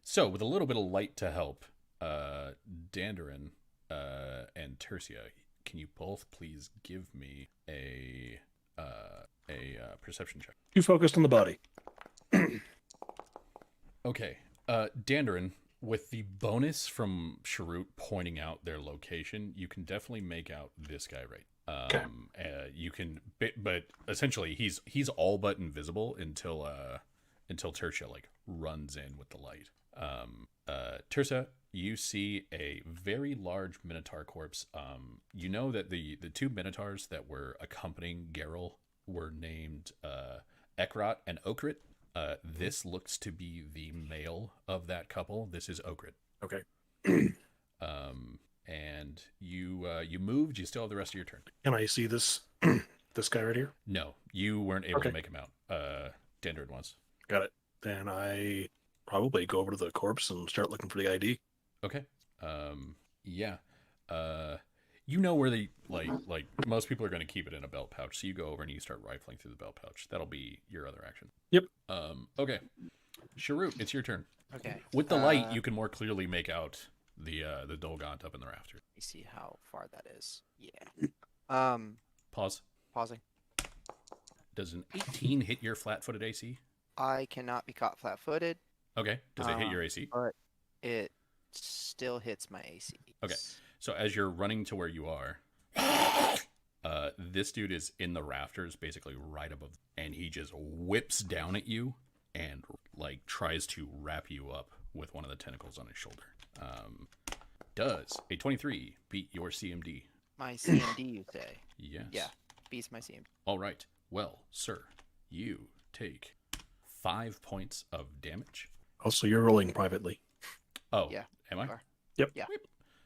So with a little bit of light to help, Dandarin and Tertia, can you both please give me a perception check? You focused on the body. Okay. Dandarin, with the bonus from Sharut pointing out their location, you can definitely make out this guy right. Okay. You can, but essentially he's all but invisible until Tertia like runs in with the light. Tertia, you see a very large Minotaur corpse. You know that the two Minotaurs that were accompanying Geralt were named Ekrot and Okrit. This looks to be the male of that couple. This is Okrit. Okay. And you moved. You still have the rest of your turn. Can I see this this guy right here? No, you weren't able to Okay. make him out. Dandrid was. Got it. Then I probably go over to the corpse and start looking for the ID. Okay. Yeah. You know where they like most people are going to keep it in a belt pouch, so you go over and you start rifling through the belt pouch. That'll be your other action. Yep. Okay. Sharut, it's your turn. Okay. With the light, you can more clearly make out the Dolgont up in the rafter. Let me see how far that is. Yeah. Pause. Pausing. Does an 18 hit your flat-footed AC? I cannot be caught flat-footed, Okay. Does it hit your AC? but it still hits my AC. Okay. So as you're running to where you are, this dude is in the rafters, basically right above, and he just whips down at you and like tries to wrap you up with one of the tentacles on his shoulder. Does a 23 beat your CMD? My CMD, you say? Yes. Yeah, beats my CMD. All right. Well, sir, you take 5 points of damage. Also, you're rolling privately. Oh, Yeah. am I? Sure. Yep. Yeah.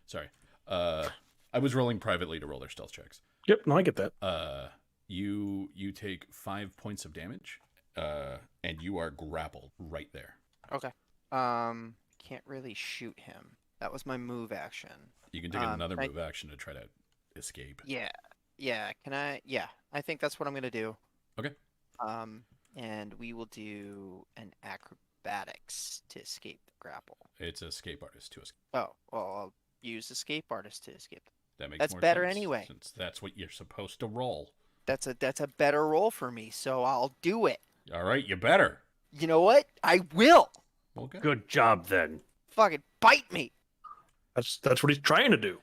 Sorry. I was rolling privately to roll their stealth checks. Yep, no, I get that. You take 5 points of damage, and you are grappled right there. Okay. Can't really shoot him. That was my move action. You can take another move action to try to escape. Yeah. Yeah. Can I? Yeah. I think that's what I'm gonna do. Okay. And we will do an acrobatics to escape the grapple. It's escape artist to escape. Oh, well, I'll use escape artist to escape. That makes That's more better sense, anyway. since that's what you're supposed to roll. That's a better roll for me, so I'll do it. All right, you better. You know what? I will. Okay. Good job then. Fucking bite me. That's what he's trying to do.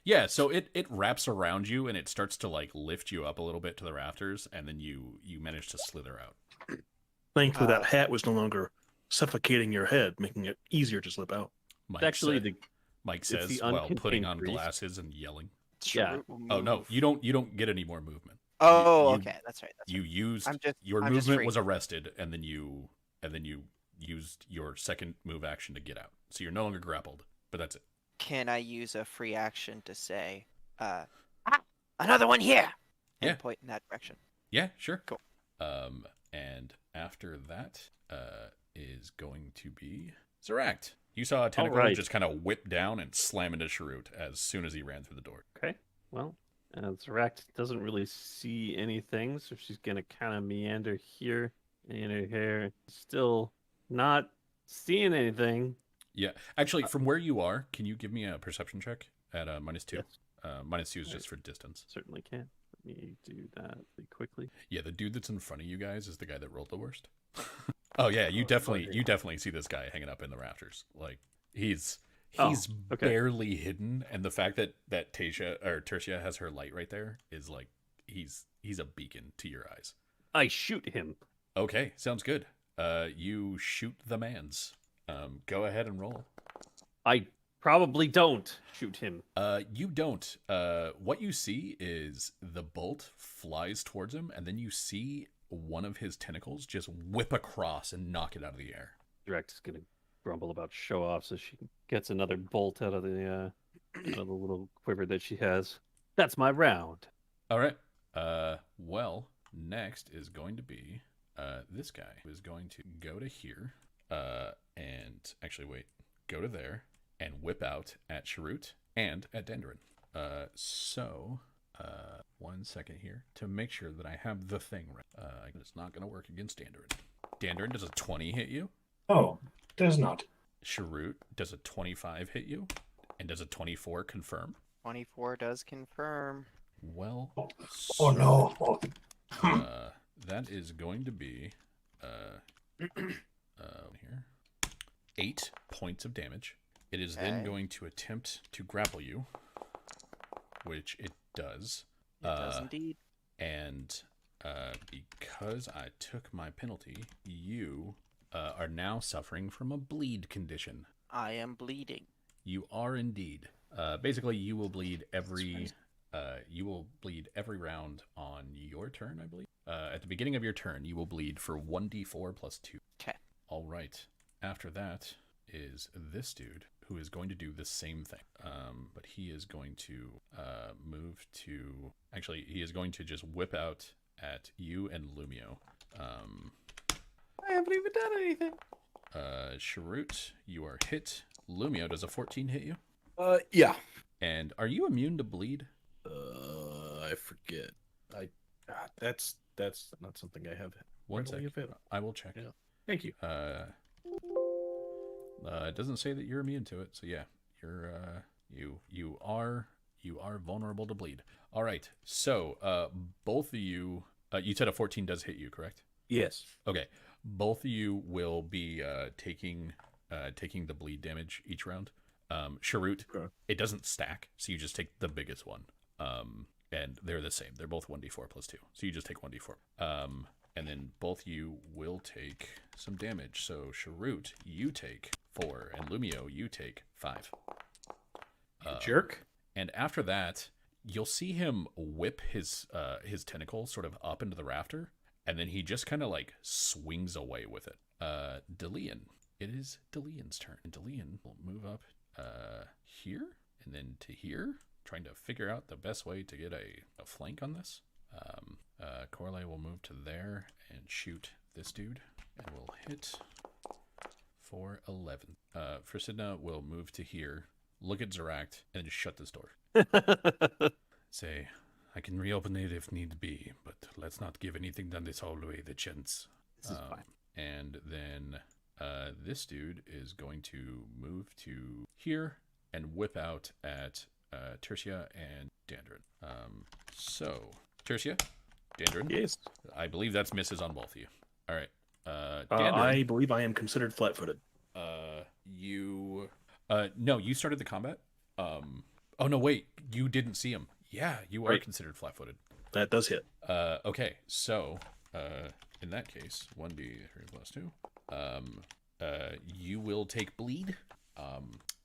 Yeah, so it wraps around you and it starts to like lift you up a little bit to the rafters, and then you manage to slither out. Thankfully, that hat was no longer suffocating your head, making it easier to slip out. Mike Actually, said- Mike says the while putting uncontained on grease. glasses and yelling. Yeah. Sure, we'll Oh no, move. you don't get any more movement. Oh, you- okay. That's right. That's You right. used your I'm just movement free. was arrested, and then you used your second move action to get out. So you're no longer grappled, but that's it. Can I use a free action to say, Another one here. and Yeah. point in that direction? Yeah, sure. Cool. And after that, is going to be Zeract. You saw a tentacle right. just kind of whip down and slam into Sharut as soon as he ran through the door. Okay. Well, Zeract doesn't really see anything, so she's gonna kind of meander here in her hair. Still not seeing anything. Yeah, actually, from where you are, can you give me a perception check at -2? Yes. -2 is just for distance. Certainly can. Let me do that really quickly. Yeah, the dude that's in front of you guys is the guy that rolled the worst. Oh yeah, you definitely see this guy hanging up in the rafters. Like he's okay. barely hidden, and the fact that Tertia has her light right there is like he's a beacon to your eyes. I shoot him. Okay, sounds good. You shoot the man's. Go ahead and roll. I probably don't shoot him. You don't. What you see is the bolt flies towards him, and then you see one of his tentacles just whip across and knock it out of the air. Direct is gonna grumble about show off, so she gets another bolt out of the little quiver that she has. That's my round. All right. Well, next is going to be this guy who is going to go to here, and actually wait, go to there and whip out at Sharut and at Dendron. So 1 second here to make sure that I have the thing right. It's not going to work against Dendron. Dendron, does a 20 hit you? Oh, does not. Sharut, does a 25 hit you? And does a 24 confirm? 24 does confirm. Well, Oh no. that is going to be here 8 points of damage. It is then Okay. going to attempt to grapple you, which it does. It does indeed. And because I took my penalty, you are now suffering from a bleed condition. I am bleeding. You are indeed. Basically, you will bleed every round on your turn, I believe. At the beginning of your turn, you will bleed for 1d4 plus 2. Okay. All right. After that is this dude who is going to do the same thing. But he is going to move to... Actually, he is going to just whip out at you and Lumio. I haven't even done anything. Sharut, you are hit. Lumio, does a 14 hit you? Yeah. And are you immune to bleed? I forget. That's not something I have. One readily sec. available. I will check. Yeah. Thank you. It doesn't say that you're immune to it, so yeah, you you are vulnerable to bleed. All right. So, both of you, you said a 14 does hit you, correct? Yes. Okay. Both of you will be taking the bleed damage each round. Sharut, Okay. it doesn't stack, so you just take the biggest one. And they're the same. They're both 1d4 plus 2. So you just take 1d4. And then both you will take some damage. So Sharut, you take 4, and Lumio, you take 5. Jerk. And after that, you'll see him whip his tentacle sort of up into the rafter, and then he just kind of like swings away with it. Delian. It is Delian's turn. And Delian will move up here and then to here, trying to figure out the best way to get a flank on this. Corley will move to there and shoot this dude, and will hit for 11. Frisidna will move to here, look at Zeract, and just shut this door. Say, I can reopen it if need be, but let's not give anything done this hallway the chance. This is fine. And then this dude is going to move to here and whip out at Tertia and Dandrin. So, Tertia, Dandrin. Yes. I believe that's misses on both of you. All right. Dandrin, I believe I am considered flat-footed. no, you started the combat. Oh no, wait, you didn't see him. Yeah, you are Right. considered flat-footed. That does hit. Okay, so in that case, 1d3 plus 2. You will take bleed,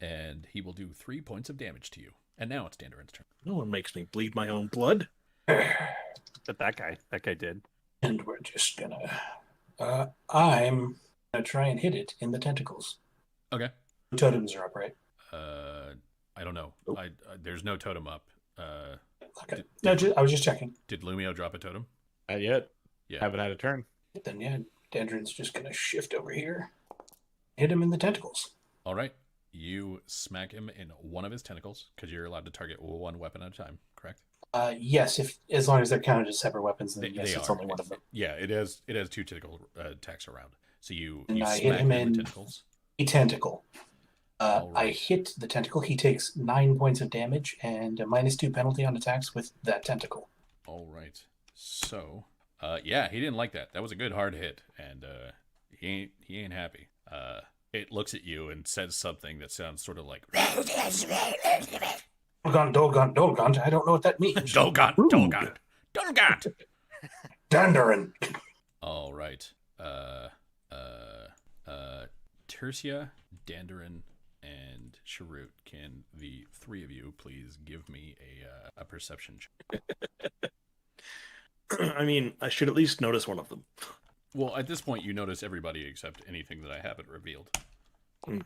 and he will do 3 points of damage to you. And now it's Dandrin's turn. No one makes me bleed my own blood. But that guy did. And we're just gonna. I'm gonna try and hit it in the tentacles. Okay. Totems are up, right? I don't know. Nope. There's no totem up. Okay. No, I was just checking. Did Lumio drop a totem? Not yet. Yeah. Haven't had a turn. Then yeah, Dandrin's just gonna shift over here, hit him in the tentacles. All right. You smack him in one of his tentacles, because you're allowed to target one weapon at a time, correct? Yes, as long as they're counted as separate weapons, then yes, They it's are. only one of them. Yeah, it has two tentacle attacks around. So you And I hit smack him him in in- the tentacles. A tentacle. All I right. hit the tentacle. He takes 9 points of damage and a -2 penalty on attacks with that tentacle. All right. So, yeah, he didn't like that. That was a good hard hit, and he ain't happy. It looks at you and says something that sounds sort of like Dolgant. I don't know what that means. Dolgant. Dandarin. All right. Tertia, Dandarin, and Sharut, can the three of you please give me a perception check? I mean, I should at least notice one of them. Well, at this point, you notice everybody except anything that I haven't revealed. Hmm.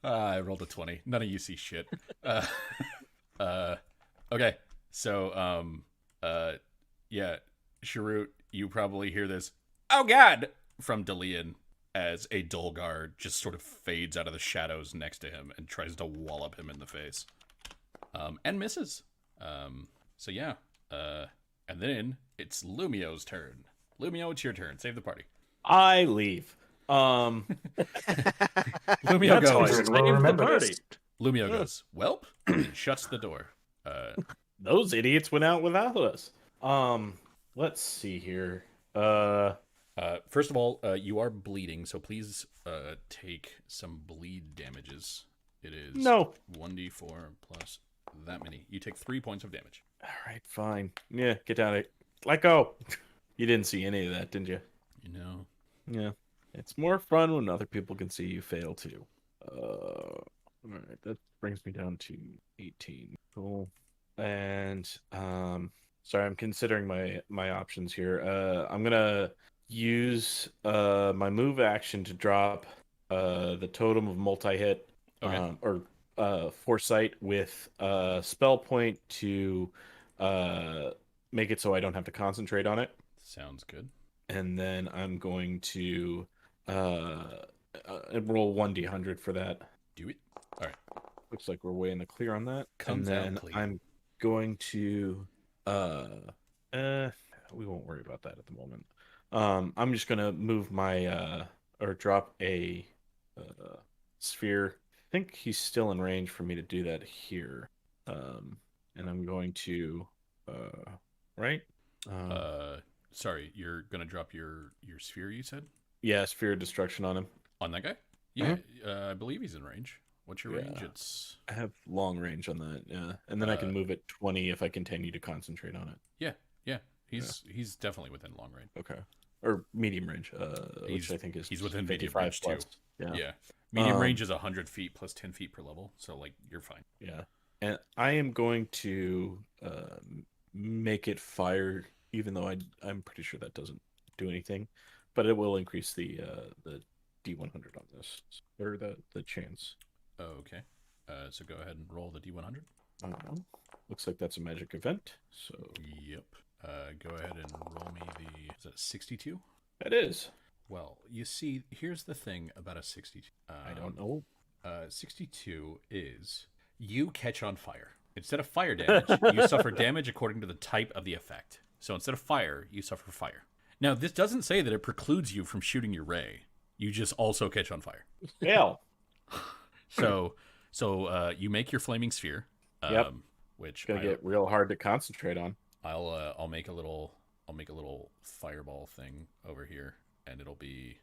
I rolled a 20. None of you see shit. Okay. So, yeah, Sharut, you probably hear this, "Oh God," from Delian as a Dulgar just sort of fades out of the shadows next to him and tries to wallop him in the face. And misses. So yeah. And then it's Lumio's turn. Lumio, it's your turn. Save the party. I leave. Lumio That's how I goes. saved We'll the remember party. this. Lumio goes, "Welp," and shuts the door. Those idiots went out without us. Let's see here. First of all, you are bleeding, so please take some bleed damages. It is No. 1d4 plus that many. You take 3 points of damage. All right, fine. Yeah, get down it. Let go. You didn't see any of that, didn't you? You know. Yeah. It's more fun when other people can see you fail too. All right, that brings me down to 18. Cool. And sorry, I'm considering my options here. I'm gonna use my move action to drop the totem of multi-hit, Okay. or foresight with spell point to make it so I don't have to concentrate on it. Sounds good. And then I'm going to roll 1d100 for that. Do it. All right. Looks like we're way in the clear on that. Comes and out then clean. I'm going to we won't worry about that at the moment. I'm just gonna move my or drop a sphere think he's still in range for me to do that here. And I'm going to, right? Sorry, you're gonna drop your sphere. You said Yeah, sphere of destruction on him. on that guy. Yeah, I believe he's in range. What's your range? Yeah. It's I have long range on that, yeah. And then I can move it 20 if I continue to concentrate on it. yeah. He's definitely within long range. Okay. Or medium range, which I think he's within medium 55 range plus. too. Yeah. Yeah, medium range is 100 feet plus 10 feet per level, so like you're fine. Yeah. And I am going to make it fire, even though I'm pretty sure that doesn't do anything, but it will increase the D100 on this, or the chance. Okay. So go ahead and roll the D100. Looks like that's a magic event. So Yep. Go ahead and roll me the. Is that 62? that is. Well, you see, here's the thing about a 62. I don't know. 62 is you catch on fire. Instead of fire damage, you suffer damage according to the type of the effect. So instead of fire, you suffer fire. Now, this doesn't say that it precludes you from shooting your ray. You just also catch on fire. Hell. So you make your flaming sphere. Yep. Which It's gonna get real hard to concentrate on. I'll make a little fireball thing over here, and it'll be,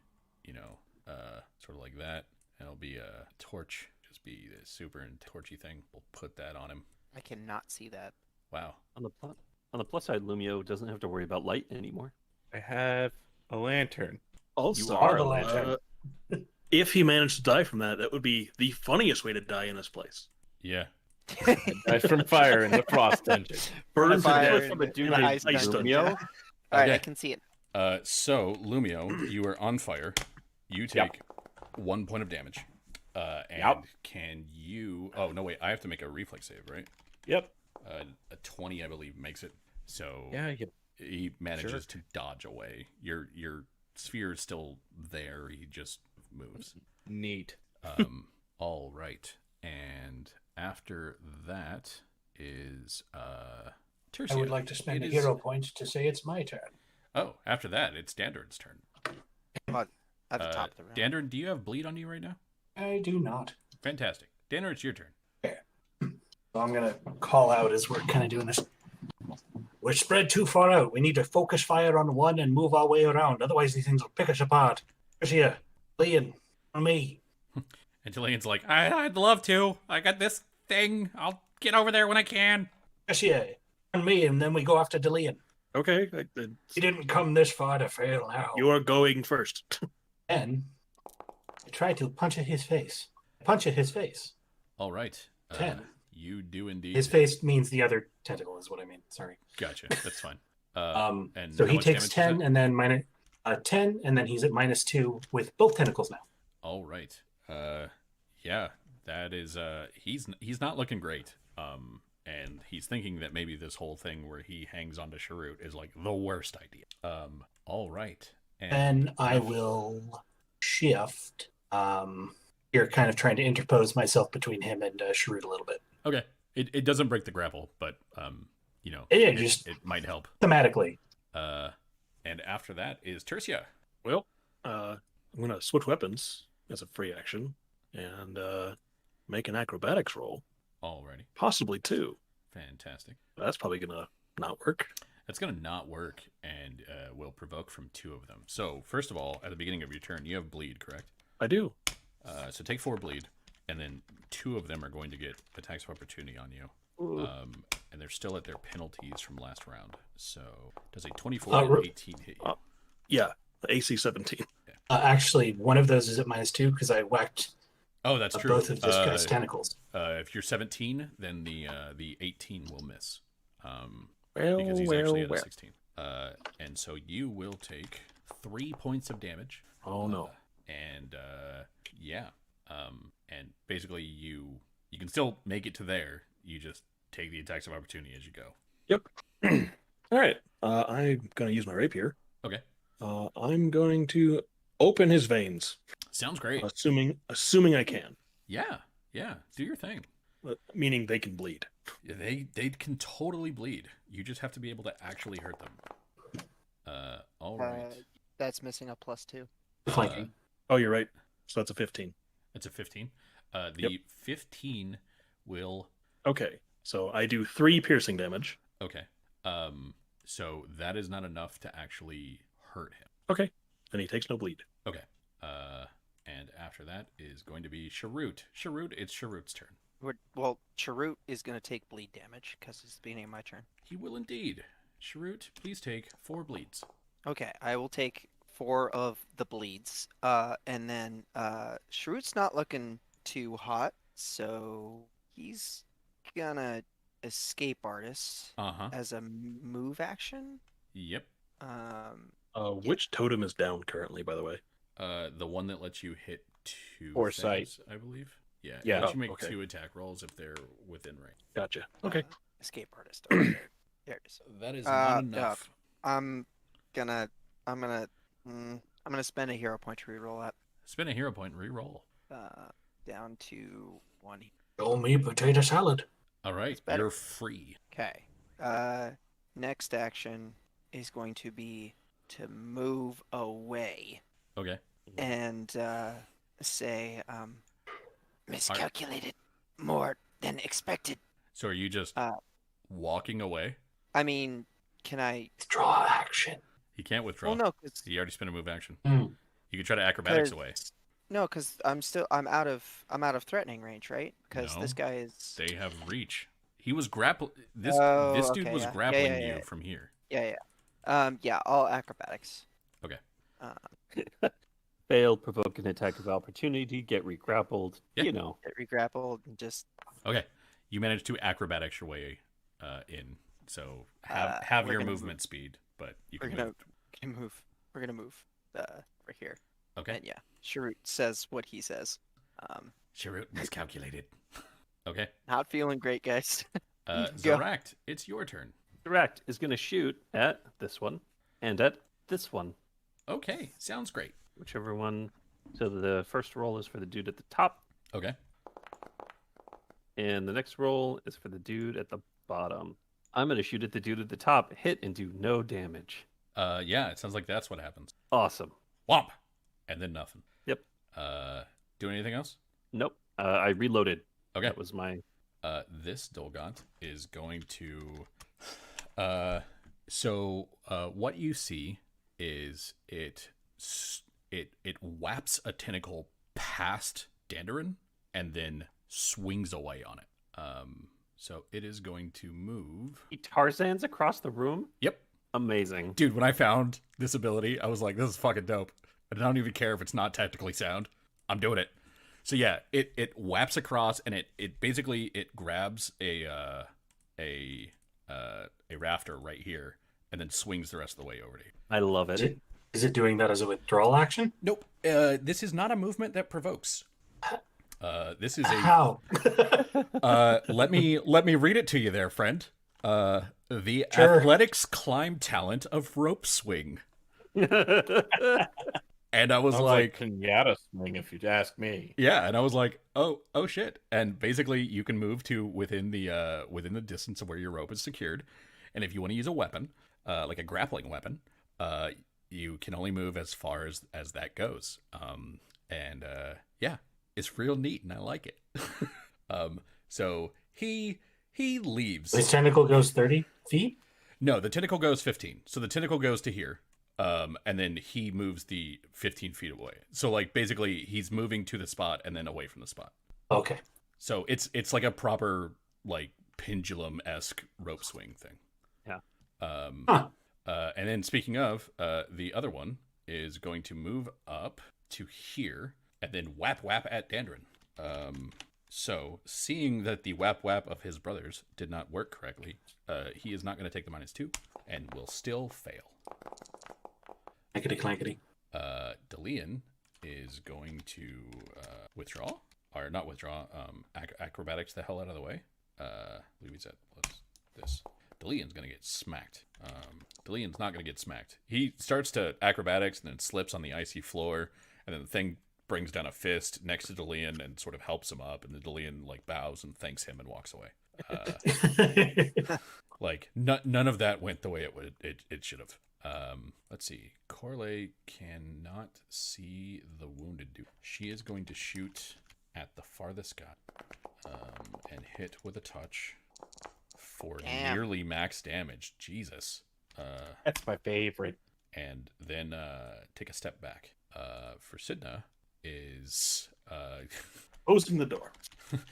sort of like that, and it'll be a torch, just be the super torchy thing. We'll put that on him. I cannot see that. Wow. On the plus side, Lumio doesn't have to worry about light anymore. I have a lantern. Also, You are the lantern. if he managed to die from that, that would be the funniest way to die in this place. Yeah. Die from fire in the frost dungeon. Burn to Fire death from a in dude the named ice dungeon. Lumio. All right, I Okay. can see it. So Lumio, you are on fire. You take 1 point of damage. And can you? Oh no, wait! I have to make a reflex save, right? Yep. A 20, I believe, makes it. So Yeah. he manages to dodge away. Your sphere is still there. He just moves. Neat. All right, and after that is Tertia. I would like to spend It a is- hero point to say it's my turn. Oh, after that, it's Dandern's turn. At the top of the round. Dandern, do you have bleed on you right now? I do not. Fantastic. Dandern, it's your turn. So I'm going to call out as we're kind of doing this. We're spread too far out. We need to focus fire on one and move our way around. Otherwise, these things will pick us apart. Here's here. Lian, on me. And Jillian's like, I'd love to. I got this thing. I'll get over there when I can. Here's here. On me, and then we go after Delian. Okay, He didn't come this far to fail now. you are going first. Then I try to punch at his face. Punch at his face. All right. 10. You do indeed. His face means the other tentacle is what I mean. Sorry. Gotcha. That's fine. And So how he much takes damage is 10 that? and then minus 10, and then he's at -2 with both tentacles now. All right. Yeah, that is. He's not looking great. And he's thinking that maybe this whole thing where he hangs onto Sharut is like the worst idea. All right. And Then I will shift. Here, kind of trying to interpose myself between him and Sharut a little bit. okay, it doesn't break the grapple, but Yeah, it might help. Thematically. And after that is Tertia. Well, I'm going to switch weapons as a free action and make an acrobatics roll. Alrighty. Possibly two. Fantastic. That's probably going to not work. That's going to not work and will provoke from 2 of them. So, first of all, at the beginning of your turn, you have bleed, correct? I do. So take 4 bleed, and then 2 of them are going to get attacks of opportunity on you. And they're still at their penalties from last round. So, does a 24 and 18 hit you? Yeah, AC 17. Actually, one of those is at -2 because I whacked Oh, that's true. both of this guy's tentacles. If you're 17, then the 18 will miss. Well, Because he's actually at a 16. And so you will take 3 points of damage. Oh, no. And and basically you can still make it to there. You just take the attacks of opportunity as you go. Yep. All right. I'm going to use my rapier. Okay. I'm going to open his veins, Sounds great. assuming I can. Yeah. Do your thing. Meaning they can bleed. They can totally bleed. You just have to be able to actually hurt them. All right. That's missing a +2. Flanking. Oh, you're right. So that's a 15. It's a 15. The 15 will. Okay, so I do 3 piercing damage. Okay. So that is not enough to actually hurt him. Okay, then he takes no bleed. Okay. And after that is going to be Sharut. Sharut, it's Sharut's turn. Well, Charut is going to take bleed damage because it's the beginning of my turn. He will indeed. Sharut, please take 4 bleeds. Okay, I will take 4 of the bleeds. And then Charut's not looking too hot, so he's gonna escape artist as a move action. Yep. Which totem is down currently, by the way? The one that lets you hit 2 Foresight. things, I believe. Yeah. Yeah, It lets you make okay. 2 attack rolls if they're within range. Gotcha. Okay. Escape artist. Oh, there it is. That is not enough. I'm gonna spend a hero point to reroll that. Spend a hero point, re-roll. Down to 1. Show me potato salad. All right, better. you're free. Okay. Next action is going to be to move away Okay. and say, Miscalculated more than expected. So are you just walking away? I mean, can I? Draw action. He can't withdraw. Well, no, because He already spent a move action. Hmm. You can try to acrobatics away. I'm out of threatening range, right? Because this No. guy is. They have reach. He was grapple. This dude okay, was yeah. grappling Yeah. you from here. Yeah. Yeah. All acrobatics. Okay. Fail, provoke an attack of opportunity, get re-grappled. Yeah. You know. Get re-grappled and just. Okay. You managed to acrobatics your way in. So have we're your gonna movement speed, but you We're can gonna move. We're gonna move over here. Okay. And yeah, Sharut says what he says. Sharut miscalculated. Okay. Not feeling great, guys. Go. Zoract, it's your turn. Direct is going to shoot at this one and at this one. Okay, sounds great. Whichever one. So the first roll is for the dude at the top, Okay. and the next roll is for the dude at the bottom. I'm going to shoot at the dude at the top, hit, and do no damage. Yeah, it sounds like that's what happens. Awesome. Whomp! And then nothing. Yep. Do anything else? Nope. I reloaded. Okay. That was my. This Dolgont is going to. What you see is it whaps a tentacle past Dandarin and then swings away on it. So it is going to move. He Tarzan's across the room? Yep. Amazing. Dude, when I found this ability, I was like, this is fucking dope. I don't even care if it's not technically sound. I'm doing it. So yeah, it whaps across and it basically grabs a rafter right here and then swings the rest of the way over to you. I love it. Is it doing that as a withdrawal action? Nope. This is not a movement that provokes. This is a How? let me read it to you there, friend. The Sure. athletics climb talent of rope swing. And I was Sounds like pinata swing, if you'd ask me. yeah, and I was like, oh shit. And basically you can move to within the distance of where your rope is secured. And if you want to use a weapon, like a grappling weapon, you can only move as far as that goes. Yeah, it's real neat and I like it. So he leaves. His tentacle goes 30 feet? No, the tentacle goes 15. So the tentacle goes to here. And then he moves the 15 feet away. So like basically he's moving to the spot and then away from the spot. Okay. So it's like a proper like pendulum-esque rope swing thing. Yeah. And then speaking of, the other one is going to move up to here and then whap at Dandrin. So seeing that the whap of his brothers did not work correctly, he is not going to take the -2 and will still fail. Clankety clankety. Delian is going to withdraw, or not withdraw, acrobatics the hell out of the way. I believe he's at this. Delian's going to get smacked. Delian's not going to get smacked. He starts to acrobatics and then slips on the icy floor, and then the thing brings down a fist next to Delian and sort of helps him up, and the Delian like bows and thanks him and walks away. Like none of that went the way it should have. Let's see. Corley cannot see the wounded dude. She is going to shoot at the farthest guy and hit with a touch for Damn. nearly max damage. Jesus. That's my favorite. And then take a step back. For Sidna is Closing the door.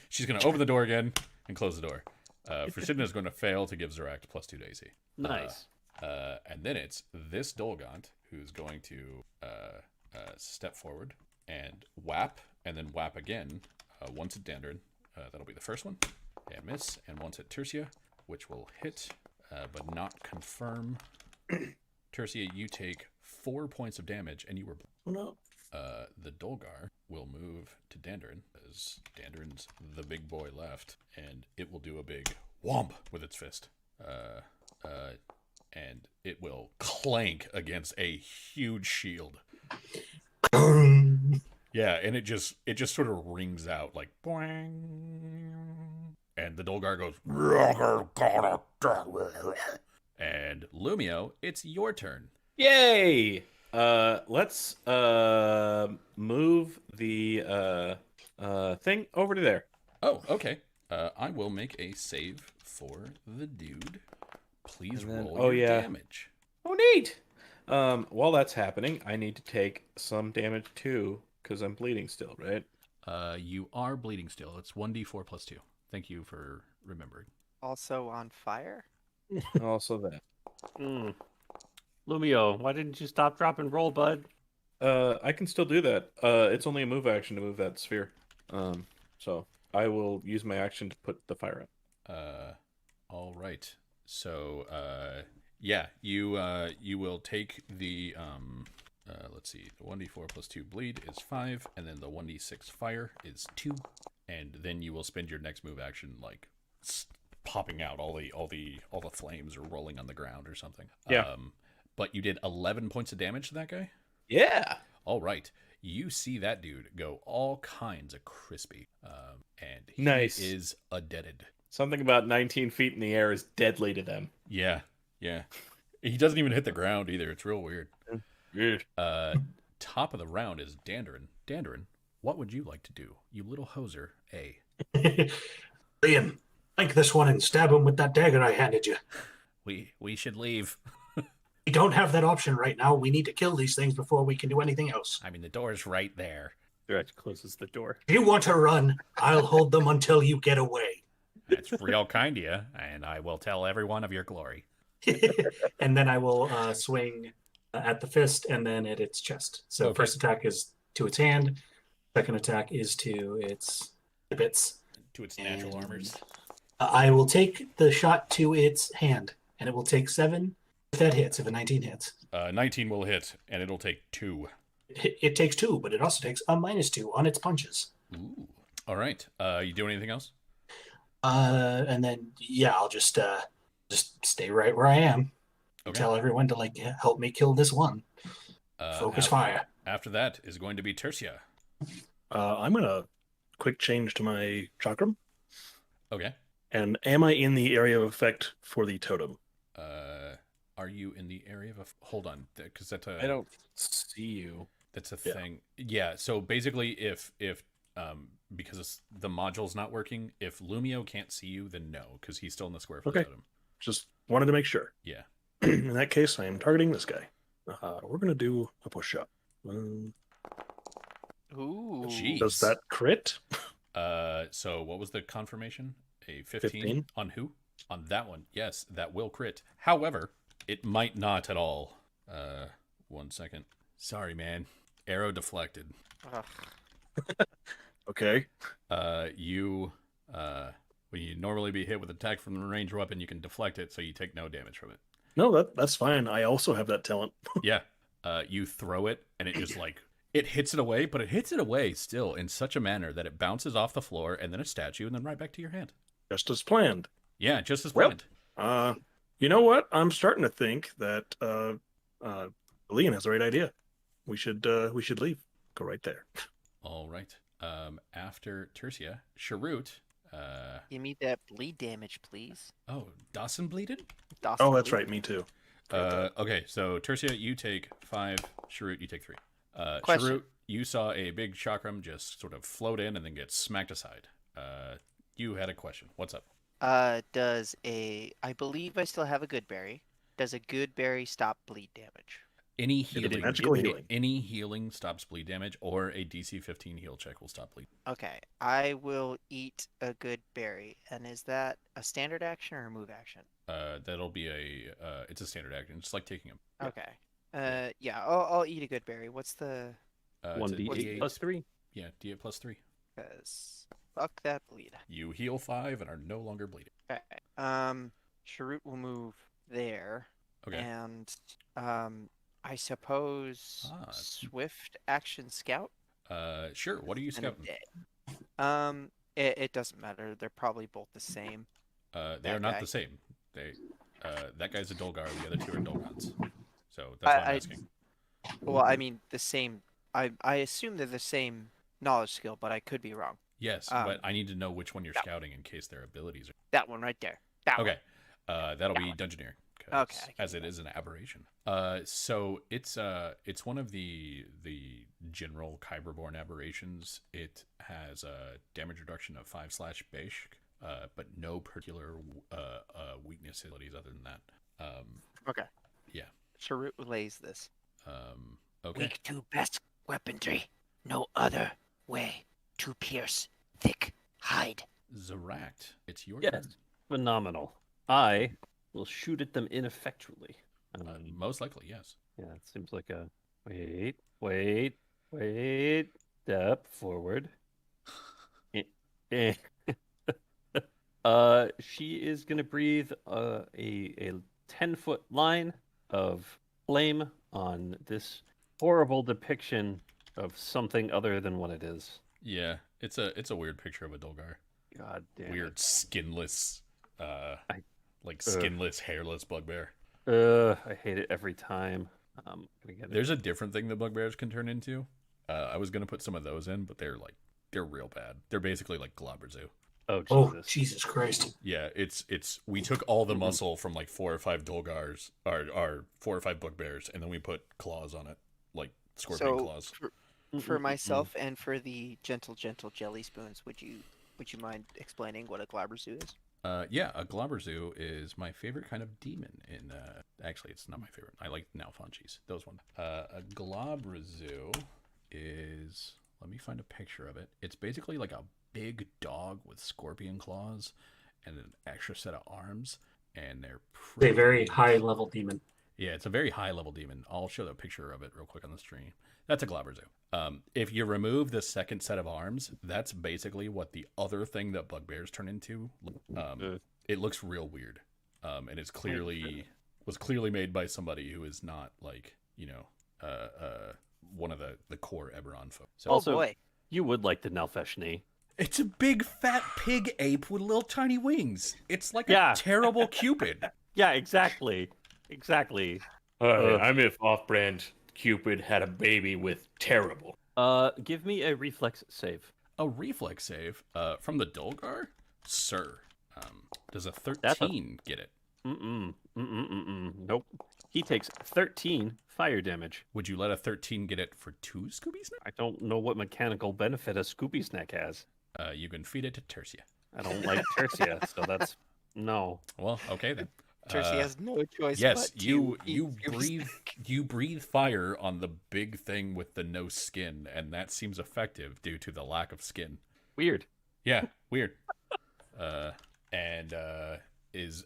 she's going to open the door again and close the door. For Sidna is going to fail to give Zorak +2 to AC. Nice. And then it's this Dolgaunt who's going to step forward and whap, and then whap again. Once at Dandrin, that'll be the first one. And miss. And once at Tertia, which will hit, but not confirm. Tertia, you take 4 points of damage, and you were... Oh, no. The Dolgar will move to Dandrin, as Dandrin's the big boy left, and it will do a big whomp with its fist. And it will clank against a huge shield. Yeah, and it just sort of rings out like boing. And the Dolgar goes, and Lumio, it's your turn. Yay! Let's move the thing over to there. Oh, okay. I will make a save for the dude. Please And then- roll your damage. Oh, neat. While that's happening, I need to take some damage too, because I'm bleeding still, right? You are bleeding still. It's 1d4 + 2. Thank you for remembering. Also on fire? Also that. Lumio, why didn't you stop, drop, and roll, bud? I can still do that. It's only a move action to move that sphere. So I will use my action to put the fire out. All right. So, yeah, you will take the let's see, the 1d4 + 2 bleed is 5, and then the 1d6 fire is 2, and then you will spend your next move action like popping out all the flames or rolling on the ground or something. Yeah. But you did 11 points of damage to that guy? Yeah. All right. You see that dude go all kinds of crispy. And he Nice. is a deaded. Something about 19 feet in the air is deadly to them. Yeah. Yeah. He doesn't even hit the ground either. It's real weird. Weird. Top of the round is Dandrin. Dandrin, what would you like to do? You little hoser. A. Liam, flank this one and stab him with that dagger I handed you. We should leave. We don't have that option right now. We need to kill these things before we can do anything else. I mean, the door's right there. Direct closes the door. If you want to run, I'll hold them until you get away. That's real kind of you, and I will tell everyone of your glory. And then I will swing at the fist and then at its chest. So Okay. first attack is to its hand. Second attack is to its bits. To its natural And armors. I will take the shot to its hand, and it will take 7 if that hits, if a 19 hits. 19 will hit, and it'll take 2. It takes 2, but it also takes a -2 on its punches. Ooh. All right. You do anything else? And then, yeah, I'll just stay right where I am. Okay. Tell everyone to help me kill this one. Focus fire. After that is going to be Tertia. I'm gonna quick change to my chakram. Okay. And am I in the area of effect for the totem? Are you in the area of? Hold on, because that's a. I don't see you. That's a Yeah. thing. Yeah. So basically, if because the module's not working, if Lumio can't see you, then no, because he's still in the square for the Okay. totem. Just wanted to make sure. Yeah. In that case, I am targeting this guy. We're gonna do a push shot. Ooh. Jeez. Does that crit? So what was the confirmation? A 15? 15. On who? On that one. Yes, that will crit. However, it might not at all. 1 second. Sorry, man. Arrow deflected. Ugh. Okay. When you normally be hit with attack from a ranged weapon, you can deflect it, so you take no damage from it. No, that's fine. I also have that talent. Yeah. You throw it, and it just it hits it away, but it hits it away still in such a manner that it bounces off the floor and then a statue and then right back to your hand. Just as planned. Yeah, just as Well, planned. You know what? I'm starting to think that Leon has the right idea. We should leave. Go right there. All right. After Tertia, Sharut. Give me that bleed damage, please. Oh, Dawson bleeded? Dawson Oh, that's bleed. right. Me too. Okay, so Tertia, you take 5. Sharut, you take 3. Question. Sharut, You saw a big chakram just sort of float in and then get smacked aside. You had a question. What's up? I believe I still have a good berry. Does a good berry stop bleed damage? Any It did healing, magical healing. any healing stops bleed damage, or a DC 15 heal check will stop bleed. Okay, I will eat a good berry. And is that a standard action or a move action? That'll be it's a standard action, just like taking a. Okay. Yeah, I'll eat a good berry. What's the? It's a 1d8 plus 3. Yeah, D8 plus 3. 'Cause fuck that bleed. You heal 5 and are no longer bleeding. Okay. Sharut will move there. Okay. And I suppose swift action scout. Sure. What are you And, scouting? it doesn't matter. They're probably both the same. They are not guy. the same. That guy's a Dolgar. The other two are Dolgans. So that's why I'm asking. Well, I mean the same. I assume they're the same knowledge skill, but I could be wrong. Yes, but I need to know which one you're scouting in case their abilities are. That one right there. That one. Okay. That'll be one. Dungeoneer. Okay, I can As do it that. is an aberration. So it's one of the general Kyberborn aberrations. It has a damage reduction of 5/Besh, but no particular weakness abilities other than that. Okay. Yeah. Sharut relays this. Okay. Weak to best weaponry. No other way to pierce thick hide. Zeract, it's your Yes. turn. Phenomenal. I will shoot at them ineffectually. Most likely, yes. Yeah, it seems like a wait. Step forward. She is gonna breathe a 10-foot line of flame on this horrible depiction of something other than what it is. Yeah, it's a weird picture of a Dolgar. God damn. Weird skinless, hairless bugbear. I hate it every time. I'm gonna get it. There's a different thing that bugbears can turn into. I was gonna put some of those in, but they're real bad. They're basically like Globberzoo. Oh Jesus. Oh, Jesus Christ. Yeah, we took all the muscle from like 4 or 5 Dolgars, or 4 or 5 bugbears, and then we put claws on it, like scorpion claws. For myself and for the gentle jelly spoons, would you mind explaining what a Globberzoo is? Yeah, a Globberzoo is my favorite kind of demon. Actually, it's not my favorite. I like Nalfonchis, those ones. A Globberzoo is. Let me find a picture of it. It's basically like a big dog with scorpion claws and an extra set of arms, and they're A very high level demon. Yeah, it's a very high level demon. I'll show the picture of it real quick on the stream. That's a Globberzoo. If you remove the second set of arms, that's basically what the other thing that bugbears turn into. It looks real weird, and it's was clearly made by somebody who is not like one of the core Eberron folks. So, Also, boy. you would like the Nalfeshni. it's a big fat pig ape with little tiny wings. It's like Yeah. a terrible Cupid. Yeah, exactly. I'm if off-brand Cupid had a baby with terrible. Give me a reflex save. A reflex save from the Dolgar? Sir. Does a That's 13 get it? Nope. He takes 13 fire damage. Would you let a 13 get it for 2 Scooby Snacks? I don't know what mechanical benefit a Scoopy Snack has. You can feed it to Tertia. I don't like Tertia, so that's no. Well, okay then. Tercy has no choice. Yes, but you to you eat your breathe snack. you breathe fire on the big thing with the no skin, and that seems effective due to the lack of skin. Weird. Yeah, weird.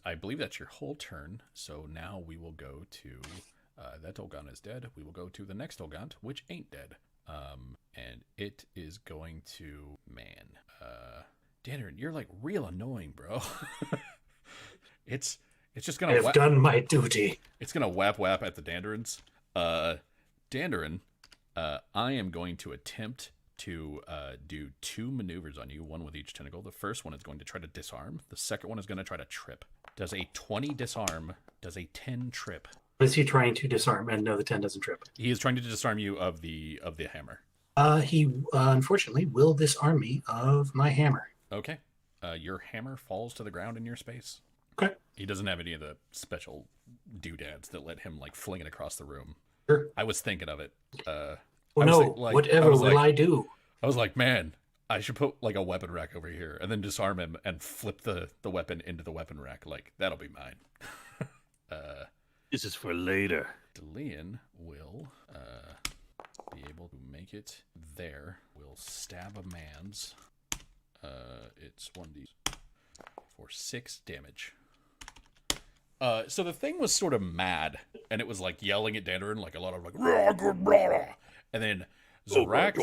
I believe that's your whole turn. So now we will go to that Dolgan is dead. We will go to the next Dolgant, which ain't dead. And it is going to Dannerin, you're like real annoying, bro. It's just I gonna have done my duty. it's gonna whap at the Danderins. Danderin, I am going to attempt to do 2 maneuvers on you, one with each tentacle. The first one is going to try to disarm. The second one is going to try to trip. Does a 20 disarm? Does a 10 trip? What is he trying to disarm? And no, the 10 doesn't trip. He is trying to disarm you of the hammer. He unfortunately will disarm me of my hammer. Okay. Your hammer falls to the ground in your space. Okay. He doesn't have any of the special doodads that let him like fling it across the room. Sure. I was thinking of it. Oh I was no, like- whatever I was will like- I do? I was like, man, I should put like a weapon rack over here and then disarm him and flip the weapon into the weapon rack. Like, that'll be mine. This is for later. Delian will be able to make it there. Will stab a man's. It's 1d for 6 damage. So the thing was sort of mad, and it was like yelling at Dandarin, like a lot of like, "Rah, rah, rah, rah." And then Zorak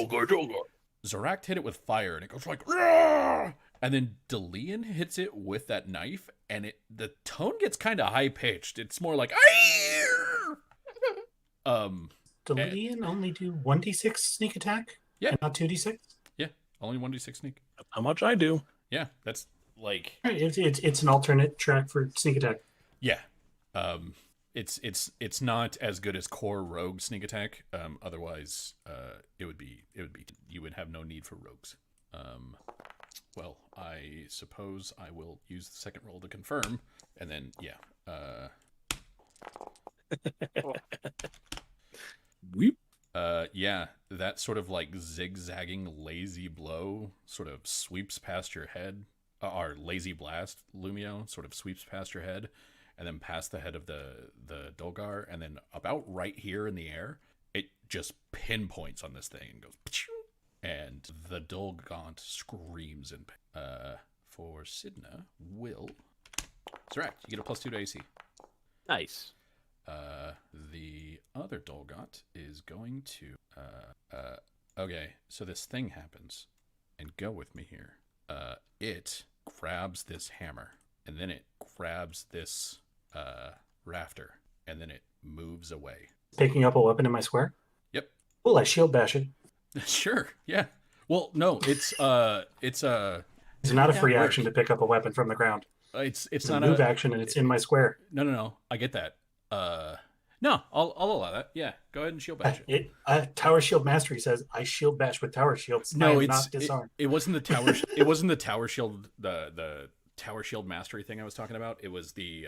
hit it with fire, and it goes like, "Rah!" And then Delian hits it with that knife, and the tone gets kind of high pitched. It's more like, Delian only do 1d6 sneak attack? Yeah. And not 2d6? yeah, only 1d6 sneak. How much I do? Yeah, that's like, Right, it's an alternate track for sneak attack. yeah. It's not as good as core rogue sneak attack. Otherwise, it would be you would have no need for rogues. Well, I suppose I will use the second roll to confirm, and then Weep. yeah, that sort of like zigzagging lazy blow sort of sweeps past your head. Our lazy blast, Lumio, sort of sweeps past your head, and then past the head of the Dolgar, and then about right here in the air, it just pinpoints on this thing and goes, "Pachoo!" And the Dolgaunt screams in pain. For Sidna, will Zorak, you get a +2 to AC. Nice. The other Dolgaunt is going to okay, so this thing happens, and go with me here. It grabs this hammer, and then it grabs this rafter, and then it moves away. Picking up a weapon in my square? Yep. Well, I shield bash it. Sure, yeah. Well, no, it's It's not a free work. action to pick up a weapon from the ground. it's It's not a move a action, and it's in my square. no. I get that. No, I'll allow that. Yeah, go ahead and shield bash it. Tower Shield Mastery says I shield bash with Tower Shields. I No, am it's not disarmed. it wasn't the tower. It wasn't the tower shield. The tower shield mastery thing I was talking about. It was the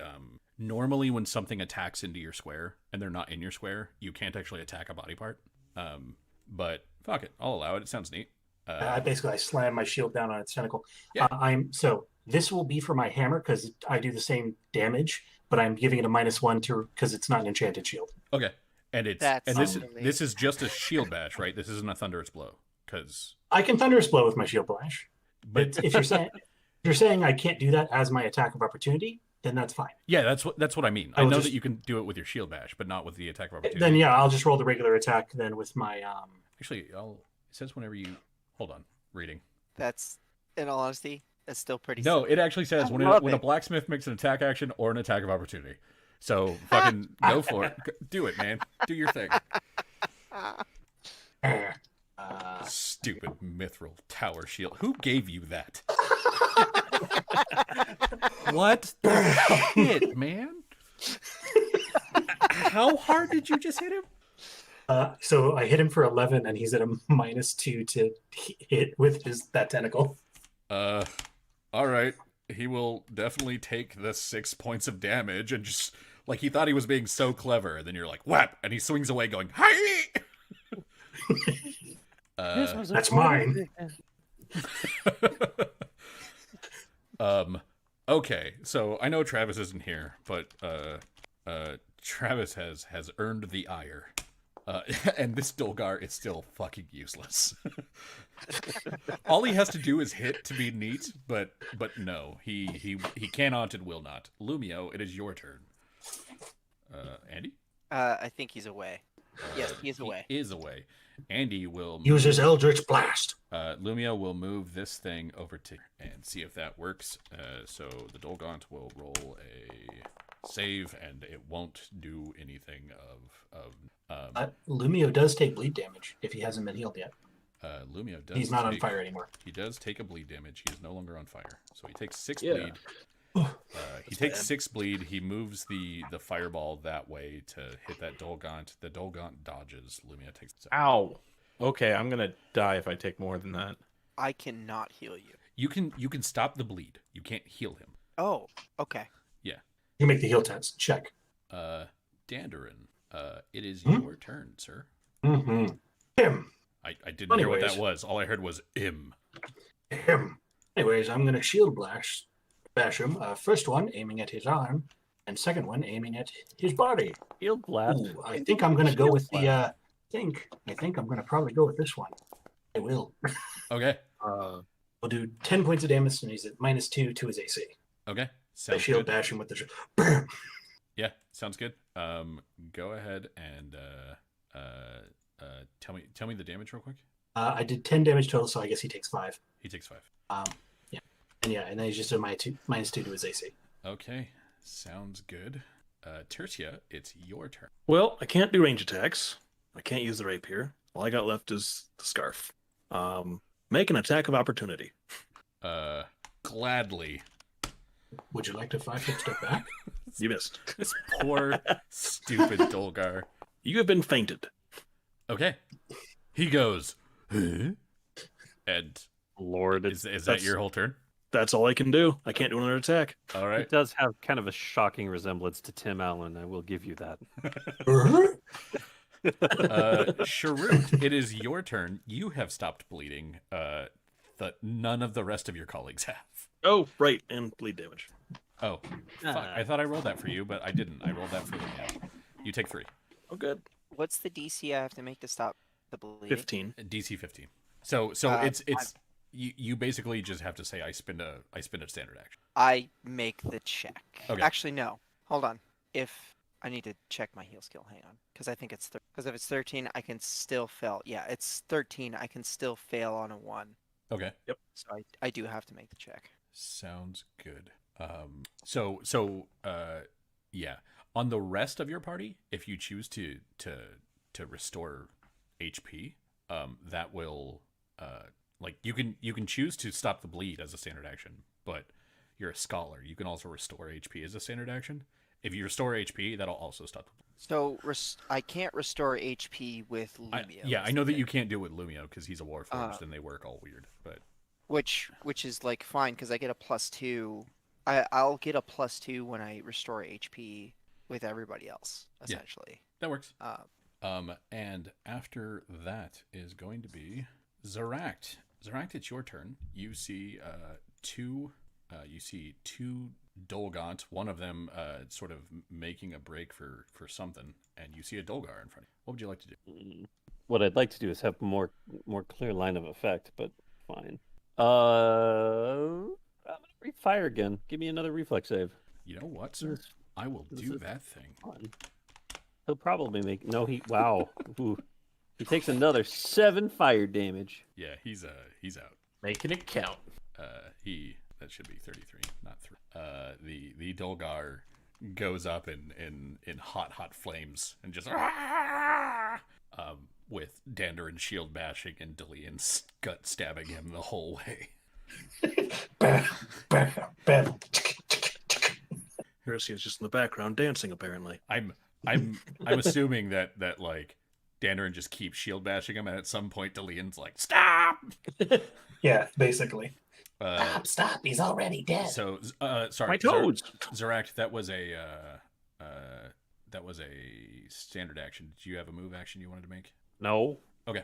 normally when something attacks into your square and they're not in your square, you can't actually attack a body part. But fuck it, I'll allow it. It sounds neat. I slam my shield down on its tentacle. Yeah. So this will be for my hammer because I do the same damage, but I'm giving it a -1 because it's not an enchanted shield. Okay, and That's this unbelievable. is just a shield bash, right? This isn't a thunderous blow because. I can thunderous blow with my shield bash, but if you're saying I can't do that as my attack of opportunity, then that's fine. Yeah, that's what I mean. I I will know just- that you can do it with your shield bash, but not with the attack of opportunity. Then yeah, I'll just roll the regular attack then with my Actually, it says whenever you hold on, reading. That's, in all honesty, that's still pretty. No, simple. it actually says I when love a it. blacksmith makes an attack action or an attack of opportunity. So fucking go for it. Do it, man. Do your thing. Stupid mithril tower shield. Who gave you that? What the shit, man? How hard did you just hit him? So I hit him for 11, and he's at a -2 to hit with that tentacle. All right. He will definitely take the 6 points of damage and just like he thought he was being so clever, and then you're like whap, and he swings away going hi. That's mine. Okay, so I know Travis isn't here, but Travis has earned the ire. And this Dolgar is still fucking useless. All he has to do is hit to be neat, but no, he cannot and will not. Lumio, it is your turn. Andy? I think he's away. Yes, he is away. He is away. Andy will Use his Eldritch Blast. Lumio will move this thing over to and see if that works. So the Dolgaunt will roll a save, and it won't do anything of Lumio does take bleed damage if he hasn't been healed yet. Lumio does. He's not on take- fire anymore. He does take a bleed damage. He is no longer on fire, so he takes 6 Yeah. bleed. He takes 6 bleed. He moves the fireball that way to hit that Dolgaunt. The Dolgaunt dodges. Lumio takes. Ow. Okay, I'm gonna die if I take more than that. I cannot heal you. You can stop the bleed. You can't heal him. Oh, okay. You make the heal test. Check. Dandarin, it is Hmm? your turn, sir. Mm-hmm. Him. I didn't hear what that Anyways. was. All I heard was im. Ahem. Anyways, I'm going to shield bash him. First one aiming at his arm, and second one aiming at his body. Shield blast. Ooh, I think I'm going to go with the. I think I'm going to probably go with this one. I will. Okay. We'll do 10 points of damage, and he's at -2 to his AC. Okay. I Sounds shield good. bash him with the. Bam! Yeah, sounds good. Go ahead and tell me the damage real quick. I did 10 damage total, so I guess he takes 5. He takes 5. Yeah, and then he's just a -2 to his AC. Okay, sounds good. Tertia, it's your turn. Well, I can't do range attacks. I can't use the rapier. All I got left is the scarf. Make an attack of opportunity. Gladly. Would you like to 5-foot step back? You missed. This poor, stupid Dolgar. You have been fainted. Okay. He goes, huh? And Lord, is that that's- your whole turn? That's all I can do. I can't do another attack. All it right. does have kind of a shocking resemblance to Tim Allen. I will give you that. Sharut, it is your turn. You have stopped bleeding. None of the rest of your colleagues have. Oh, right, and bleed damage. Oh, fuck. I thought I rolled that for you, but I didn't. I rolled that for them. Yeah. You take 3. Oh, good. What's the DC I have to make to stop the bleeding? 15. DC 15. So it's you basically just have to say I spend a standard action. I make the check. Okay. Actually, no. Hold on. If I need to check my heal skill, hang on, because I think it's because if it's 13, I can still fail. Yeah, it's 13. I can still fail on a 1. Okay. So I do have to make the check. Sounds good. Yeah. On the rest of your party, if you choose to restore HP, that will like you can choose to stop the bleed as a standard action, but you're a scholar. You can also restore HP as a standard action. If you restore HP, that'll also stop the bleed. So I can't restore HP with Lumio. I know that you can't do it with Lumio because he's a Warforged and they work all weird. But which is like fine because I get a +2. I'll get a +2 when I restore HP with everybody else essentially. That works. And after that is going to be Zaract. Zaract, it's your turn. You see two Dolgaunt, one of them sort of making a break for something, and you see a Dolgar in front of you. What would you like to do? What I'd like to do is have more clear line of effect, but fine. I'm gonna refire again. Give me another reflex save. You know what, sir? I will do that thing. Fun. He'll probably make wow. Ooh. He takes another 7 fire damage. Yeah, he's out. Making it count. That should be 33, not 3. The Dolgar goes up in hot flames and just with Dander and shield bashing and Delian's gut stabbing him the whole way. Bam, bam, bam. Hersey is just in the background dancing, apparently. I'm assuming that like Dandarin just keeps shield bashing him, and at some point Delian's like, "Stop!" Yeah, basically. Stop! He's already dead. So, sorry, My toes. Zaract, that was a standard action. Did you have a move action you wanted to make? No. Okay.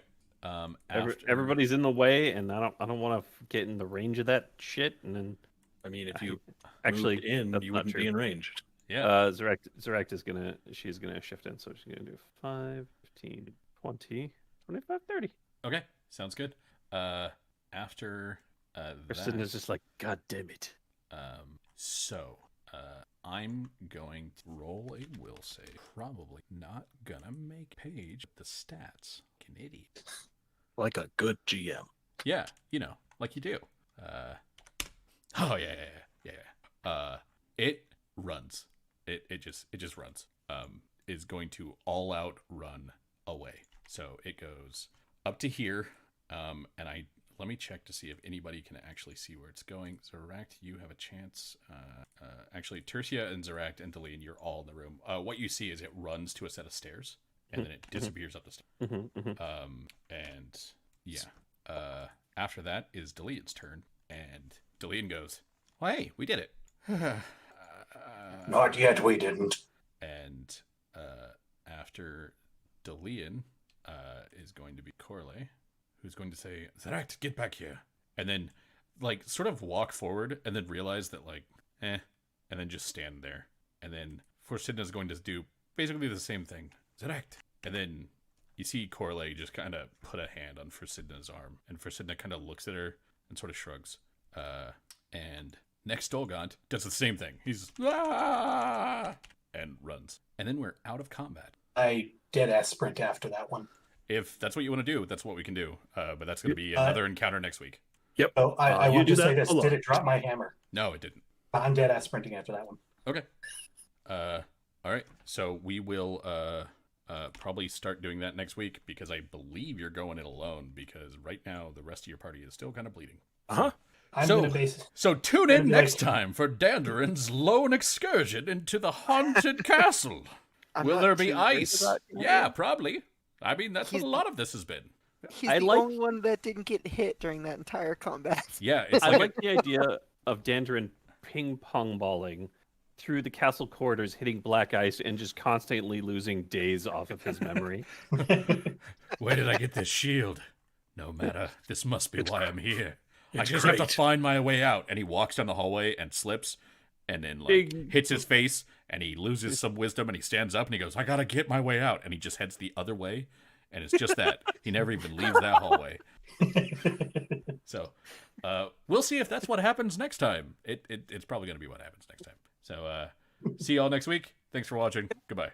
Everybody's in the way, and I don't want to get in the range of that shit. And then, I mean, if you actually moved in, that's you not wouldn't true. be in range. Yeah. Zaract is she's gonna shift in, so she's gonna do 5, 15, 20, 25, 30. Okay, sounds good. After Kristen that, is just like, God damn it. I'm going to roll a will save. Probably not gonna make page the stats. An idiot. Like a good GM. Yeah, like you do. It runs. It just runs. Is going to all out run away. So it goes up to here. And let me check to see if anybody can actually see where it's going. Zaract, you have a chance. Actually, Tertia and Zaract and Delian, you're all in the room. What you see is it runs to a set of stairs, and then it disappears up the stairs. And yeah. After that is Delian's turn, and Delian goes, "Well, hey, we did it." Not yet, we didn't. And after Delian is going to be Corley. who's going to say, Zeract, get back here. And then, like, sort of walk forward and then realize that, like, and then just stand there. And then Forsidna's going to do basically the same thing. Zeract. And then you see Corley just kind of put a hand on Forsidna's arm. And Forsidna kind of looks at her and sort of shrugs. And next Dolgaunt does the same thing. He's, and runs. And then we're out of combat. I dead-ass sprint after that one. If that's what you want to do, that's what we can do. But that's going to be another encounter next week. Yep. So I You want do to say that this. alone. Did it drop my hammer? No, it didn't. I'm dead-ass sprinting after that one. Okay. All right. So we will probably start doing that next week because I believe you're going it alone because right now the rest of your party is still kind of bleeding. Uh-huh. I'm So- going to base So tune Good in night. next time for Dandarin's lone excursion into the haunted castle. I'm Will not there be too worried ice? about Yeah, Dandarin. probably. I mean, that's what He's- a lot of this has been. He's I the like- only one that didn't get hit during that entire combat. Yeah, it's I like, like the idea of Dandarin ping pong balling through the castle corridors, hitting black ice, and just constantly losing days off of his memory. where did I get this shield? No matter. This must be why I'm here. I It's just have great. to find my way out. And he walks down the hallway and slips and then like Big- hits his face and he loses some wisdom and he stands up and he goes, I gotta get my way out. And he just heads the other way. And it's just that. He never even leaves that hallway. So we'll see if that's what happens next time. It's probably going to be what happens next time. So see y'all next week. Thanks for watching. Goodbye.